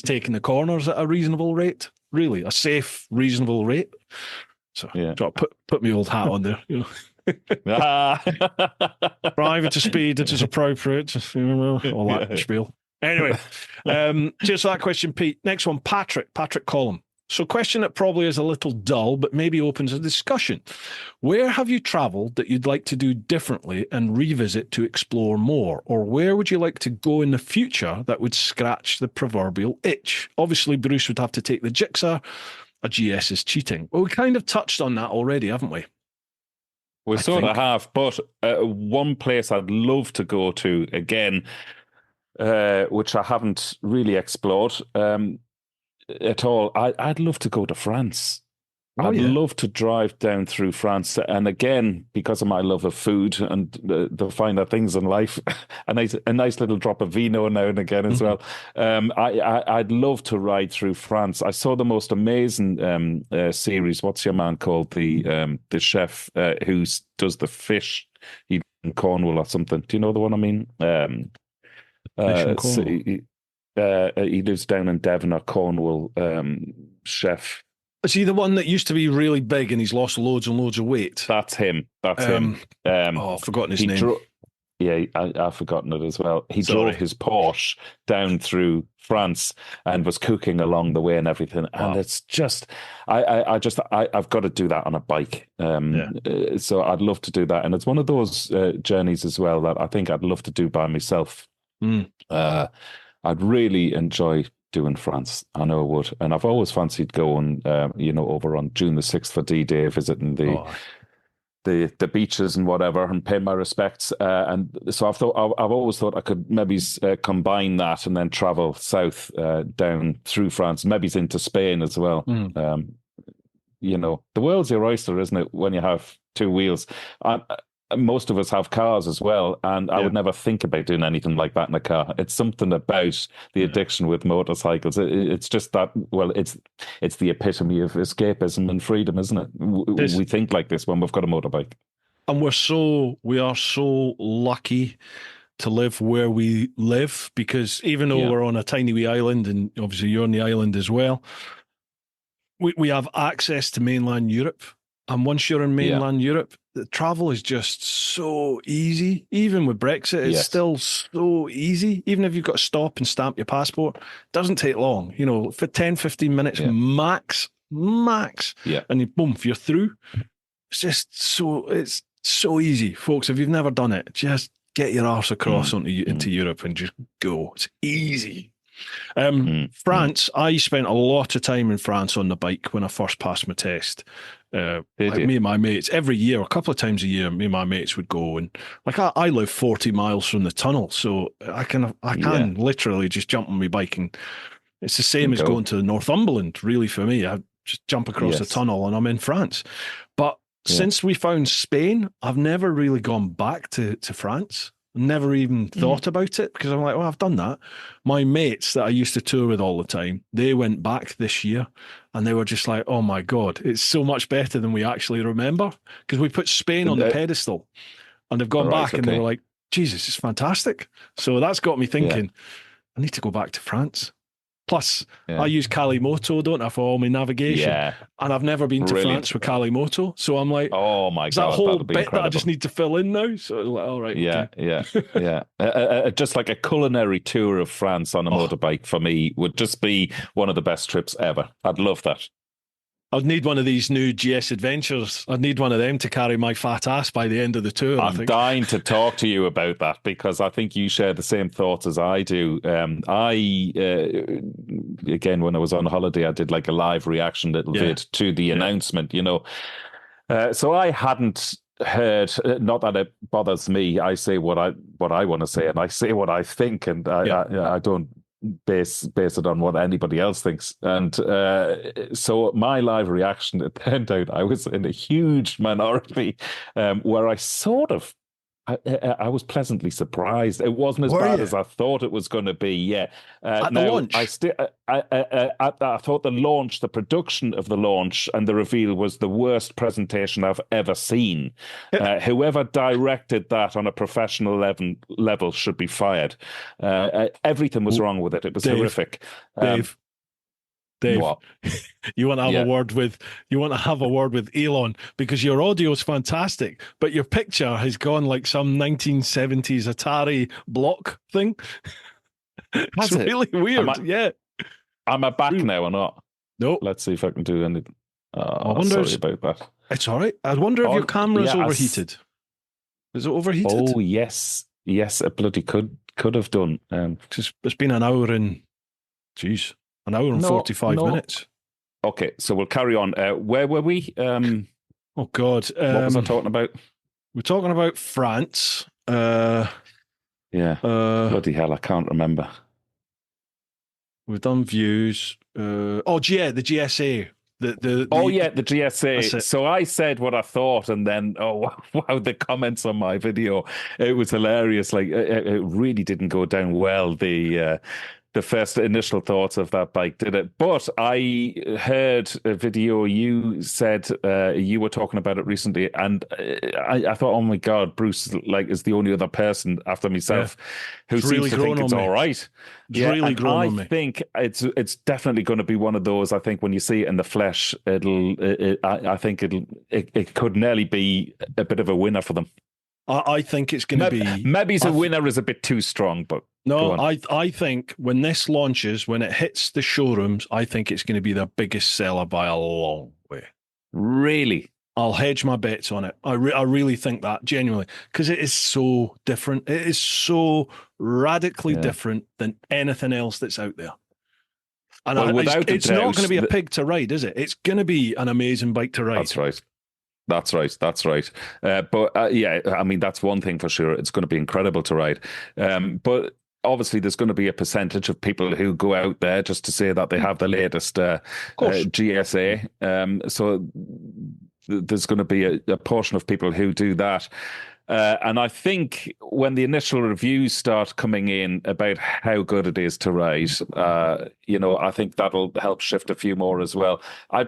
taking the corners at a reasonable rate, really, a safe, reasonable rate. So put my old hat on there, Driving to speed that is appropriate, all that spiel. Anyway, cheers for that question, Pete. Next one, Patrick Collum. So question that probably is a little dull, but maybe opens a discussion. Where have you travelled that you'd like to do differently and revisit to explore more? Or where would you like to go in the future that would scratch the proverbial itch? Obviously, Bruce would have to take the jigsaw. A GS is cheating. Well, we kind of touched on that already, haven't we? We sort of have, but one place I'd love to go to again, which I haven't really explored at all. I'd love to go to France. I'd love to drive down through France. And again, because of my love of food and the finer things in life, a nice little drop of vino now and again as well. I'd love to ride through France. I saw the most amazing series. What's your man called? The chef who does the fish in Cornwall or something. Do you know the one I mean? He lives down in Devon or Cornwall, chef. Is he the one that used to be really big and he's lost loads and loads of weight? That's him. I've forgotten his name. I've forgotten it as well. He drove his Porsche down through France and was cooking along the way and everything. Wow. And it's just, I've got to do that on a bike. So I'd love to do that. And it's one of those journeys as well that I think I'd love to do by myself. I'd really enjoy doing France. I know I would. And I've always fancied going, over on June the 6th for D-Day, visiting the beaches and whatever, and pay my respects. And so I've always thought I could maybe combine that and then travel south down through France, maybe into Spain as well. The world's your oyster, isn't it? When you have two wheels. most of us have cars as well, and I would never think about doing anything like that in a car. It's something about the addiction with motorcycles. It's just that, well, it's the epitome of escapism and freedom, isn't it? We think like this when we've got a motorbike. And we are so lucky to live where we live, because even though we're on a tiny wee island, and obviously you're on the island as well, we have access to mainland Europe. And once you're in mainland Europe, the travel is just so easy. Even with Brexit, it's still so easy. Even if you've got to stop and stamp your passport, it doesn't take long. You know, for 10, 15 minutes max. Yeah. And boom, you're through. It's so easy. Folks, if you've never done it, just get your arse across into Europe and just go. It's easy. France, I spent a lot of time in France on the bike when I first passed my test. Me and my mates, every year, a couple of times a year, me and my mates would go, and like I live 40 miles from the tunnel, so I can literally just jump on my bike, and it's the same as going to Northumberland, really, for me. I just jump across the tunnel and I'm in France. But since we found Spain, I've never really gone back to France. Never even thought about it, because I'm like, well, I've done that. My mates that I used to tour with all the time, they went back this year and they were just like, oh my God, it's so much better than we actually remember, because we put Spain on the pedestal, and they've gone back and they were like, Jesus, it's fantastic. So that's got me thinking, I need to go back to France. Plus, I use Kalimoto, don't I, for all my navigation. Yeah. And I've never been to France with Kalimoto. So I'm like, oh my God, that whole bit incredible that I just need to fill in now. So like, all right. Yeah. Just like a culinary tour of France on a motorbike for me would just be one of the best trips ever. I'd love that. I'd need one of these new GS Adventures. I'd need one of them to carry my fat ass by the end of the tour. I'm dying to talk to you about that, because I think you share the same thoughts as I do. Again, when I was on holiday, I did like a live reaction little vid to the announcement, you know. So I hadn't heard, not that it bothers me. I say what I want to say, and I say what I think, and I don't base it on what anybody else thinks. And so my live reaction, it turned out I was in a huge minority, where I sort of I was pleasantly surprised. It wasn't as bad as I thought it was going to be. Yeah. At the launch, I thought the launch, the production of the launch and the reveal was the worst presentation I've ever seen. Whoever directed that on a professional level should be fired. Everything was wrong with it. It was horrific. Dave, what? You want to have a word with Elon, because your audio is fantastic, but your picture has gone like some 1970s Atari block thing. It's really weird. Am I back now or not? No. Let's see if I can do anything. Sorry about that. It's all right. I wonder if your camera's overheated. Is it overheated? Oh yes, it bloody could have done. It's been an hour and 45 minutes. Okay, so we'll carry on. Where were we? Oh, God. What was I talking about? We're talking about France. Bloody hell, I can't remember. We've done views. The GSA. The GSA. So I said what I thought, and then, wow, the comments on my video. It was hilarious. Like, it really didn't go down well, the first initial thoughts of that bike, did it? But I heard a video you said, you were talking about it recently, and I thought, oh my God, Bruce is the only other person after myself who seems really to think it's all right. I think it's definitely going to be one of those. I think when you see it in the flesh, it could nearly be a bit of a winner for them. I think it's going to be... Maybe a winner is a bit too strong, but... No, I think when this launches, when it hits the showrooms, I think it's going to be the biggest seller by a long way. Really? I'll hedge my bets on it. I really think that, genuinely, because it is so different. It is so radically different than anything else that's out there. And it's not going to be a pig to ride, is it? It's going to be an amazing bike to ride. That's right. But I mean, that's one thing for sure. It's going to be incredible to ride. But obviously, there's going to be a percentage of people who go out there just to say that they have the latest GSA. So there's going to be a portion of people who do that. And I think when the initial reviews start coming in about how good it is to ride, I think that'll help shift a few more as well. I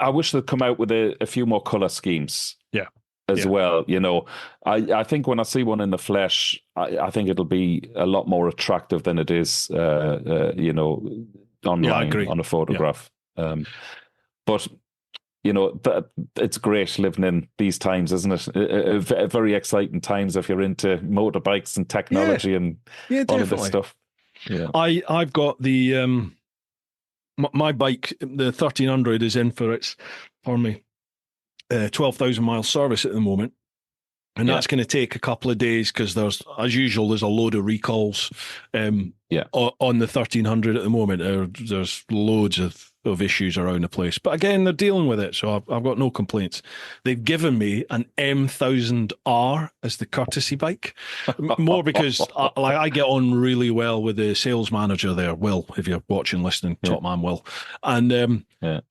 wish they'd come out with a few more color schemes. Yeah. As well, I think when I see one in the flesh, I think it'll be a lot more attractive than it is, online on a photograph. But it's great living in these times, isn't it? Very exciting times if you're into motorbikes and technology and all of this stuff. Yeah, I've got the my bike, the 1300, is in for its 12,000 mile service at the moment. And that's going to take a couple of days because there's a load of recalls on the 1300 at the moment. There's loads of issues around the place. But again, they're dealing with it, so I've got no complaints. They've given me an M1000R as the courtesy bike, more because I get on really well with the sales manager there, Will, if you're watching, listening, top man Will. And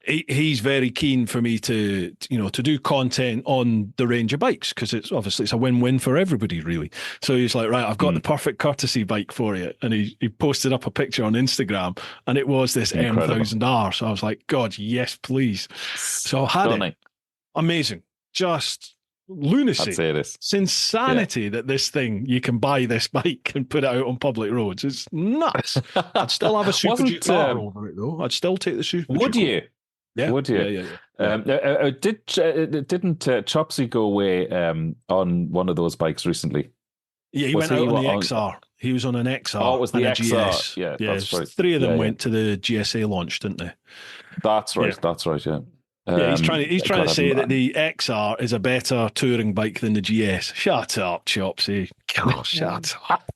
he's very keen for me to do content on the range of bikes because it's a win-win for everybody, really. So he's like, right, I've got the perfect courtesy bike for you. And he posted up a picture on Instagram and it was this M1000R. So I was like, God, yes, please. So I had it. Amazing. Just lunacy. It's insanity that this thing, you can buy this bike and put it out on public roads. It's nuts. I'd still have a Super Duke R over it, though. I'd still take the Super Duke. Would you? Yeah. Would you? Yeah. Didn't Chopsy go away on one of those bikes recently? Yeah, he went out on the XR. He was on an XR. Oh, it was the XR. GS. Yeah, that's right. 3 of them went to the GSA launch, didn't they? That's right. Yeah. That's right. Yeah. He's trying to say that the XR is a better touring bike than the GS. Shut up, Chopsy. Oh, shut up.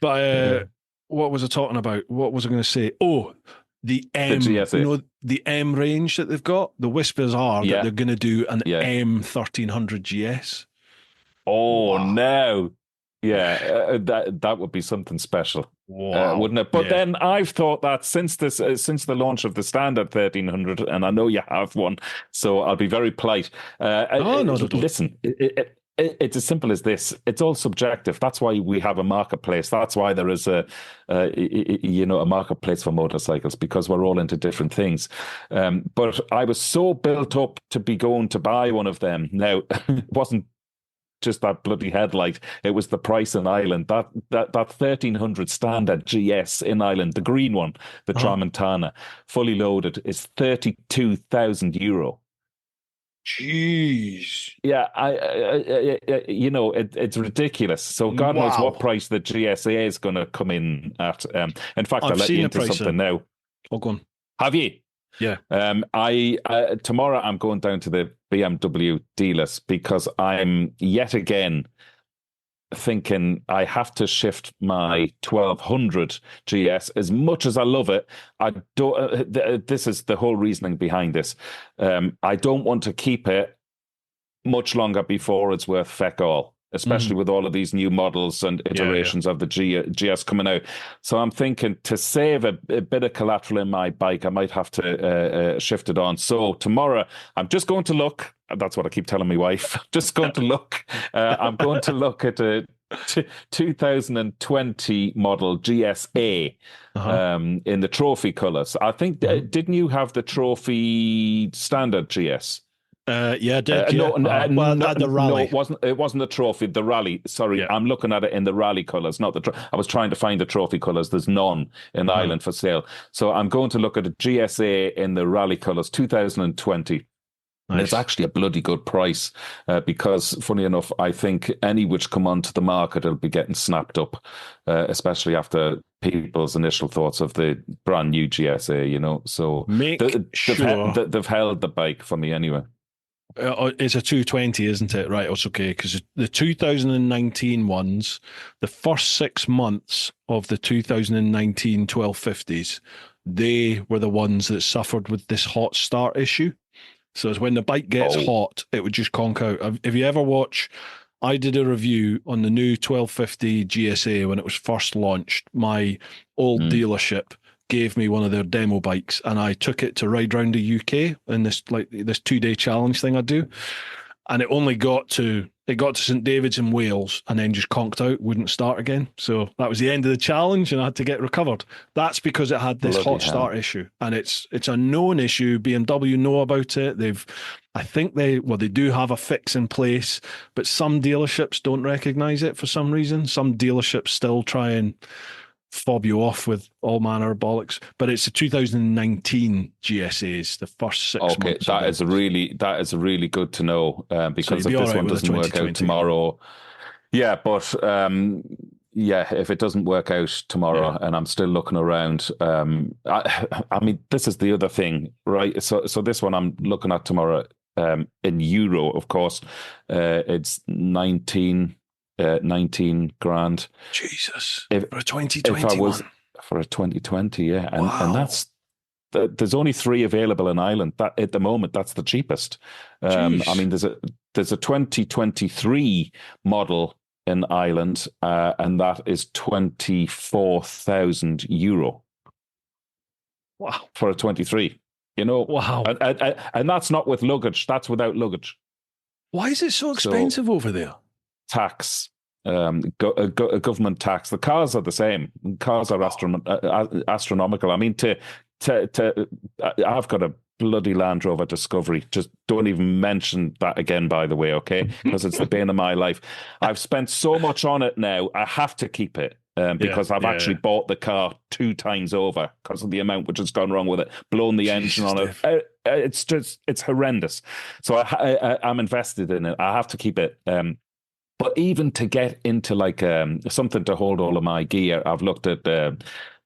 But what was I talking about? What was I going to say? Oh, the M, the M range that they've got. The whispers are that they're going to do an M1300 GS. Oh, wow. No. Yeah, that would be something special, wouldn't it? But then I've thought that since the launch of the standard 1300, and I know you have one, so I'll be very polite. Listen, it's as simple as this. It's all subjective. That's why we have a marketplace. That's why there is a marketplace for motorcycles, because we're all into different things. But I was so built up to be going to buy one of them. Now, it wasn't just that bloody headlight. It was the price in Ireland. That 1300 standard GS in Ireland, the green one, the Tramontana, fully loaded, is €32,000. Jeez. Yeah, it's ridiculous. So God knows what price the GSA is going to come in at. In fact, I'll let you into something now. Oh, go on. Have you? Yeah. Tomorrow I'm going down to the BMW dealers because I'm yet again thinking I have to shift my 1200 GS. As much as I love it, I don't. This is the whole reasoning behind this. I don't want to keep it much longer before it's worth feck all, especially with all of these new models and iterations of the GS coming out. So I'm thinking to save a bit of collateral in my bike, I might have to shift it on. So tomorrow, I'm just going to look. That's what I keep telling my wife. Just going to look. I'm going to look at a 2020 model GSA in the trophy colours. I think, didn't you have the trophy standard GS? Yeah, I did. No, the rally. No, it wasn't the trophy, the rally. Sorry, I'm looking at it in the rally colours, not the I was trying to find the trophy colours. There's none in Ireland for sale. So I'm going to look at a GSA in the rally colours, 2020. Nice. It's actually a bloody good price because, funny enough, I think any which come onto the market will be getting snapped up, especially after people's initial thoughts of the brand new GSA, So they've held the bike for me anyway. It's a 220, isn't it? Right, it's okay, because the 2019 ones, the first 6 months of the 2019 1250s, they were the ones that suffered with this hot start issue. So it's when the bike gets hot, it would just conk out. If you ever watch, I did a review on the new 1250 GSA when it was first launched. My old dealership gave me one of their demo bikes and I took it to ride around the UK in this 2-day challenge thing I do. and it only got to St David's in Wales and then just conked out, wouldn't start again. So that was the end of the challenge, and I had to get recovered. That's because it had this Bloody hot start issue, and it's a known issue. BMW know about it. I think they do have a fix in place, but some dealerships don't recognise it for some reason. Some dealerships still try and fob you off with all manner of bollocks. But it's the 2019 GSAs, the first 6 months. Okay, that is really good to know, because So if this right one doesn't work out tomorrow, yeah, but yeah, if it doesn't work out tomorrow, and I'm still looking around, I mean, this is the other thing, right? So this one I'm looking at tomorrow, in euro, of course, it's 19 grand. Jesus, If, for a 2021. For a 2020, yeah, and Wow. and that's there's only 3 available in Ireland. That at the moment, that's the cheapest. I mean, there's a 2023 model in Ireland, and that is €24,000 Wow. for a 23. You know, Wow. And that's not with luggage. That's without luggage. Why is it so expensive over there? Tax, government tax. The cars are the same. Cars are astronomical. I mean, I've got a bloody Land Rover Discovery. Just don't even mention that again, by the way, okay? Because it's the bane of my life. I've spent so much on it now. I have to keep it. Because I've actually bought the car 2 times over because of the amount which has gone wrong with it, blown the engine on it. It's horrendous. So I'm invested in it. I have to keep it. But even to get into like something to hold all of my gear, I've looked at the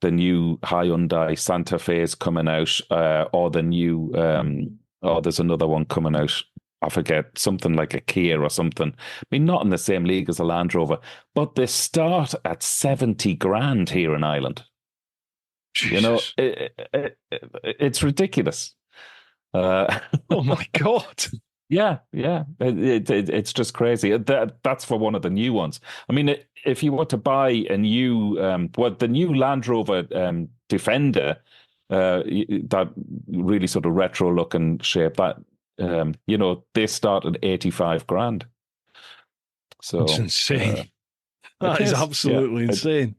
new Hyundai Santa Fe's coming out, or the new, there's another one coming out. I forget, something like a Kia or something. I mean, not in the same league as a Land Rover, but they start at 70 grand here in Ireland. Jesus. You know, it's ridiculous. Oh my God. Yeah. It's just crazy. That's for one of the new ones. I mean, if you want to buy a new, the new Land Rover Defender, that really sort of retro looking shape, that, you know, they start at 85 grand. So it's insane. That is absolutely insane.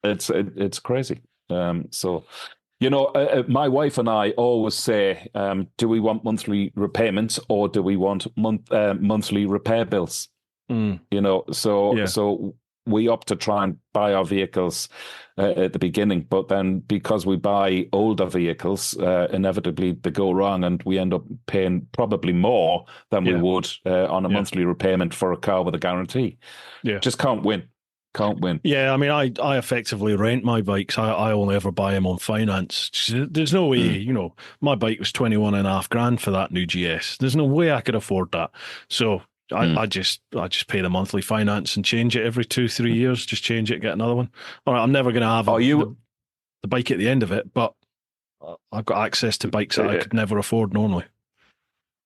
It's crazy. So, you know, my wife and I always say, do we want monthly repayments or do we want monthly repair bills? You know, so we opt to try and buy our vehicles at the beginning, but then because we buy older vehicles, inevitably they go wrong and we end up paying probably more than we would on a monthly repayment for a car with a guarantee. Yeah, just can't win. Can't win. Yeah, I mean, I effectively rent my bikes. I only ever buy them on finance. There's no way, you know, my bike was 21.5 grand for that new GS. There's no way I could afford that. So I just pay the monthly finance and change it every 2-3 years. Just change it, get another one. All right, I'm never going to have the bike at the end of it, but I've got access to bikes that I could never afford normally.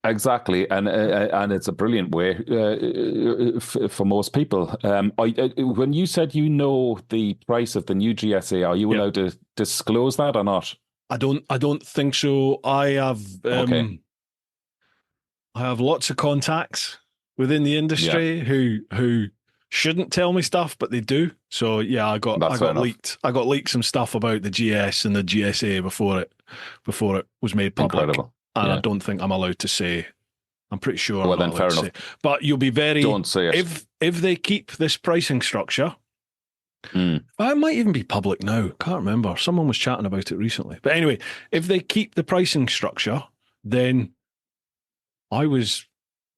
Exactly, and it's a brilliant way for most people. When you said you know the price of the new GSA, are you allowed to disclose that or not? I don't think so. I have I have lots of contacts within the industry who shouldn't tell me stuff, but they do. So yeah, I got leaked some stuff about the GS and the GSA before it was made public. Incredible. And I don't think I'm allowed to say. I'm pretty sure. Well, then fair enough. But you'll be very. Don't say it. If they keep this pricing structure, it might even be public now. Can't remember. Someone was chatting about it recently. But anyway, if they keep the pricing structure, then I was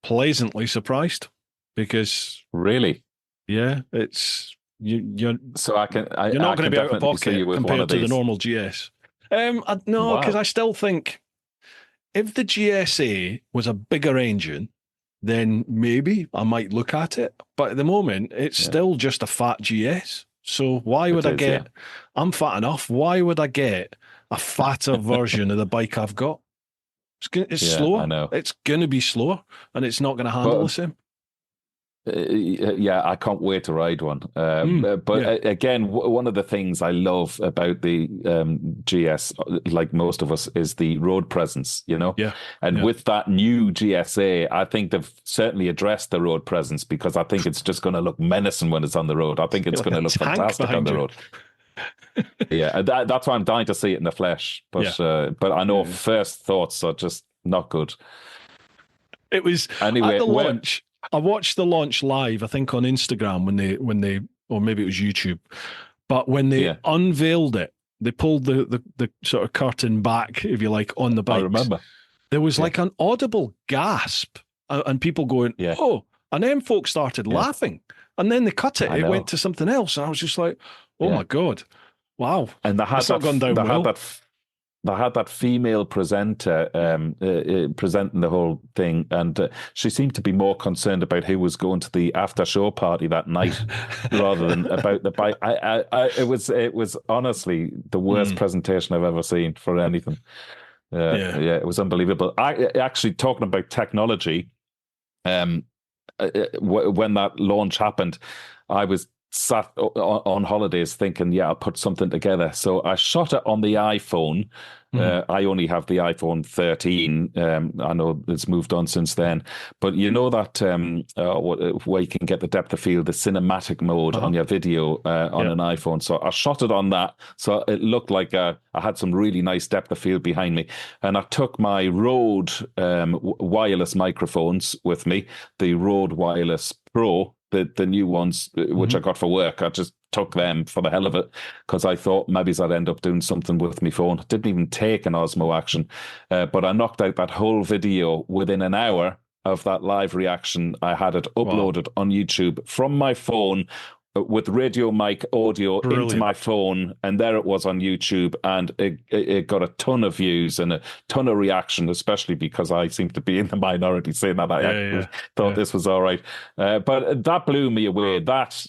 pleasantly surprised because really, it's you're. So you're not going to be out of pocket compared to the normal GS. No, because I still think. If the GSA was a bigger engine, then maybe I might look at it. But at the moment, it's still just a fat GS. So why would I get... I'm fat enough. Why would I get a fatter version of the bike I've got? It's slower. I know. It's going to be slower, and it's not going to handle the same. Yeah, I can't wait to ride one. But Yeah, again, one of the things I love about the GS, like most of us, is the road presence, you know? yeah, And yeah. with that new GSA, I think they've certainly addressed the road presence, because I think it's just going to look menacing when it's on the road. I think You're it's like going a to look tank fantastic on behind the you. road. Yeah, and that's why I'm dying to see it in the flesh. Yeah, But I know yeah. first thoughts are just not good. It was at Anyway, the where? launch. I watched the launch live, I think on Instagram when they or maybe it was YouTube. But when they Yeah, unveiled it, they pulled the sort of curtain back, if you like, on the I bikes. remember. There was Yeah, like an audible gasp and people going, yeah, "Oh," and then folks started yeah. laughing. And then they cut it. I It went know. to something else. And I was just like, "Oh Yeah. my God. Wow. And It's not gone down well." they had that female presenter presenting the whole thing, and she seemed to be more concerned about who was going to the after show party that night rather than about the bike. It was honestly the worst Mm, presentation I've ever seen for anything. yeah. Yeah, it was unbelievable. I actually, talking about technology, um, when that launch happened, I was sat on holidays thinking, yeah, I'll put something together. So I shot it on the iPhone. Mhm. I only have the iPhone 13. I know it's moved on since then, but you know that where you can get the depth of field, the cinematic mode Uh-huh. on your video on Yeah. an iPhone. So I shot it on that. So it looked like I had some really nice depth of field behind me. And I took my Rode wireless microphones with me, the Rode Wireless Pro, the new ones, which I Mhm. got for work. I just took them for the hell of it, because I thought maybe I'd end up doing something with my phone. Didn't even take an Osmo Action, but I knocked out that whole video within an hour of that live reaction. I had it Wow. uploaded on YouTube from my phone with radio mic audio into Brilliant. my phone, and there it was on YouTube, and it got a ton of views and a ton of reaction, especially because I seem to be in the minority saying that I Yeah, actually yeah, thought yeah. this was all right. But that blew me away. That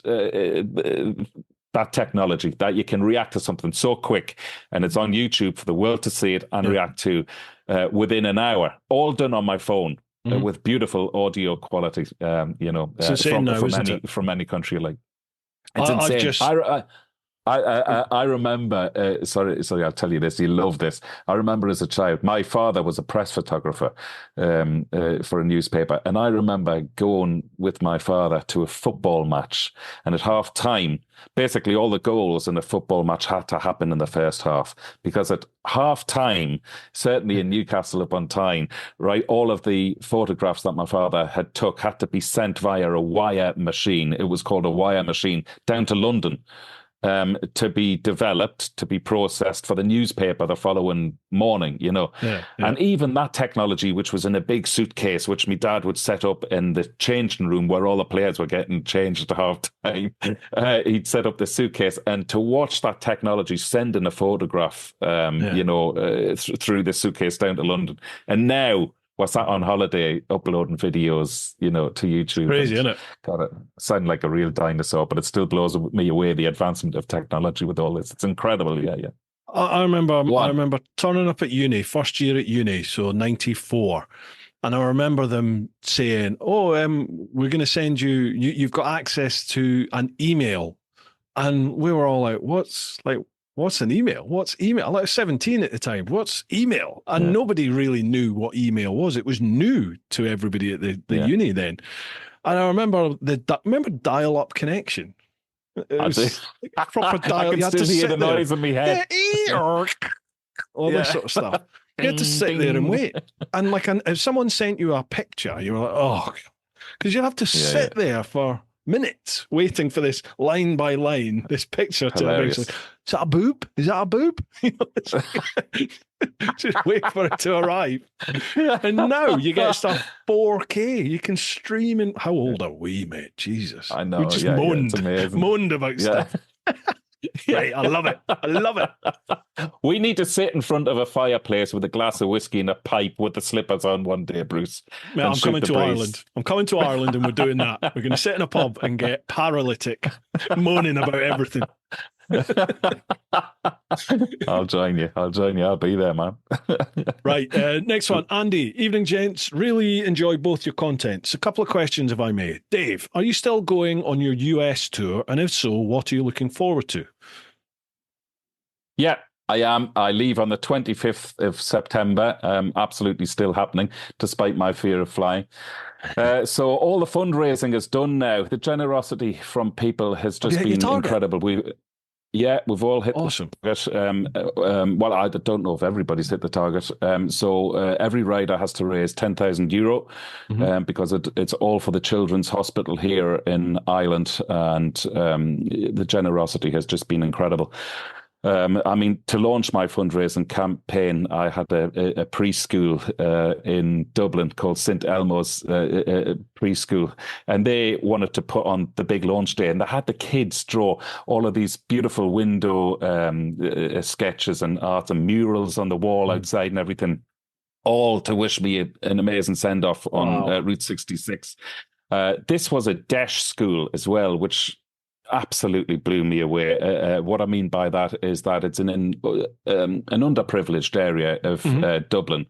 technology, that you can react to something so quick, and it's on YouTube for the world to see it and Yeah. react to within an hour, all done on my phone. Mhm. With beautiful audio quality, It's insane now, isn't it? from any country, like it's I've insane. just I remember. Sorry, I'll tell you this. You love this. I remember as a child, my father was a press photographer for a newspaper, and I remember going with my father to a football match, and at half time, basically all the goals in a football match had to happen in the first half, because at half time, certainly in Newcastle upon Tyne, right, all of the photographs that my father had to be sent via a wire machine. It was called a wire machine down to London, to be developed, to be processed for the newspaper the following morning, yeah, yeah. And even that technology, which was in a big suitcase, which my dad would set up in the changing room where all the players were getting changed at half time, he'd set up the suitcase. And to watch that technology sending a photograph, Yeah. through the suitcase down to London. And now was sat on holiday uploading videos, to YouTube, Crazy, and isn't it? got it sound like a real dinosaur, but it still blows me away, the advancement of technology with all this. It's incredible. Yeah, yeah. I remember Go I on. remember turning up at uni, first year at uni, so 94. And I remember them saying, "Oh, we're going to send you've got access to an email." And we were all like, what's an email? What's email? I was 17 at the time. What's email?" And Yeah, nobody really knew what email was. It was new to everybody at the yeah. uni then. And I remember remember dial-up connection. It I do. was like proper I dial. can You had to still hear the sit there. noise in my Yeah, head. all this Yeah. sort of stuff. You had to Ding, sit there and ding. wait. And like, if someone sent you a picture, you were like, oh, because you have to Yeah, sit yeah. there for minutes waiting for this line by line, this picture to eventually. Hilarious. Is that a boob? Is that a boob? It's like, just wait for it to arrive. And now you get stuff 4K. You can stream in. How old are we, mate? Jesus. I We know. just Yeah, yeah. It's amazing. moaned about Yeah. stuff. Right, I love it. I love it. We need to sit in front of a fireplace with a glass of whiskey and a pipe with the slippers on one day, Bruce, Mate, and I'm shoot coming the to breeze. Ireland. I'm coming to Ireland and we're doing that. We're going to sit in a pub and get paralytic, moaning about everything. I'll join you. I'll be there, man. Right. Next one. Andy, evening, gents. Really enjoy both your contents. A couple of questions, if I may. Dave, are you still going on your US tour? And if so, what are you looking forward to? Yeah, I am. I leave on the 25th of September. Absolutely still happening, despite my fear of flying. So all the fundraising is done now. The generosity from people has just been incredible. We've all hit awesome. The target. Well, I don't know if everybody's hit the target. So every rider has to raise €10,000 because it's all for the Children's Hospital here in Ireland, and the generosity has just been incredible. I mean, to launch my fundraising campaign, I had a preschool in Dublin called St. Elmo's Preschool, and they wanted to put on the big launch day, and they had the kids draw all of these beautiful window sketches and art and murals on the wall outside and everything, all to wish me an amazing send-off on Route 66. This was a DESH school as well, which absolutely blew me away. What I mean by that is that it's in an underprivileged area of Dublin,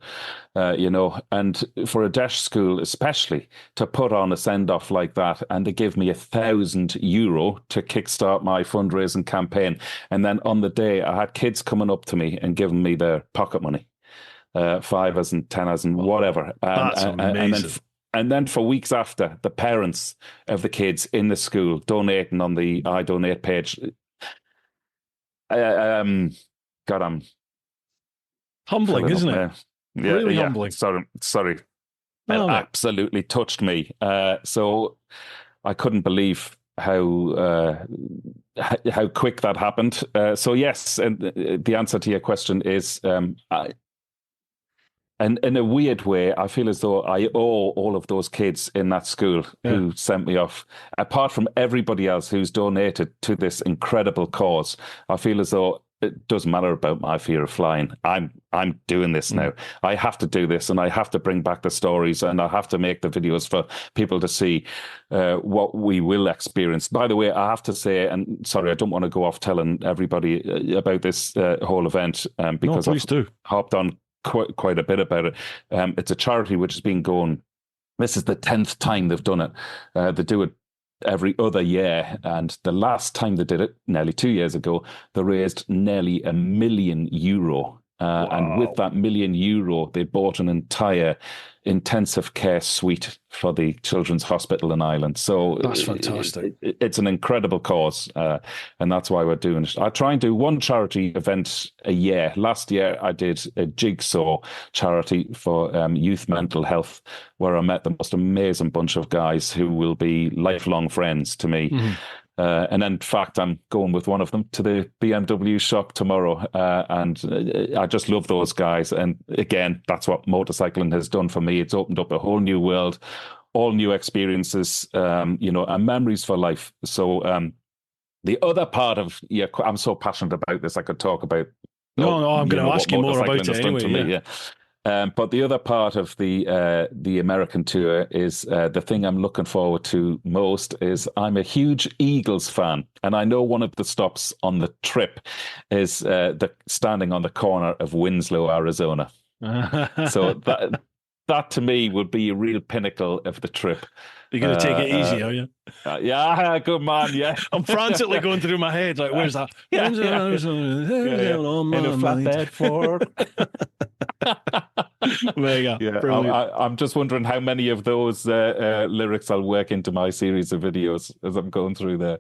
and for a DESH school especially to put on a send-off like that, and to give me €1,000 to kickstart my fundraising campaign. And then on the day, I had kids coming up to me and giving me their pocket money, fivers and tenors and whatever. That's amazing. And then for weeks after, the parents of the kids in the school donating on the I Donate page. God, I'm humbling, isn't it? Really humbling. Sorry. It absolutely touched me. So I couldn't believe how quick that happened. So yes, and the answer to your question is and in a weird way, I feel as though I owe all of those kids in that school who sent me off, apart from everybody else who's donated to this incredible cause. I feel as though it doesn't matter about my fear of flying. I'm doing this now. I have to do this, and I have to bring back the stories, and I have to make the videos for people to see what we will experience. By the way, I have to say, and sorry, I don't want to go off telling everybody about this whole event because I've hopped on quite a bit about it. It's a charity which has been going. This is the 10th time they've done it. They do it every other year, and the last time they did it, nearly 2 years ago, they raised nearly €1,000,000. And with that €1,000,000, they bought an entire intensive care suite for the Children's Hospital in Ireland. So that's fantastic. It's an incredible cause, and that's why we're doing it. I try and do one charity event a year. Last year, I did a jigsaw charity for youth mental health, where I met the most amazing bunch of guys who will be lifelong friends to me. And in fact, I'm going with one of them to the BMW shop tomorrow. And I just love those guys. And again, that's what motorcycling has done for me. It's opened up a whole new world, all new experiences, and memories for life. So the other part of, I'm so passionate about this, I could talk about. No, I'm going to ask you more about it anyway. But the other part of the American tour is the thing I'm looking forward to most is I'm a huge Eagles fan, and I know one of the stops on the trip is standing on the corner of Winslow, Arizona. So that to me would be a real pinnacle of the trip. You're going to take it easy, are you? Yeah, good man, yeah. I'm frantically going through my head, like, where's that? In a flatbed Ford. Mega. Yeah, I'm just wondering how many of those lyrics I'll work into my series of videos as I'm going through there.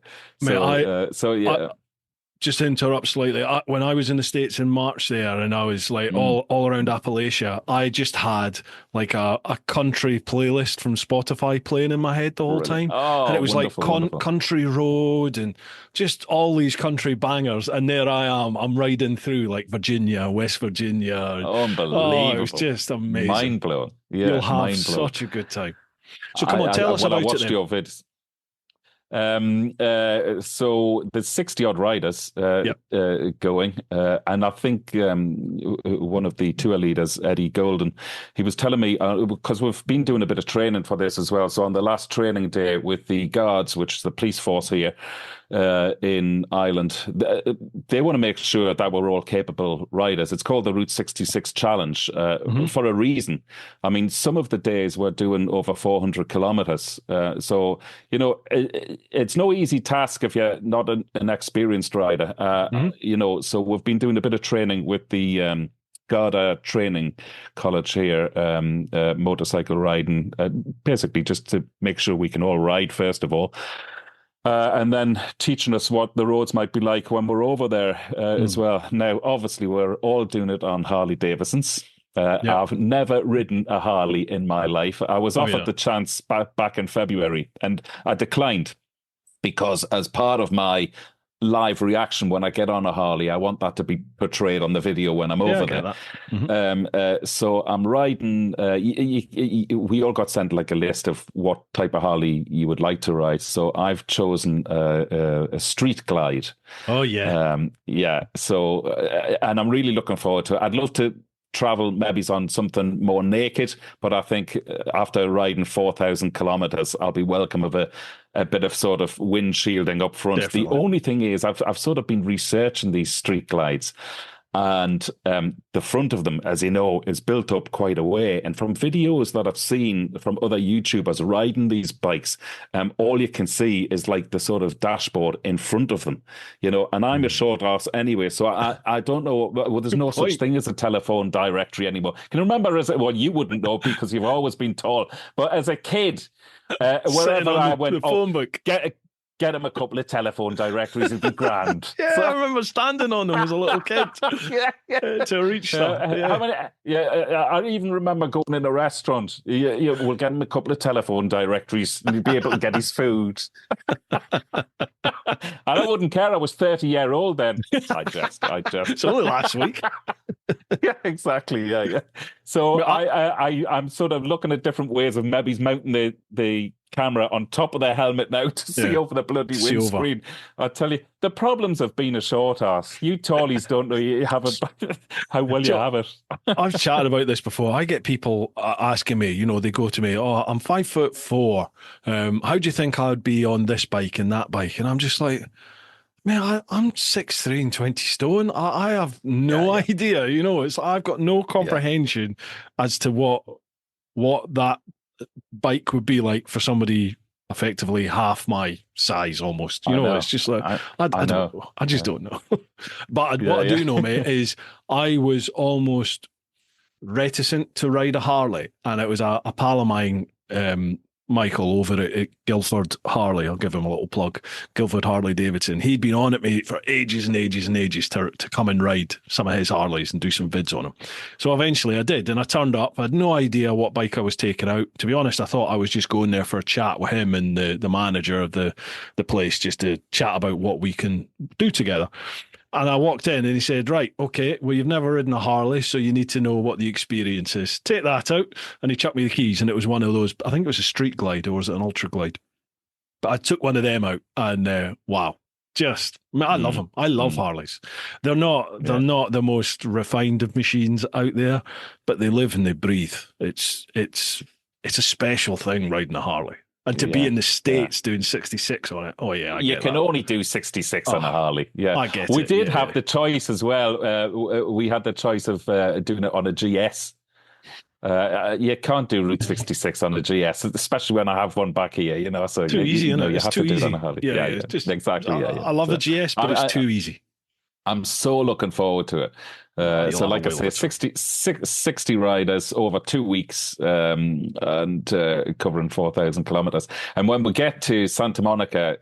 Just to interrupt slightly, when I was in the States in March there, and I was like all around Appalachia, I just had like a country playlist from Spotify playing in my head the whole time. And it was wonderful. Country Road and just all these country bangers. And there I am, I'm riding through like Virginia, West Virginia. Unbelievable. Oh, it was just amazing. Mind blowing. Yeah, you'll have such a good time. So come on, tell us about it. I watched your vids. So there's 60 odd riders going, and I think one of the tour leaders, Eddie Golden, he was telling me, because we've been doing a bit of training for this as well. So on the last training day with the guards, which is the police force here, in Ireland. They want to make sure that we're all capable riders. It's called the Route 66 Challenge for a reason. I mean, some of the days we're doing over 400 kilometers. So, you know, it's no easy task if you're not an experienced rider. You know, so we've been doing a bit of training with the Garda Training College here, motorcycle riding, basically just to make sure we can all ride, first of all. And then teaching us what the roads might be like when we're over there as well. Now, obviously, we're all doing it on Harley Davidsons. I've never ridden a Harley in my life. I was offered the chance back in February, and I declined because as part of my live reaction when I get on a Harley, I want that to be portrayed on the video when I'm over there. So I'm riding. We all got sent like a list of what type of Harley you would like to ride. So I've chosen a Street Glide. Oh yeah, So and I'm really looking forward to it. I'd love to travel maybe on something more naked, but I think after riding 4,000 kilometers, I'll be welcome of a bit of sort of windshielding up front. Definitely. The only thing is I've sort of been researching these Street Glides, and the front of them, as you know, is built up quite a way. And from videos that I've seen from other YouTubers riding these bikes, all you can see is like the sort of dashboard in front of them, you know, and I'm a short ass anyway. So I don't know. Well, there's no such thing as a telephone directory anymore. Can you remember well, you wouldn't know because you've always been tall, but as a kid, wherever I went, the phone book. Get him a couple of telephone directories, it'd be grand. I remember standing on them as a little kid to reach stuff. I even remember going in a restaurant. We'll get him a couple of telephone directories and he'd be able to get his food. And I wouldn't care. I was 30-year-old then. I just. It's only last week. Yeah, exactly. Yeah. So I'm sort of looking at different ways of maybe mounting the camera on top of their helmet now to see over the bloody windscreen. I tell you, the problems of being a short ass. You tallies don't know you have it. How well you have it. I've chatted about this before. I get people asking me, you know, they go to me, "Oh, I'm 5'4". How do you think I'd be on this bike and that bike?" And I'm just like, man, I'm 6'3" and 20 stone. I have no idea. You know, I've got no comprehension as to what that bike would be like for somebody effectively half my size almost. You know, it's just like I don't know. I just don't know. But what I do know, mate, is I was almost reticent to ride a Harley, and it was a pal of mine, Michael, over at Guildford Harley. I'll give him a little plug. Guildford Harley Davidson. He'd been on at me for ages and ages and ages to come and ride some of his Harleys and do some vids on them. So eventually I did, and I turned up. I had no idea what bike I was taking out. To be honest, I thought I was just going there for a chat with him and the manager of the place, just to chat about what we can do together. And I walked in and he said, "Right, okay, well, you've never ridden a Harley, so you need to know what the experience is. Take that out." And he chucked me the keys, and it was one of those, I think it was a Street Glide, or was it an Ultra Glide? But I took one of them out, and wow. I love them. I love Harleys. They're not the most refined of machines out there, but they live and they breathe. It's a special thing riding a Harley. And to be in the States doing 66 on it, you can only do 66 on a Harley. Yeah, I get we it. did have the choice as well. We had the choice of doing it on a GS. You can't do Route 66 on a GS, especially when I have one back here. You know, so too easy. You have to do it on a Harley. Yeah, exactly. I love the GS, but it's too easy. I'm so looking forward to it. So like I say, 60 riders over 2 weeks and covering 4,000 kilometers. And when we get to Santa Monica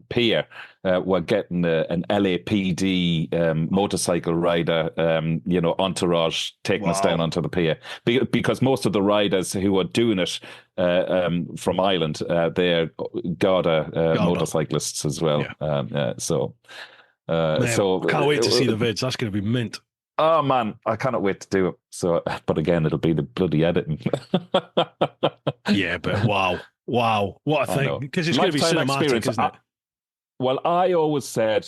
Pier, we're getting an LAPD motorcycle rider, entourage taking us down onto the pier. Because most of the riders who are doing it from Ireland, they're Garda motorcyclists as well. Yeah. Can't wait to see the vids. That's going to be mint. Oh man, I cannot wait to do it. So, but again, it'll be the bloody editing. Yeah, but wow, what a thing! Because it's going to be cinematic, isn't it? Well, I always said,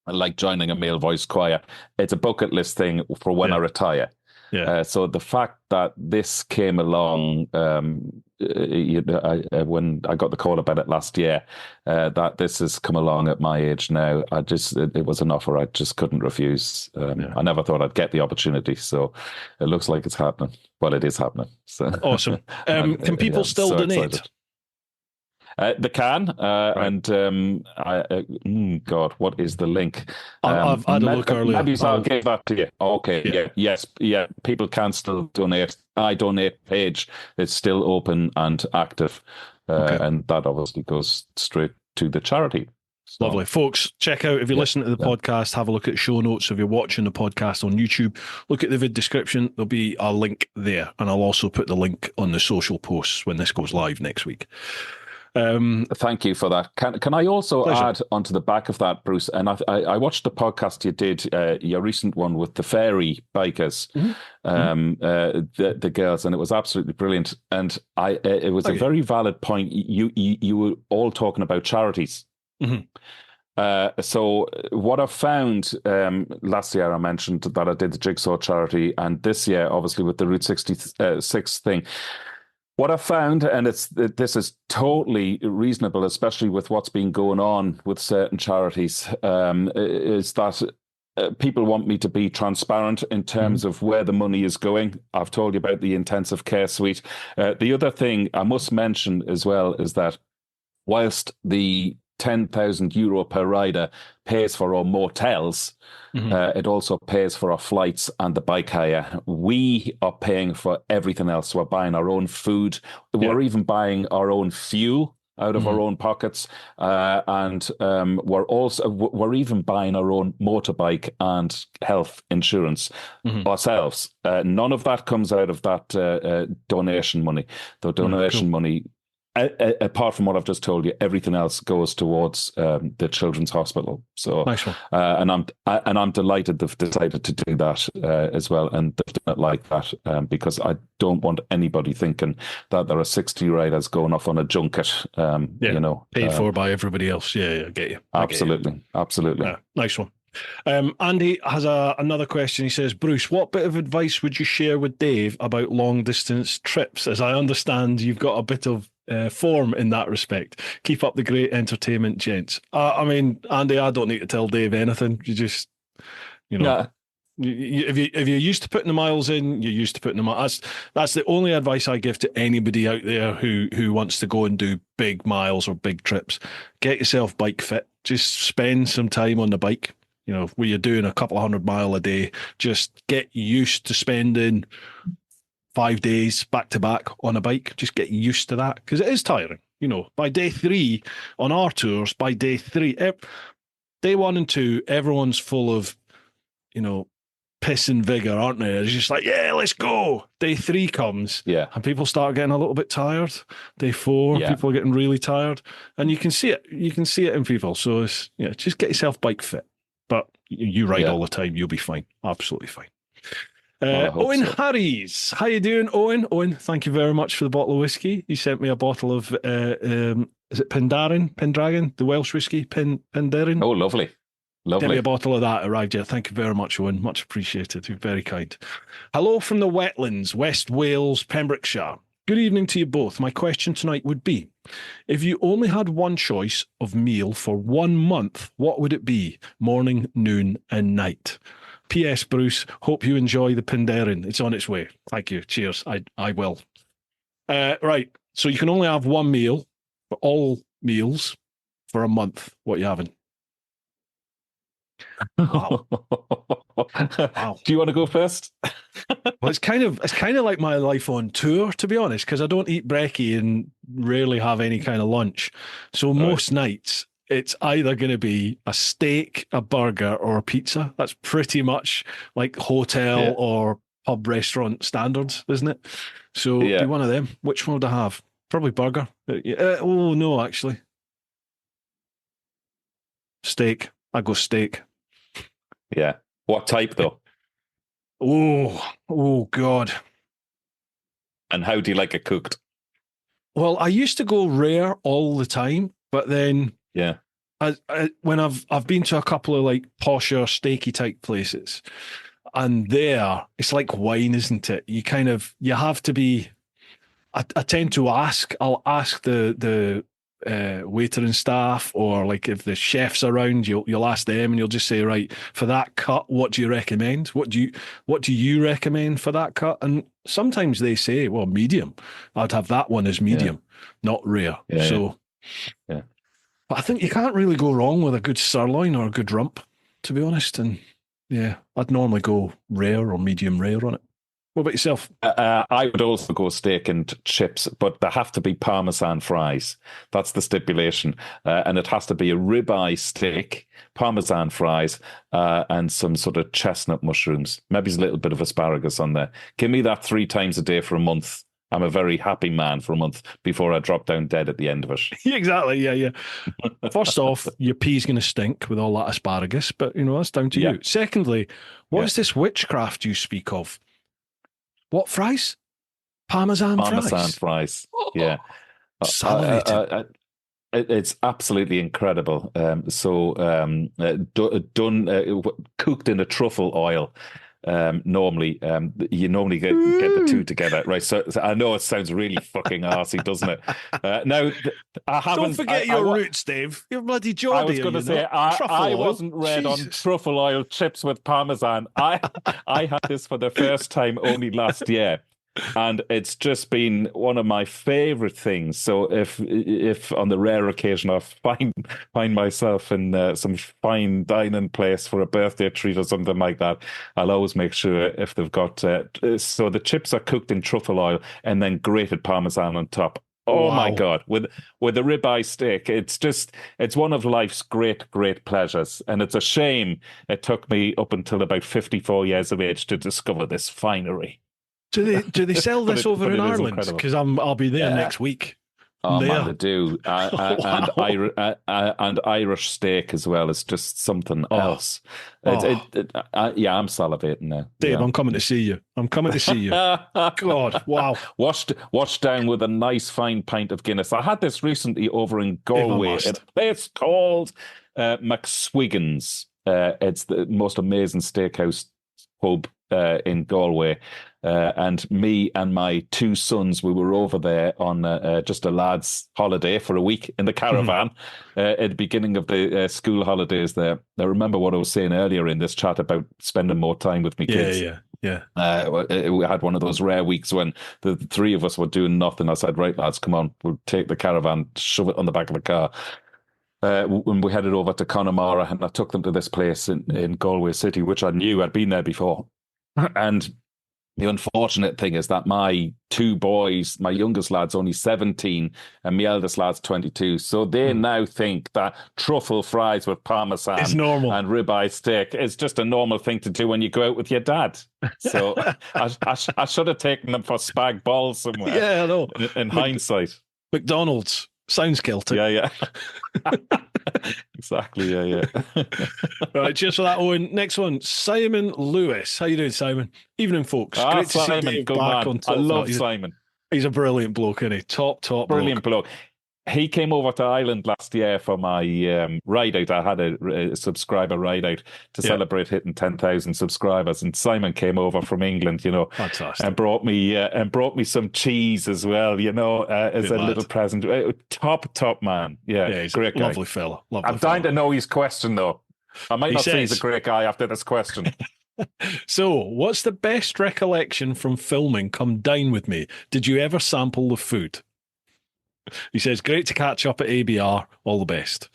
like joining a male voice choir, it's a bucket list thing for when I retire. Yeah. So the fact that this came along, when I got the call about it last year, that this has come along at my age now, it was an offer I just couldn't refuse. I never thought I'd get the opportunity, so it looks like it's happening. Well, it is happening. So Awesome. Can people I'm still so donate? excited. They can, Right. and God, what is the link? I've had a look earlier. Maybe so I'll give that to you. Okay, Yeah. yes, people can still donate. I donate page is still open and active, Okay. and that obviously goes straight to the charity. So, Lovely. Folks, check out, if you listen to the podcast, have a look at show notes. If you're watching the podcast on YouTube, look at the vid description. There'll be a link there. And I'll also put the link on the social posts when this goes live next week. Thank you for that. Can I also Pleasure. add onto the back of that, Bruce? And I watched the podcast you did, your recent one with the fairy bikers, the girls, and it was absolutely brilliant. And it was a very valid point. You were all talking about charities. So what I've found, last year I mentioned that I did the Jigsaw charity, and this year, obviously, with the Route 66 thing. What I've found, and this is totally reasonable, especially with what's been going on with certain charities, is that people want me to be transparent in terms of where the money is going. I've told you about the intensive care suite. The other thing I must mention as well is that whilst the €10,000 per rider pays for our motels, it also pays for our flights and the bike hire. We are paying for everything else. We're buying our own food. We're even buying our own fuel out of our own pockets, and we're even buying our own motorbike and health insurance ourselves. None of that comes out of that donation money. The donation money, apart from what I've just told you, everything else goes towards the Children's Hospital. So, nice one. And I'm delighted they've decided to do that as well, and they've done it like that because I don't want anybody thinking that there are 60 riders going off on a junket. Paid for by everybody else. Yeah, I get you. Absolutely. Nice one. Andy has another question. He says, Bruce, what bit of advice would you share with Dave about long distance trips? As I understand, you've got a bit of form in that respect. Keep up the great entertainment, gents. I mean, Andy, I don't need to tell Dave anything. You just, if you're used to putting the miles in, you're used to putting them. That's the only advice I give to anybody out there who wants to go and do big miles or big trips. Get yourself bike fit. Just spend some time on the bike. Where you're doing a couple of 100 mile a day, just get used to spending 5 days back to back on a bike. Just get used to that because it is tiring. By day 3 on our tours, by day 3, day 1 and 2, everyone's full of, piss and vigor, aren't they? It's just like, yeah, let's go. Day 3 comes, and people start getting a little bit tired. Day 4, people are getting really tired, and you can see it. You can see it in people. So it's just get yourself bike fit. But you ride all the time, you'll be fine. Absolutely fine. Owen Harries. How you doing, Owen? Owen, thank you very much for the bottle of whiskey. You sent me a bottle of, is it Pendragon? The Welsh whiskey, Penderyn? Oh, lovely. Get me a bottle of that, arrived here. Thank you very much, Owen. Much appreciated. You're very kind. Hello from the wetlands, West Wales, Pembrokeshire. Good evening to you both. My question tonight would be, if you only had one choice of meal for 1 month, what would it be? Morning, noon, and night. P.S. Bruce, hope you enjoy the Penderyn. It's on its way. Thank you. Cheers. I will. Right. So you can only have one meal for all meals for a month. What are you having? Wow. Wow. Do you want to go first? Well, it's kind of like my life on tour, to be honest, because I don't eat brekkie and rarely have any kind of lunch. So most nights it's either going to be a steak, a burger, or a pizza. That's pretty much like hotel or pub restaurant standards, isn't it? So be one of them. Which one would I have? Probably burger. Oh no, actually, steak. I go steak. Yeah. What type though? Oh God. And how do you like it cooked? Well, I used to go rare all the time, but then when I've been to a couple of like posher steaky type places, And there, it's like wine, isn't it? You have to be. I tend to ask. I'll ask the waiter and staff, or like if the chef's around, you'll ask them, and you'll just say, right, for that cut, what do you recommend? What do you recommend for that cut? And sometimes they say, well, medium. I'd have that one as Yeah. medium, not rare. Yeah, yeah. So, Yeah. but I think you can't really go wrong with a good sirloin or a good rump, to be honest. And yeah, I'd normally go rare or medium rare on it. What about yourself? I would also go steak and chips, but there have to be Parmesan fries. That's the stipulation. And it has to be a ribeye steak, Parmesan fries, and some sort of chestnut mushrooms. Maybe a little bit of asparagus on there. Give me that 3 times a day for a month. I'm a very happy man for a month before I drop down dead at the end of it. Exactly. Yeah, yeah. First off, your pee's going to stink with all that asparagus, but that's down to you. Secondly, what is this witchcraft you speak of? What fries? Parmesan fries. Yeah. Salivating. It's absolutely incredible. Cooked in a truffle oil. Normally, you normally get the two together, right? So I know it sounds really fucking arsey, doesn't it? Now, I haven't. Don't forget your roots, Dave. You're bloody Geordie. I was going to say I wasn't read on truffle oil chips with Parmesan. I had this for the first time only last year. And it's just been one of my favorite things. So if on the rare occasion I find myself in some fine dining place for a birthday treat or something like that, I'll always make sure if they've got so the chips are cooked in truffle oil and then grated Parmesan on top. Oh my God! With a ribeye steak, it's one of life's great pleasures, and it's a shame it took me up until about 54 years of age to discover this finery. Do they sell this over in Ireland? Because I'll be there next week. Oh man, they do, and Irish steak as well is just something else. I'm salivating now. Dave, I'm coming to see you. God, wow. Washed down with a nice fine pint of Guinness. I had this recently over in Galway at a place called McSwiggan's. It's the most amazing steakhouse pub in Galway. And me and my 2 sons, we were over there on just a lad's holiday for a week in the caravan at the beginning of the school holidays there. I remember what I was saying earlier in this chat about spending more time with my kids. Yeah. We had one of those rare weeks when the 3 of us were doing nothing. I said, right, lads, come on, we'll take the caravan, shove it on the back of the car. When we headed over to Connemara, and I took them to this place in Galway City, which I knew I'd been there before. And the unfortunate thing is that my 2 boys, my youngest lad's only 17 and my eldest lad's 22. So they now think that truffle fries with Parmesan is normal and ribeye steak is just a normal thing to do when you go out with your dad. So I should have taken them for spag balls somewhere. Yeah, I know. In hindsight. McDonald's. Sounds Celtic. Yeah. Exactly, yeah. Right, cheers for that, Owen. Next one, Simon Lewis. How you doing, Simon? Evening, folks. Great to see Dave back on top. I love Simon. He's a brilliant bloke, isn't he? Top brilliant bloke. He came over to Ireland last year for my ride out. I had a subscriber ride out to celebrate hitting 10,000 subscribers, and Simon came over from England, fantastic, and brought me some cheese as well, as a little present. Top man, yeah, he's great a guy. lovely fella. I'm dying to know his question though. I might not say he's a great guy after this question. So, what's the best recollection from filming Come Dine With Me? Did you ever sample the food? He says, great to catch up at ABR. All the best.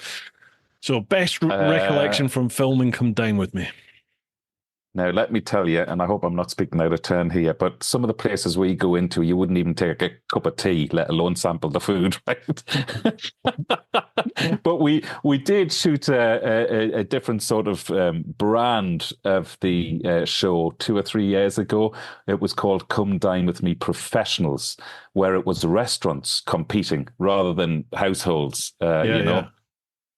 So, best recollection from filming Come Dine With Me. Now, let me tell you, and I hope I'm not speaking out of turn here, but some of the places we go into, you wouldn't even take a cup of tea, let alone sample the food, right? But we did shoot a different sort of brand of the show 2 or 3 years ago. It was called Come Dine With Me Professionals, where it was restaurants competing rather than households, Yeah.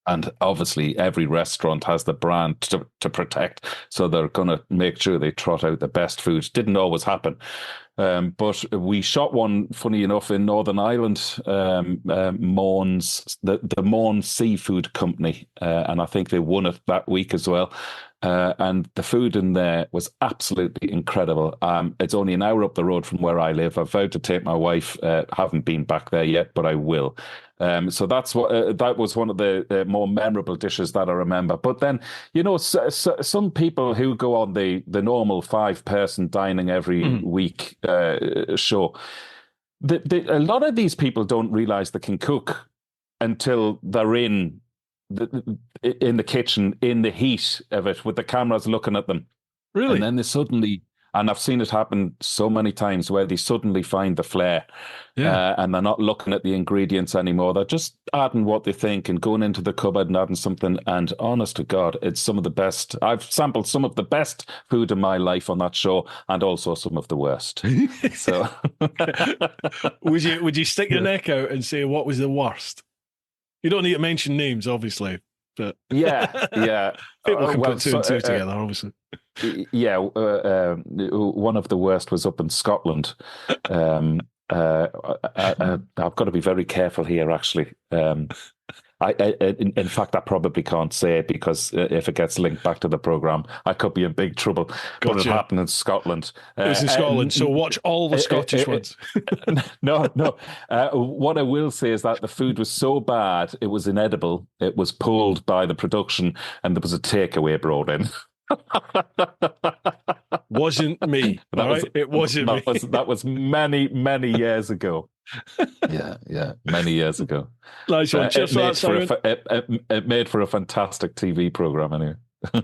And obviously, every restaurant has the brand to protect, so they're going to make sure they trot out the best food. Didn't always happen, but we shot one, funny enough, in Northern Ireland, Mourns, the Mourn Seafood Company, and I think they won it that week as well. and the food in there was absolutely incredible. It's only an hour up the road from where I live. I've vowed to take my wife. Haven't been back there yet, but I will. So that was one of the more memorable dishes that I remember. But then, some people who go on the normal 5-person dining every week show, a lot of these people don't realize they can cook until they're in the kitchen, in the heat of it, with the cameras looking at them. Really? And then they suddenly, and I've seen it happen so many times, where they suddenly find the flair. And they're not looking at the ingredients anymore. They're just adding what they think and going into the cupboard and adding something. And honest to God, it's some of the best. I've sampled some of the best food in my life on that show, and also some of the worst. So, would you stick your neck out and say what was the worst? You don't need to mention names, obviously, but yeah. People can put two and two together, obviously. Yeah, one of the worst was up in Scotland. I've got to be very careful here, actually. In fact, I probably can't say it, because if it gets linked back to the program, I could be in big trouble. Gotcha. But it happened in Scotland. It was in Scotland, so watch all the Scottish ones. No. What I will say is that the food was so bad, it was inedible. It was pulled by the production, and there was a takeaway brought in. Wasn't me. It wasn't me. That was many, many years ago. Yeah, many years ago. Nice one. It made for a fantastic TV program, anyway.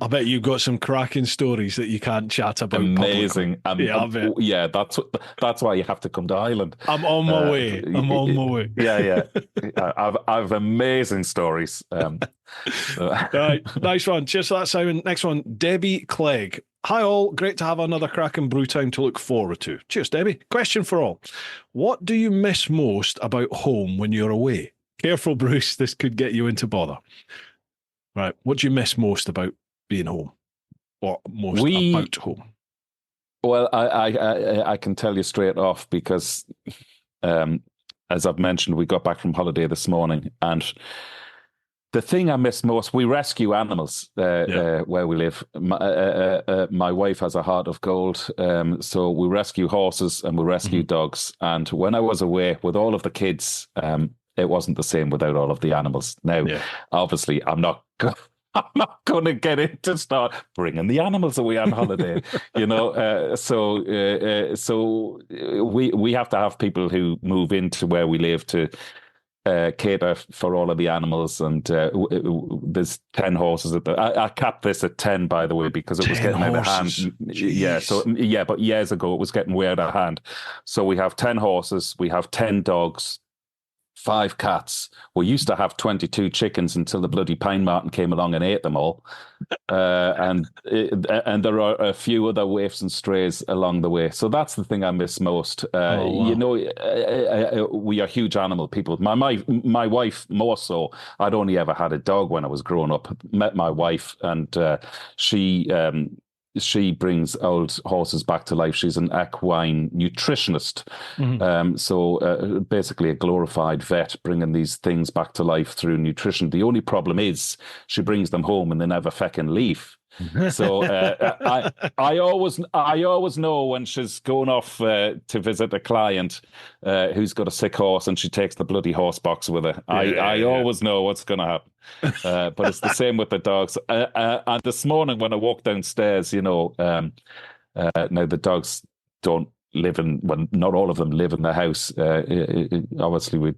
I bet you've got some cracking stories that you can't chat about. Amazing. I bet. Yeah, that's why you have to come to Ireland. I'm on my way. Yeah. I've amazing stories. Right, nice one. Cheers for that, Simon. Next one, Debbie Clegg. Hi all, great to have another cracking brew time to look forward to. Cheers, Debbie. Question for all. What do you miss most about home when you're away? Careful, Bruce, this could get you into bother. Right, what do you miss most about being home? Or most about home? Well, I can tell you straight off, because as I've mentioned, we got back from holiday this morning, and the thing I miss most, we rescue animals where we live. My wife has a heart of gold, so we rescue horses and we rescue dogs. And when I was away with all of the kids, it wasn't the same without all of the animals. Now, obviously, I'm not going to get into start bringing the animals away on holiday, So we have to have people who move into where we live to cater for all of the animals, and there's 10 horses at I capped this at 10, by the way, because it was getting out of hand. Jeez. But years ago it was getting way out of hand. So we have 10 horses, we have 10 dogs, 5 cats. We used to have 22 chickens until the bloody pine marten came along and ate them all. And there are a few other waifs and strays along the way. So that's the thing I miss most. Wow. We are huge animal people. My wife more so. I'd only ever had a dog when I was growing up. Met my wife, and she brings old horses back to life. She's an equine nutritionist. So basically a glorified vet, bringing these things back to life through nutrition. The only problem is she brings them home and they never feckin' leave. So I always know when she's going off to visit a client who's got a sick horse, and she takes the bloody horse box with her. I always know what's going to happen. But it's the same with the dogs. And this morning when I walked downstairs, now the dogs don't live not all of them live in the house. Obviously, we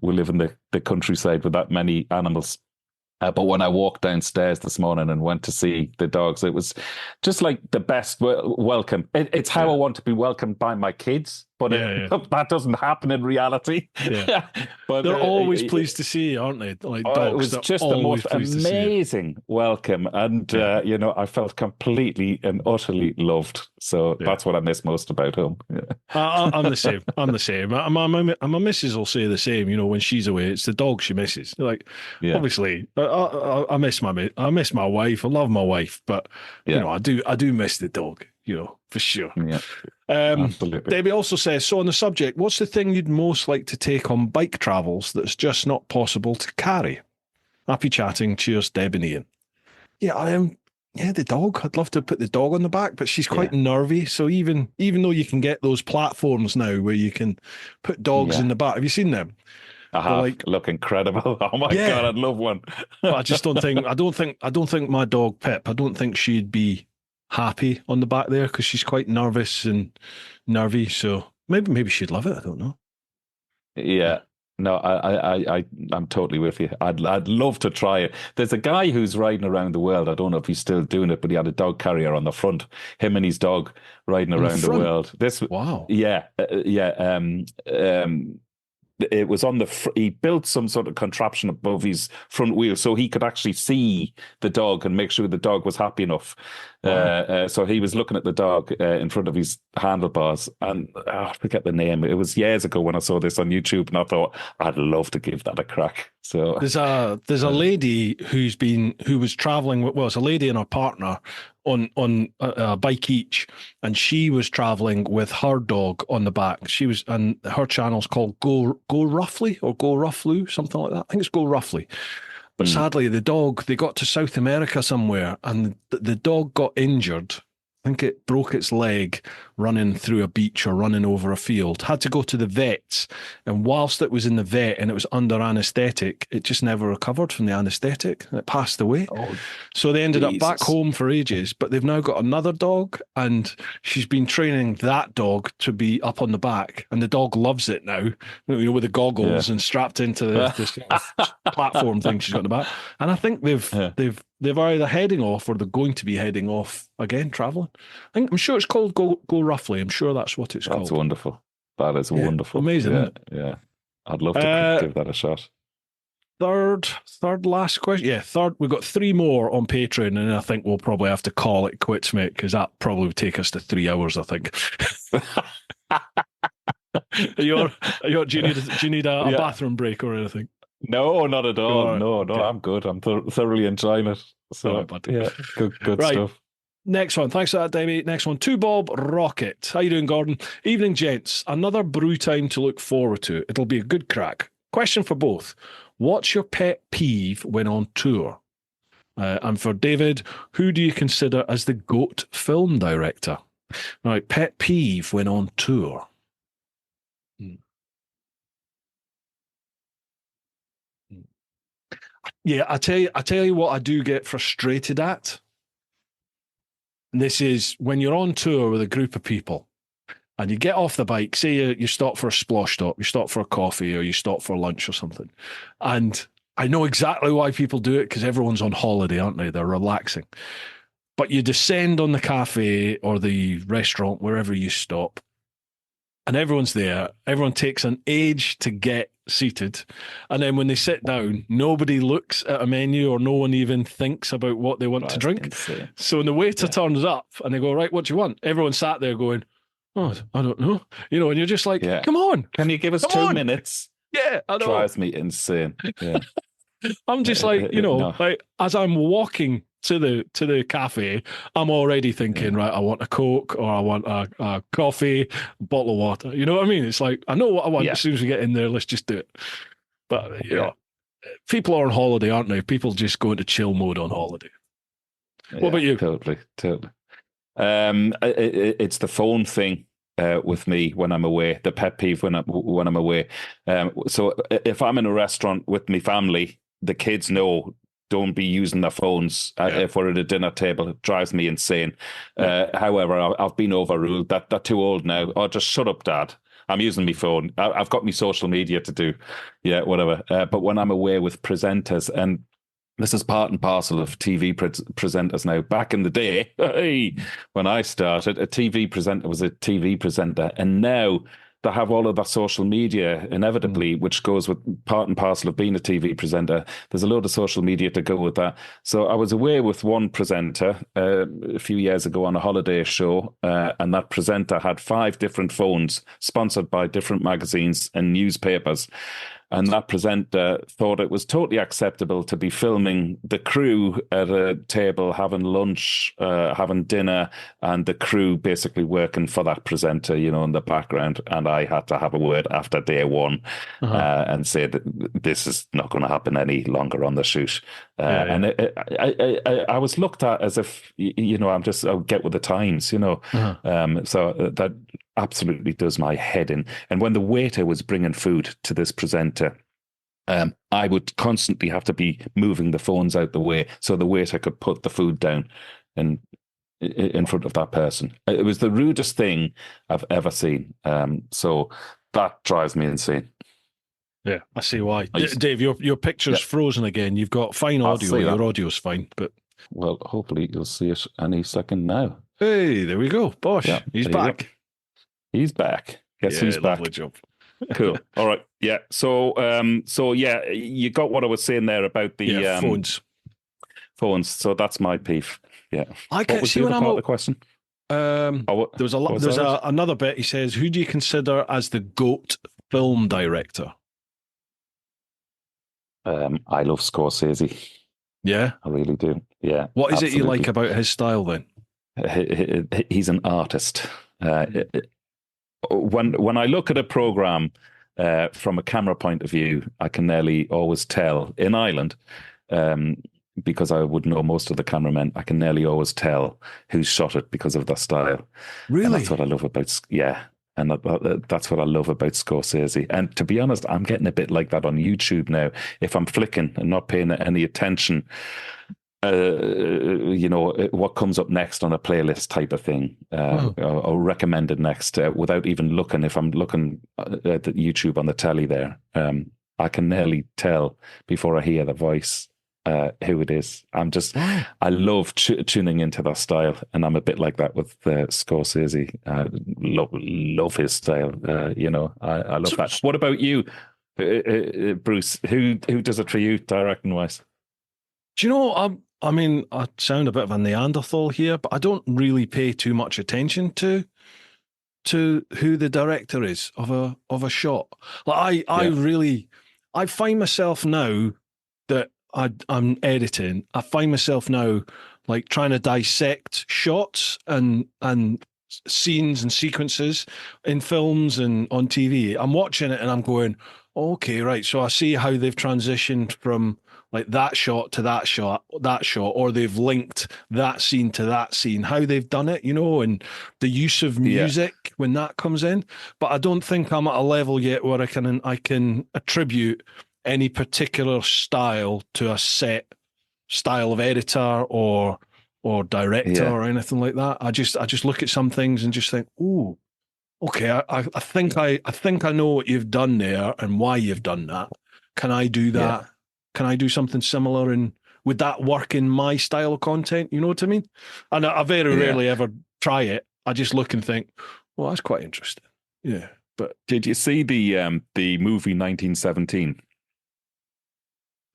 live in the countryside with that many animals. But when I walked downstairs this morning and went to see the dogs, it was just like the best welcome. It's how I want to be welcomed by my kids, but that doesn't happen in reality. Yeah. But they're always pleased to see you, aren't they? Like dogs, it was just the most amazing welcome, and I felt completely and utterly loved. So that's what I miss most about home. I'm the same. My missus will say the same. When she's away, it's the dog she misses. Obviously, I miss my wife. I love my wife, but I do miss the dog. For sure. Yeah. Absolutely. Debbie also says, so on the subject, what's the thing you'd most like to take on bike travels that's just not possible to carry? Happy chatting. Cheers, Deb and Ian. Yeah, Yeah, the dog. I'd love to put the dog on the back, but she's quite Yeah. nervy. So even though you can get those platforms now where you can put dogs in Yeah. the back, have you seen them? I They're have. like, Look incredible. Oh my God, yeah. I'd love one. But I just don't think I don't think my dog Pip, I don't think she'd be happy on the back there because she's quite nervous and nervy. So maybe she'd love it. I don't know. Yeah. No, I'm totally with you. I'd love to try it. There's a guy who's riding around the world. I don't know if he's still doing it, but he had a dog carrier on the front. Him and his dog riding On the around the front. world. Wow. Yeah, yeah. It was on he built some sort of contraption above his front wheel so he could actually see the dog and make sure the dog was happy enough. Wow. So he was looking at the dog in front of his handlebars, and I forget the name. It was years ago when I saw this on YouTube, and I thought I'd love to give that a crack. So There's a lady who was traveling with, well, it's a lady and her partner on a bike each, and she was traveling with her dog on the back. And her channel's called Go Roughly or Go Roughly, something like that. I think it's Go Roughly. But sadly, they got to South America somewhere, and the dog got injured. I think it broke its leg running through a beach or running over a field. Had to go to the vets, and whilst it was in the vet and it was under anaesthetic, it just never recovered from the anaesthetic. And it passed away. oh So they ended up back Jesus. home for ages, but they've now got another dog, and she's been training that dog to be up on the back, and the dog loves it now, with the goggles and strapped into the sort of platform thing she's got in the back. And I think Yeah. they've either heading off or they're going to be heading off again, traveling. I'm sure it's called Go Roughly. I'm sure that's what it's That's called. wonderful. That is Yeah, wonderful. amazing, Yeah, isn't it? yeah. I'd love to give that a shot. Third last question. Yeah, third. We've got three more on Patreon, and I think we'll probably have to call it quits, mate, because that probably would take us to 3 hours, I think. Do you need a Yeah. bathroom break or anything? No, not at all. All right, No, okay. I'm good. I'm thoroughly enjoying it. So, All right, buddy. yeah, good Right. stuff. Next one. Thanks for that, Davey. Next one. Two Bob Rocket. How you doing, Gordon? Evening, gents. Another brew time to look forward to. It'll be a good crack. Question for both. What's your pet peeve when on tour? And for David, who do you consider as the GOAT film director? Right, pet peeve when on tour. Yeah, I tell you what I do get frustrated at. And this is when you're on tour with a group of people and you get off the bike, say you stop for a splosh stop, you stop for a coffee or you stop for lunch or something. And I know exactly why people do it because everyone's on holiday, aren't they? They're relaxing. But you descend on the cafe or the restaurant, wherever you stop, and everyone's there. Everyone takes an age to get seated. And then when they sit down, nobody looks at a menu or no one even thinks about what they want to drink. Insane. So when the waiter turns up and they go, right, what do you want? Everyone sat there going, oh, I don't know. And you're just like, come on. Can you give us Come 2 on. minutes? Yeah, I know. Drives me insane. Yeah. I'm just like, No. like as I'm walking to the cafe, I'm already thinking, right, I want a Coke or I want a coffee, a bottle of water. You know what I mean? It's like, I know what I want as soon as we get in there, let's just do it. But, people are on holiday, aren't they? People just go into chill mode on holiday. What about you? Totally. It's the phone thing. With me when I'm away, the pet peeve when I'm away. So if I'm in a restaurant with my family, the kids know don't be using their phones if we're at a dinner table. It drives me insane. However, I've been overruled. That they're too old now. Oh, just shut up, Dad. I'm using my phone. I've got my social media to do. Yeah, whatever. But when I'm away with presenters, and this is part and parcel of TV presenters now. Back in the day, when I started, a TV presenter was a TV presenter. And now they have all of that social media inevitably, which goes with part and parcel of being a TV presenter. There's a load of social media to go with that. So I was away with one presenter a few years ago on a holiday show, and that presenter had 5 different phones sponsored by different magazines and newspapers. And that presenter thought it was totally acceptable to be filming the crew at a table having lunch, having dinner, and the crew basically working for that presenter, in the background. And I had to have a word after day one and say that this is not going to happen any longer on the shoot. And I was looked at as if, I'll get with the times, so that absolutely does my head in. And when the waiter was bringing food to this presenter, I would constantly have to be moving the phones out the way so the waiter could put the food down and in front of that person. It was the rudest thing I've ever seen. So that drives me insane. Yeah, I see why. Dave, your picture's frozen again. You've got fine audio. Your audio's fine, but well, hopefully you'll see it any second now. Hey, there we go. Bosh, he's back. He's back. Guess who's back? Lovely job. Cool. All right. Yeah. So you got what I was saying there about the phones. Phones. So that's my peeve. Yeah. I can see when I'm the question. There was another bit. He says, "Who do you consider as the GOAT film director?" I love Scorsese. Yeah, I really do. Yeah. What is it you like about his style then? He's an artist. When I look at a program from a camera point of view, I can nearly always tell in Ireland, because I would know most of the cameramen, I can nearly always tell who's shot it because of their style. Really? And that's what I love about, and that's what I love about Scorsese. And to be honest, I'm getting a bit like that on YouTube now. If I'm flicking and not paying any attention, what comes up next on a playlist type of thing, or recommended next, without even looking. If I'm looking at the YouTube on the telly there, I can nearly tell before I hear the voice who it is. I love tuning into that style, and I'm a bit like that with Scorsese. Love his style. I love that. What about you, Bruce? Who does it for you, directing wise? Do you know, I sound a bit of a Neanderthal here, but I don't really pay too much attention to who the director is of a shot. Like I find myself now that I'm editing. I find myself now like trying to dissect shots and scenes and sequences in films and on TV. I'm watching it and I'm going, okay, right. So I see how they've transitioned from like that shot to that shot, or they've linked that scene to that scene, how they've done it, and the use of music when that comes in. But I don't think I'm at a level yet where I can attribute any particular style to a set style of editor or director or anything like that. I just look at some things and just think, ooh, okay, I think I know what you've done there and why you've done that. Can I do that? Yeah. Can I do something similar? And would that work in my style of content? You know what I mean? And I very rarely ever try it. I just look and think, well, that's quite interesting. Yeah. But did you see the movie 1917?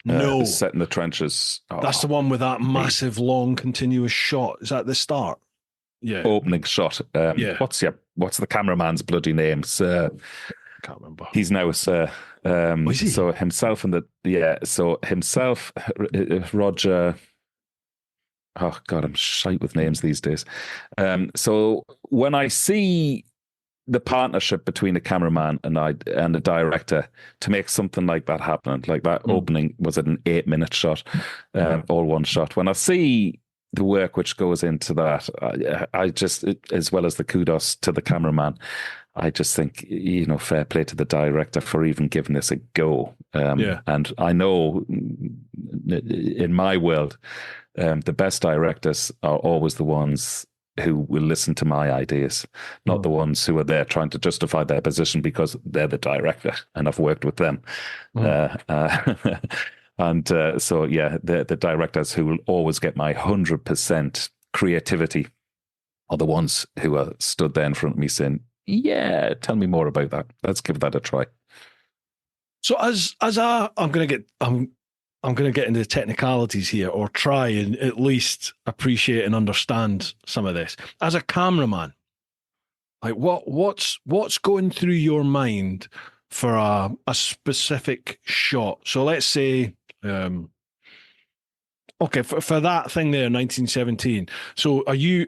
No. Set in the trenches. That's the one with that massive, long, continuous shot. Is that the start? Yeah. Opening shot. What's the cameraman's bloody name? Sir. I can't remember. He's now a sir. Is he? So himself and Roger. Oh God, I'm shite with names these days. So when I see the partnership between a cameraman and a director to make something like that happen, like that opening was an 8-minute shot, all one shot. When I see the work which goes into that, I just, as well as the kudos to the cameraman, I just think, fair play to the director for even giving this a go. And I know in my world, the best directors are always the ones who will listen to my ideas, not the ones who are there trying to justify their position because they're the director and I've worked with them. And the directors who will always get my 100% creativity are the ones who are stood there in front of me saying, yeah, tell me more about that. Let's give that a try. So I'm going to get into the technicalities here, or try and at least appreciate and understand some of this. As a cameraman, like what's going through your mind for a specific shot. So let's say, okay, for that thing there, 1917. So are you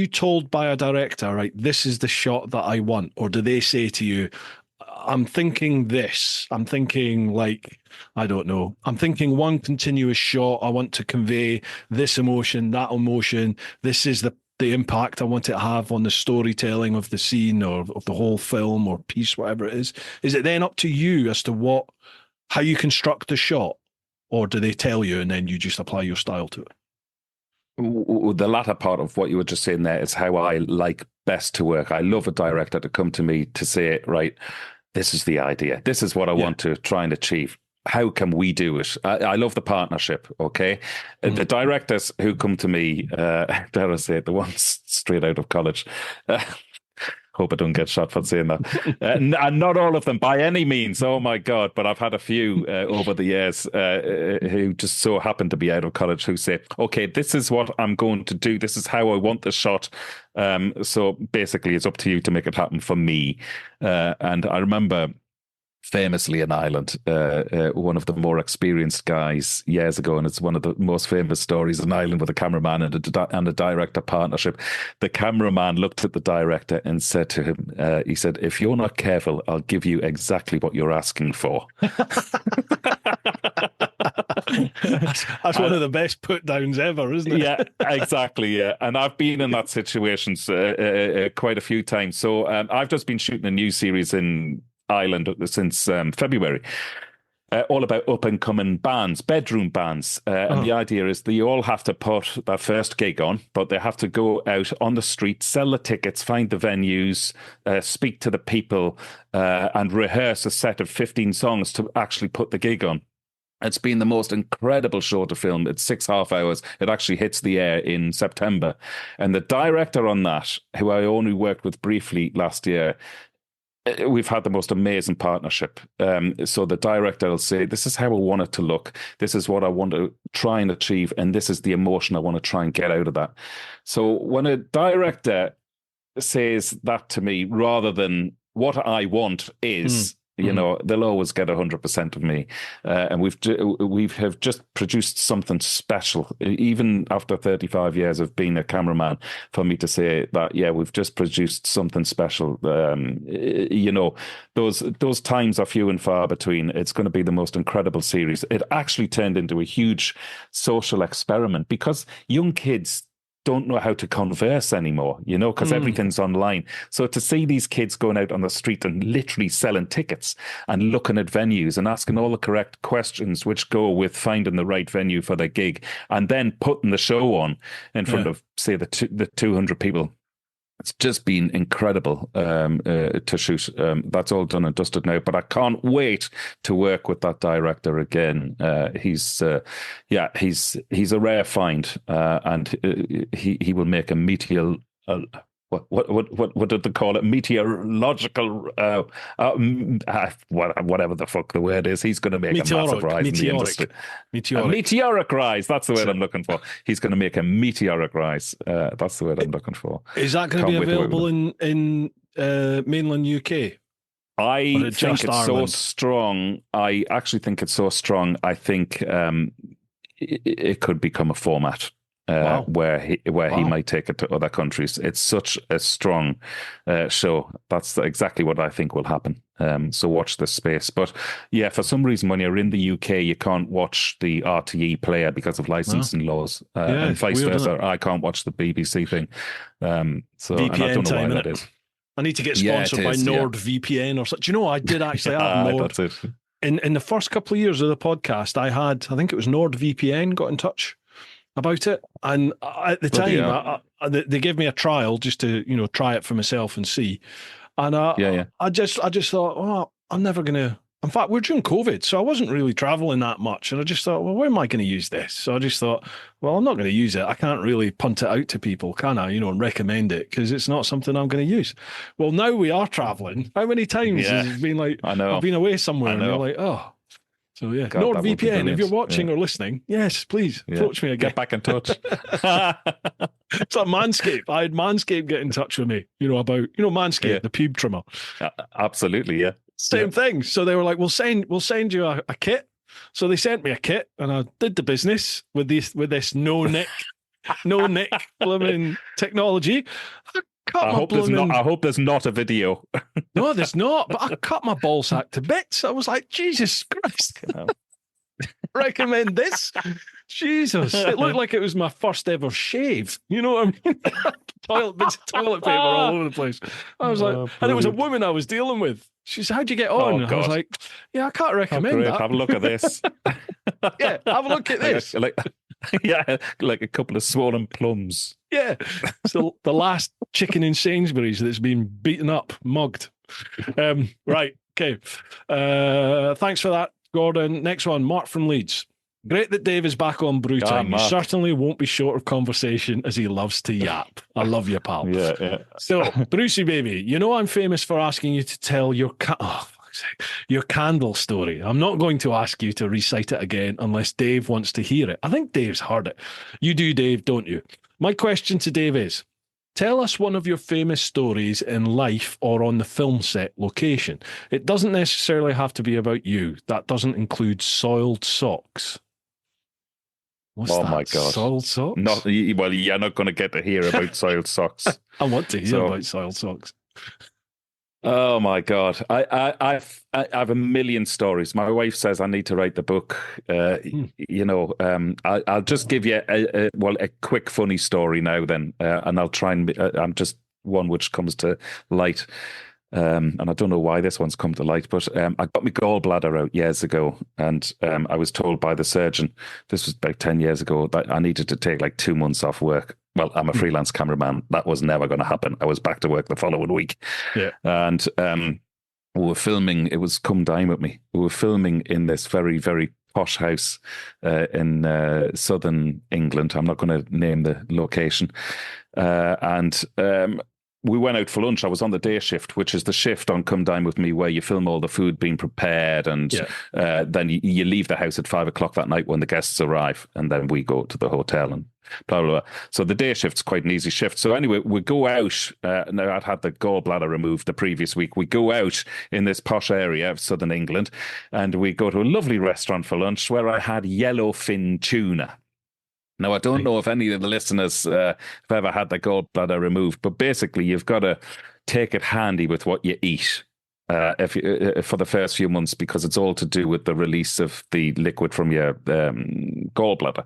told by a director, right, this is the shot that I want? Or do they say to you, I'm thinking this. I'm thinking like, I don't know. I'm thinking one continuous shot. I want to convey this emotion, that emotion. This is the impact I want it to have on the storytelling of the scene or of the whole film or piece, whatever it is. Is it then up to you as to how you construct the shot? Or do they tell you and then you just apply your style to it? The latter part of what you were just saying there is how I like best to work. I love a director to come to me to say, right, this is the idea. This is what I want to try and achieve. How can we do it? I love the partnership, okay? The directors who come to me, dare I say it, the ones straight out of college, hope I don't get shot for saying that. And not all of them by any means. Oh my God. But I've had a few over the years who just so happen to be out of college who say, okay, this is what I'm going to do. This is how I want the shot. So basically it's up to you to make it happen for me. And I remember famously in Ireland, one of the more experienced guys years ago, and it's one of the most famous stories in Ireland with a cameraman and a director partnership. The cameraman looked at the director and said to him, he said, if you're not careful, I'll give you exactly what you're asking for. That's one of the best put downs ever, isn't it? Yeah, exactly. Yeah. And I've been in that situation quite a few times. So I've just been shooting a new series in Ireland since February, all about up and coming bands, bedroom bands. And the idea is they all have to put their first gig on, but they have to go out on the street, sell the tickets, find the venues, speak to the people, and rehearse a set of 15 songs to actually put the gig on. It's been the most incredible show to film. It's 6.5 hours. It actually hits the air in September. And the director on that, who I only worked with briefly last year, we've had the most amazing partnership. So the director will say, this is how I want it to look. This is what I want to try and achieve. And this is the emotion I want to try and get out of that. So when a director says that to me, rather than what I want is, you know, they'll always get 100% of me. And we have just produced something special, even after 35 years of being a cameraman, for me to say that, yeah, we've just produced something special. You know, those times are few and far between. It's going to be the most incredible series. It actually turned into a huge social experiment because young kids don't know how to converse anymore, you know, because everything's online. So to see these kids going out on the street and literally selling tickets and looking at venues and asking all the correct questions which go with finding the right venue for their gig and then putting the show on in front of, say, the 200 people. It's just been incredible to shoot. That's all done and dusted now, but I can't wait to work with that director again. He's a rare find, and he will make a meteor. What did they call it? Meteorological, whatever the fuck the word is. He's going to make a massive rise in the industry. A meteoric rise. That's the word I'm looking for. He's going to make a meteoric rise. That's the word I'm looking for. Is that going to be available in mainland UK? I think it's so strong. I actually think it's so strong. I think it could become a format. Where he might take it to other countries. It's such a strong show. That's exactly what I think will happen. So watch this space. But yeah, for some reason, when you're in the UK, you can't watch the RTE player because of licensing laws, and vice versa. I can't watch the BBC thing. So VPN, and I don't know why that is. I need to get sponsored by NordVPN or such. You know, I did actually have Nord. That's it. In the first couple of years of the podcast, I think it was NordVPN got in touch about it, and at the time they gave me a trial just to try it for myself and see, and I just thought, oh, I'm never gonna. In fact, we're during COVID, so I wasn't really traveling that much, and I just thought, well, where am I going to use this? So I just thought, well, I'm not going to use it. I can't really punt it out to people, can I? And recommend it because it's not something I'm going to use. Well, now we are traveling. How many times has it been like I've been away somewhere and you're like, oh. So yeah, God, NordVPN, if you're watching or listening, yes, please approach me again. Get back in touch. It's like Manscaped. I had Manscaped get in touch with me, about Manscaped, the pube trimmer. Absolutely, yeah. Same thing. So they were like, we'll send you a kit. So they sent me a kit, and I did the business with this no nick blooming technology. I hope there's not a video. No, there's not. But I cut my ball sack to bits. I was like, Jesus Christ. Recommend this? Jesus. It looked like it was my first ever shave. You know what I mean? Bits of toilet paper all over the place. I was like, and it was a woman I was dealing with. She said, how'd you get on? I was like, yeah, I can't recommend that. Have a look at this. Yeah, have a look at this. Like a couple of swollen plums. Yeah. So the last chicken in Sainsbury's that's been beaten up, mugged. Right. Okay. Thanks for that, Gordon. Next one, Mark from Leeds. Great that Dave is back on Bru Time. He certainly won't be short of conversation as he loves to yap. I love you, pal. Yeah. So, Brucey baby, you know I'm famous for asking you to tell your your candle story. I'm not going to ask you to recite it again unless Dave wants to hear it. I think Dave's heard it. You do, Dave, don't you? My question to Dave is, tell us one of your famous stories in life or on the film set location. It doesn't necessarily have to be about you. That doesn't include soiled socks. What's that? My God. Soiled socks? Well, you're not going to get to hear about soiled socks. I want to hear about soiled socks. Oh my God. I have a million stories. My wife says I need to write the book. I'll just give you a quick funny story now then. And I'll try and I'm just one which comes to light. And I don't know why this one's come to light, but I got my gallbladder out years ago, and I was told by the surgeon, this was about 10 years ago, that I needed to take like 2 months off work. Well, I'm a freelance cameraman. That was never going to happen. I was back to work the following week. Yeah. And we were filming, it was Come Dine With Me. We were filming in this very, very posh house in southern England. I'm not going to name the location. We went out for lunch. I was on the day shift, which is the shift on Come Dine With Me where you film all the food being prepared, and then you leave the house at 5 o'clock that night when the guests arrive, and then we go to the hotel and blah, blah, blah. So the day shift's quite an easy shift. So anyway, we go out. Now, I'd had the gallbladder removed the previous week. We go out in this posh area of southern England, and we go to a lovely restaurant for lunch where I had yellowfin tuna. Now, I don't know if any of the listeners have ever had their gallbladder removed, but basically you've got to take it handy with what you eat for the first few months, because it's all to do with the release of the liquid from your gallbladder,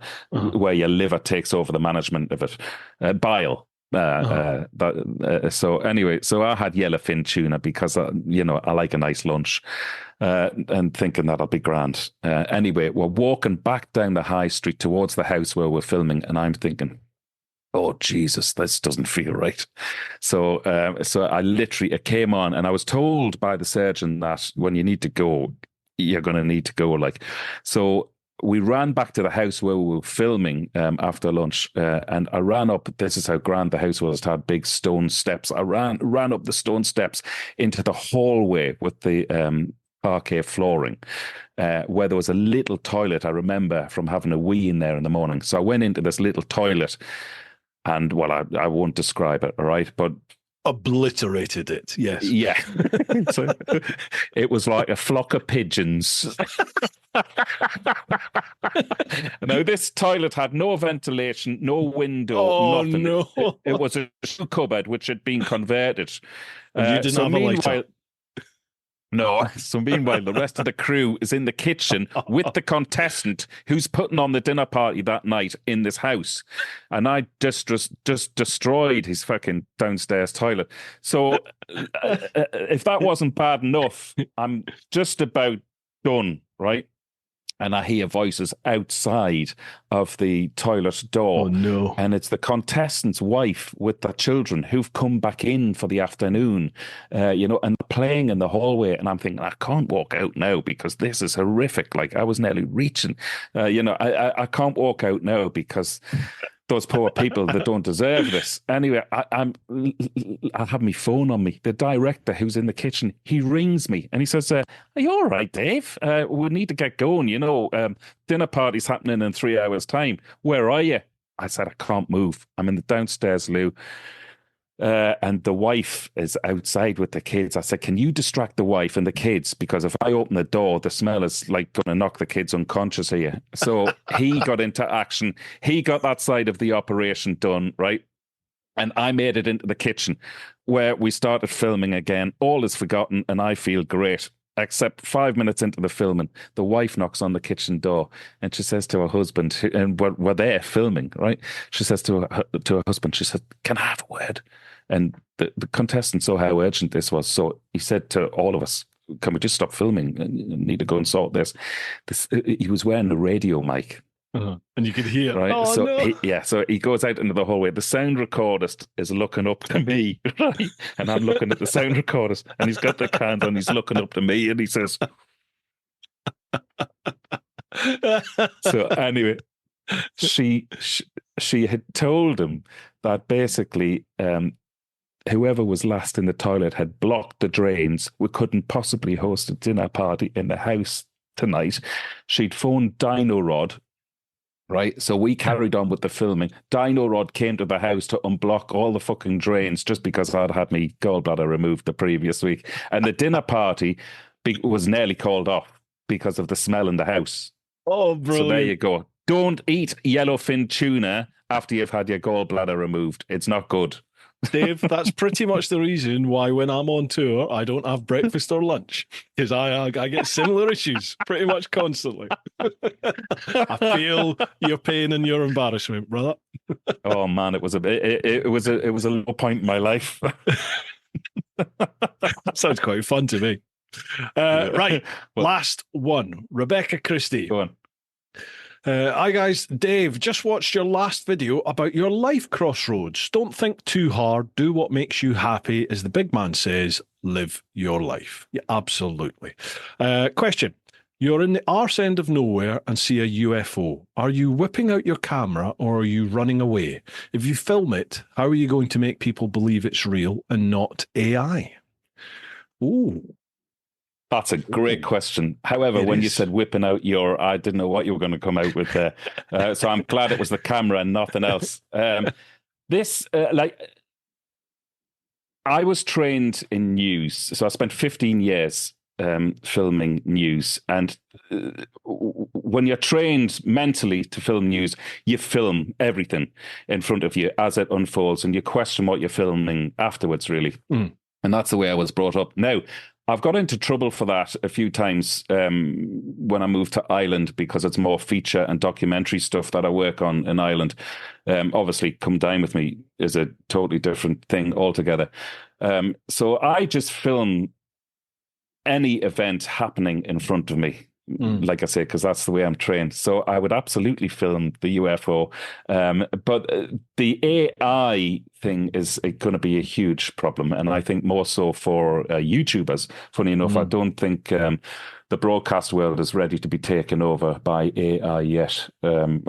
where your liver takes over the management of it, bile. So anyway, so I had yellowfin tuna because, I like a nice lunch. And thinking that'll be grand. Anyway, we're walking back down the high street towards the house where we're filming, and I'm thinking, oh, Jesus, this doesn't feel right. So I literally, it came on, and I was told by the surgeon that when you need to go, you're going to need to go. So we ran back to the house where we were filming after lunch, and I ran up. This is how grand the house was. It had big stone steps. I ran up the stone steps into the hallway with the parquet flooring, where there was a little toilet. I remember from having a wee in there in the morning. So I went into this little toilet, and well, I won't describe it, all right, but obliterated it. Yes. Yeah. So it was like a flock of pigeons. Now, this toilet had no ventilation, no window, nothing. No. It was a cupboard which had been converted. And you didn't have a lighter. No. So meanwhile, the rest of the crew is in the kitchen with the contestant who's putting on the dinner party that night in this house. And I just destroyed his fucking downstairs toilet. So if that wasn't bad enough, I'm just about done, right? And I hear voices outside of the toilet door. Oh, no. And it's the contestant's wife with the children who've come back in for the afternoon, and playing in the hallway. And I'm thinking, I can't walk out now because this is horrific. Like, I was nearly reaching, I can't walk out now because those poor people that don't deserve this. Anyway, I have my phone on me. The director who's in the kitchen, he rings me and he says, are you all right, Dave? We need to get going. Dinner party's happening in 3 hours' time. Where are you? I said, I can't move. I'm in the downstairs loo. And the wife is outside with the kids. I said, can you distract the wife and the kids? Because if I open the door, the smell is like going to knock the kids unconscious here. So he got into action. He got that side of the operation done, right? And I made it into the kitchen where we started filming again. All is forgotten and I feel great. Except 5 minutes into the filming, the wife knocks on the kitchen door and she says to her husband, and we're there filming, right? She says to her husband, she said, can I have a word? And the contestant saw how urgent this was. So he said to all of us, can we just stop filming? I need to go and sort this. He was wearing a radio mic. And you could hear, right? Oh, so no. so he goes out into the hallway. The sound recordist is looking up to me, right? And I'm looking at the sound recordist, and he's got the cans on. He's looking up to me, and he says, "So anyway, she had told him that basically, whoever was last in the toilet had blocked the drains. We couldn't possibly host a dinner party in the house tonight. She'd phoned Dino Rod." Right, so we carried on with the filming. Dino Rod came to the house to unblock all the fucking drains just because I'd had my gallbladder removed the previous week. And the dinner party was nearly called off because of the smell in the house. Oh, brilliant. So there you go. Don't eat yellowfin tuna after you've had your gallbladder removed. It's not good. Dave, that's pretty much the reason why when I'm on tour, I don't have breakfast or lunch, because I get similar issues pretty much constantly. I feel your pain and your embarrassment, brother. Oh man, it was a low point in my life. Sounds quite fun to me. Right, last one, Rebecca Christie. Go on. Hi guys, Dave, just watched your last video about your life crossroads. Don't think too hard, do what makes you happy. As the big man says, live your life. Yeah, absolutely. Question, you're in the arse end of nowhere and see a UFO. Are you whipping out your camera or are you running away? If you film it, how are you going to make people believe it's real and not AI? Ooh. That's a great question. However, when you said whipping out I didn't know what you were going to come out with there. So I'm glad it was the camera and nothing else. I was trained in news. So I spent 15 years filming news. And when you're trained mentally to film news, you film everything in front of you as it unfolds and you question what you're filming afterwards, really. And that's the way I was brought up. Now, I've got into trouble for that a few times when I moved to Ireland because it's more feature and documentary stuff that I work on in Ireland. Obviously, Come Dine With Me is a totally different thing altogether. So I just film any event happening in front of me. Like I say, because that's the way I'm trained. So I would absolutely film the UFO. But the AI thing is going to be a huge problem. And I think more so for YouTubers. Funny enough, I don't think the broadcast world is ready to be taken over by AI yet. Who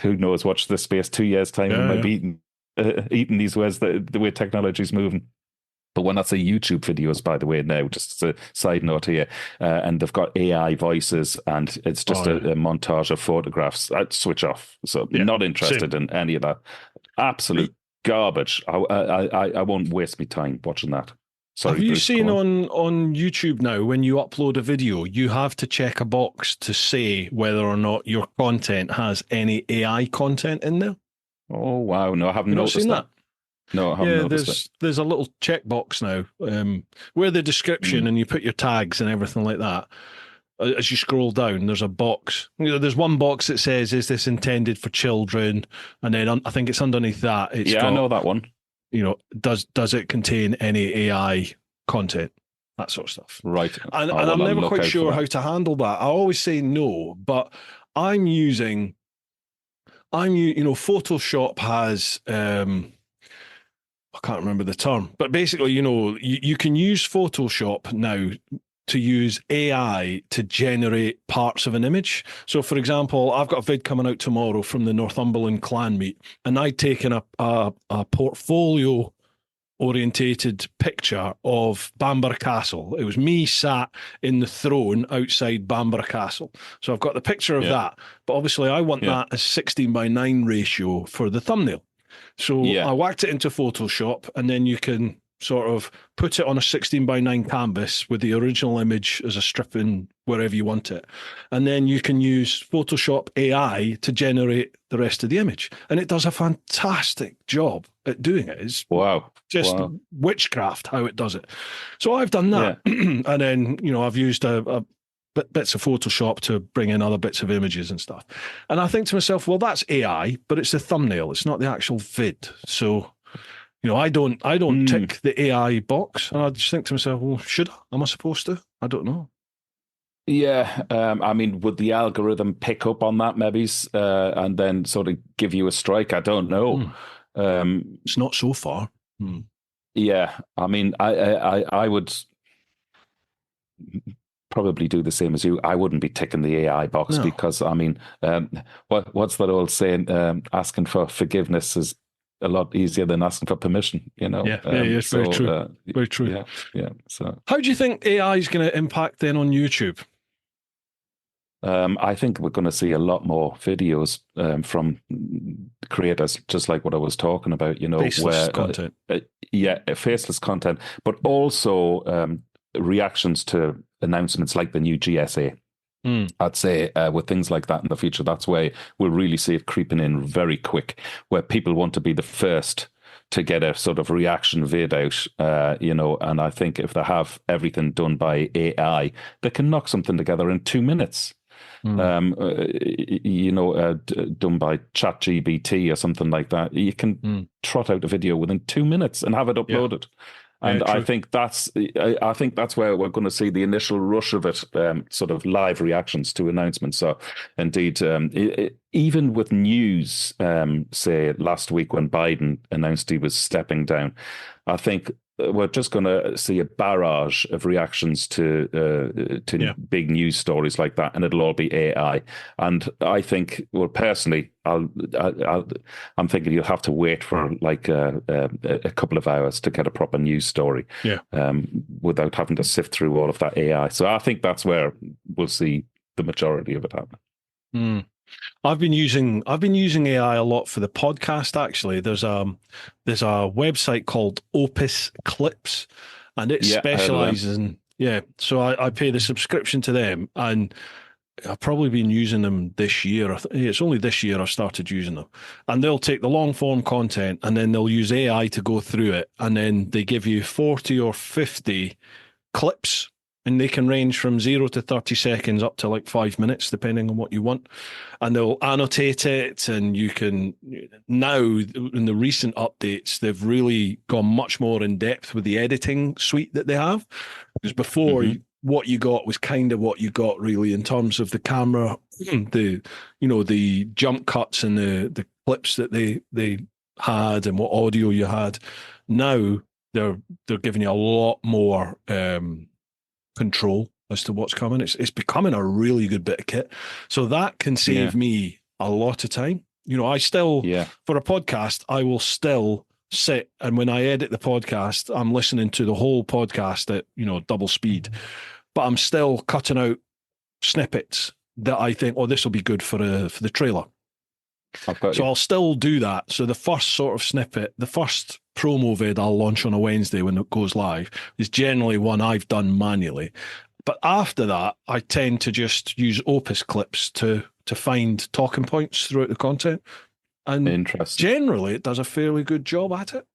knows? Watch this space 2 years' time. We might be eating these words the way technology is moving. But when that's a YouTube videos, by the way, now, just as a side note here, and they've got AI voices and it's just a montage of photographs, I'd switch off. So not interested in any of that. Absolute garbage. I won't waste my time watching that. Sorry, have you Bruce, seen on YouTube now, when you upload a video, you have to check a box to say whether or not your content has any AI content in there? Oh, wow. No, I haven't noticed that. No, I haven't noticed there's a little checkbox now where the description and you put your tags and everything like that. As you scroll down, there's a box. There's one box that says, "Is this intended for children?" And then I think it's underneath that. It's got, I know that one. Does it contain any AI content? That sort of stuff. Right. And I'm never quite sure how to handle that. I always say no, but Photoshop has. I can't remember the term, but basically, you can use Photoshop now to use AI to generate parts of an image. So, for example, I've got a vid coming out tomorrow from the Northumberland clan meet, and I'd taken a portfolio orientated picture of Bamburgh Castle. It was me sat in the throne outside Bamburgh Castle. So I've got the picture of that, but obviously I want that as 16:9 ratio for the thumbnail. So Yeah. I whacked it into Photoshop, and then you can sort of put it on a 16:9 canvas with the original image as a strip in wherever you want it. And then you can use Photoshop AI to generate the rest of the image. And it does a fantastic job at doing it. It's Wow. just Wow. witchcraft how it does it. So I've done that. And then, I've used bits of Photoshop to bring in other bits of images and stuff. And I think to myself, well, that's AI, but it's the thumbnail. It's not the actual vid. So, I don't tick the AI box. And I just think to myself, well, should I? Am I supposed to? I don't know. Yeah, I mean, would the algorithm pick up on that maybe, and then sort of give you a strike? I don't know. It's not so far. Yeah, I mean, I would probably do the same as you. I wouldn't be ticking the AI box because, I mean, what's that old saying? Asking for forgiveness is a lot easier than asking for permission, Yeah, it's very true. Very true. Yeah. So, how do you think AI is going to impact then on YouTube? I think we're going to see a lot more videos from creators, just like what I was talking about, Faceless content. Faceless content, but also reactions to announcements like the new GSA. I'd say with things like that in the future, that's where we'll really see it creeping in very quick, where people want to be the first to get a sort of reaction vid out, and I think if they have everything done by AI, they can knock something together in 2 minutes. Done by ChatGPT or something like that. You can trot out a video within 2 minutes and have it uploaded. And I think that's where we're going to see the initial rush of it, sort of live reactions to announcements. So, indeed, even with news, say last week when Biden announced he was stepping down, I think we're just going to see a barrage of reactions to big news stories like that, and it'll all be AI. And I think, well, personally, I'm thinking you'll have to wait for like a couple of hours to get a proper news story, without having to sift through all of that AI. So I think that's where we'll see the majority of it happen. I've been using AI a lot for the podcast. Actually, there's a website called Opus Clips, and it specializes in So I pay the subscription to them, and I've probably been using them this year. It's only this year I've started using them, and they'll take the long form content and then they'll use AI to go through it, and then they give you 40 or 50 clips. And they can range from 0 to 30 seconds up to like 5 minutes, depending on what you want. And they'll annotate it. And you can now, in the recent updates, they've really gone much more in depth with the editing suite that they have. Because before, what you got was kind of what you got really in terms of the camera, the jump cuts and the clips that they had and what audio you had. Now they're giving you a lot more control as to what's coming. It's becoming a really good bit of kit. So that can save me a lot of time. I still, for a podcast, I will still sit, and when I edit the podcast, I'm listening to the whole podcast at, double speed, but I'm still cutting out snippets that I think, this will be good for the trailer. So I'll still do that. So the first sort of snippet, the first promo vid I'll launch on a Wednesday when it goes live is generally one I've done manually. But after that, I tend to just use Opus Clips to find talking points throughout the content. And generally, it does a fairly good job at it.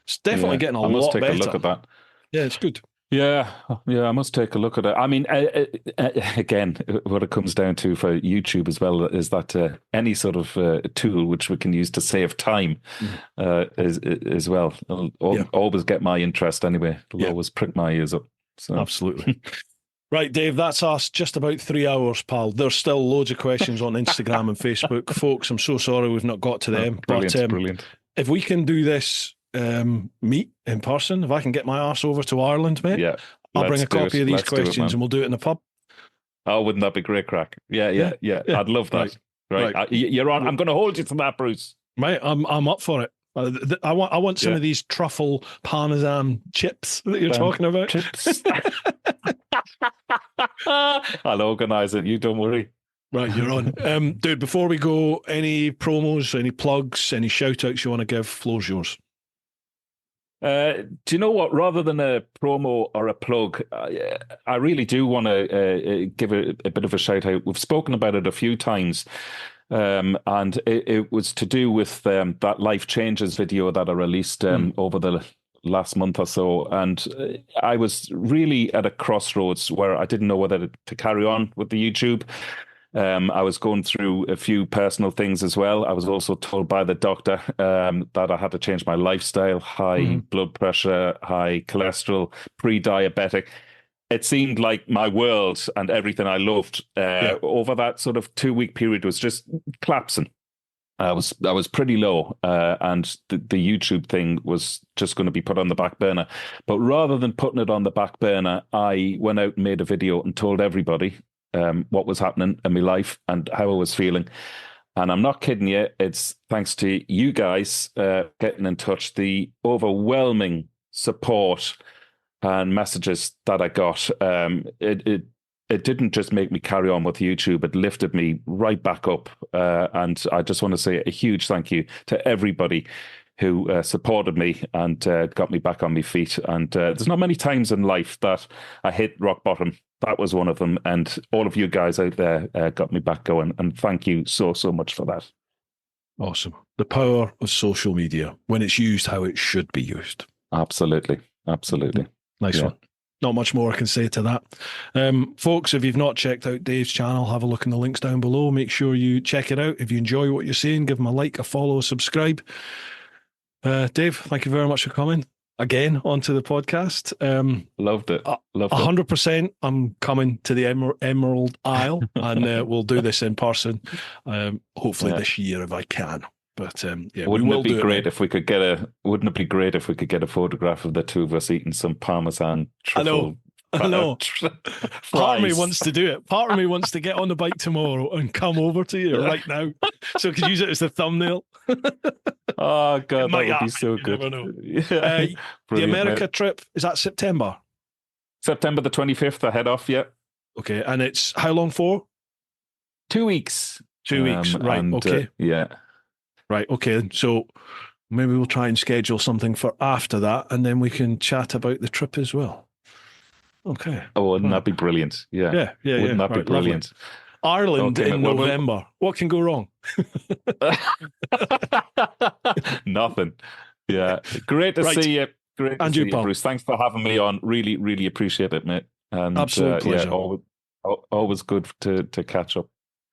It's definitely getting a lot better. I must take a look at that. Yeah, it's good. Yeah, I must take a look at it. I mean, again, what it comes down to for YouTube as well is that any sort of tool which we can use to save time as well. Always get my interest anyway. It'll always prick my ears up. So. Absolutely. Right, Dave, that's us. Just about 3 hours, pal. There's still loads of questions on Instagram and Facebook. Folks, I'm so sorry we've not got to them. Brilliant. If we can do this meet in person, if I can get my arse over to Ireland, mate, I'll bring a copy of these questions and we'll do it in the pub. Oh, wouldn't that be great crack? Yeah. I'd love that. Right. You're on. I'm going to hold you to that, Bruce. Mate, I'm up for it. I want some of these truffle parmesan chips that you're talking about. Chips. I'll organise it. You don't worry. Right, you're on. Dude, before we go, any promos, any plugs, any shout outs you want to give? Floor's yours. Do you know what? Rather than a promo or a plug, I really do want to give a bit of a shout out. We've spoken about it a few times, and it was to do with that Life Changes video that I released over the last month or so. And I was really at a crossroads where I didn't know whether to carry on with the YouTube. I was going through a few personal things as well. I was also told by the doctor that I had to change my lifestyle, high blood pressure, high cholesterol, pre-diabetic. It seemed like my world and everything I loved over that sort of 2-week period was just collapsing. I was pretty low, and the YouTube thing was just going to be put on the back burner. But rather than putting it on the back burner, I went out and made a video and told everybody what was happening in my life and how I was feeling. And I'm not kidding you. It's thanks to you guys getting in touch, the overwhelming support and messages that I got. It didn't just make me carry on with YouTube. It lifted me right back up. And I just want to say a huge thank you to everybody who supported me and got me back on my feet. And there's not many times in life that I hit rock bottom. That was one of them. And all of you guys out there got me back going. And thank you so, so much for that. Awesome. The power of social media when it's used how it should be used. Absolutely. Absolutely. Nice one. Not much more I can say to that. Folks, if you've not checked out Dave's channel, have a look in the links down below. Make sure you check it out. If you enjoy what you're seeing, give him a like, a follow, a subscribe. Dave, thank you very much for coming again onto the podcast. Loved it. 100%. I'm coming to the Emerald Isle and we'll do this in person. Hopefully this year if I can. But wouldn't it be great if we could get a photograph of the two of us eating some Parmesan truffle? I know. Part of me wants to do it. Part of me wants to get on the bike tomorrow and come over to you right now, so I could use it as the thumbnail. Oh God, that would be so good. Never know. The America trip, is that September? September the 25th. I head off. Yeah. Okay, and it's how long for? 2 weeks. 2 weeks. Right. Okay. Yeah. Right. Okay. So maybe we'll try and schedule something for after that, and then we can chat about the trip as well. Okay. Oh, wouldn't that be brilliant? Yeah. Wouldn't that be brilliant? Lovely. Ireland in November. What can go wrong? Nothing. Yeah. Great to see you. Great to see you, Bruce. Thanks for having me on. Really, really appreciate it, mate. And absolute pleasure. Always good to catch up.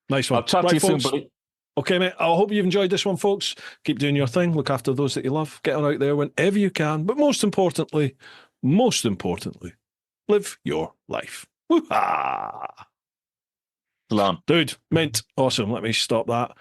Nice one. I'll chat to you soon, buddy. Okay, mate. I hope you've enjoyed this one, folks. Keep doing your thing. Look after those that you love. Get on out there whenever you can. But most importantly, live your life. Woo-ha! Dude, mint. Awesome. Let me stop that.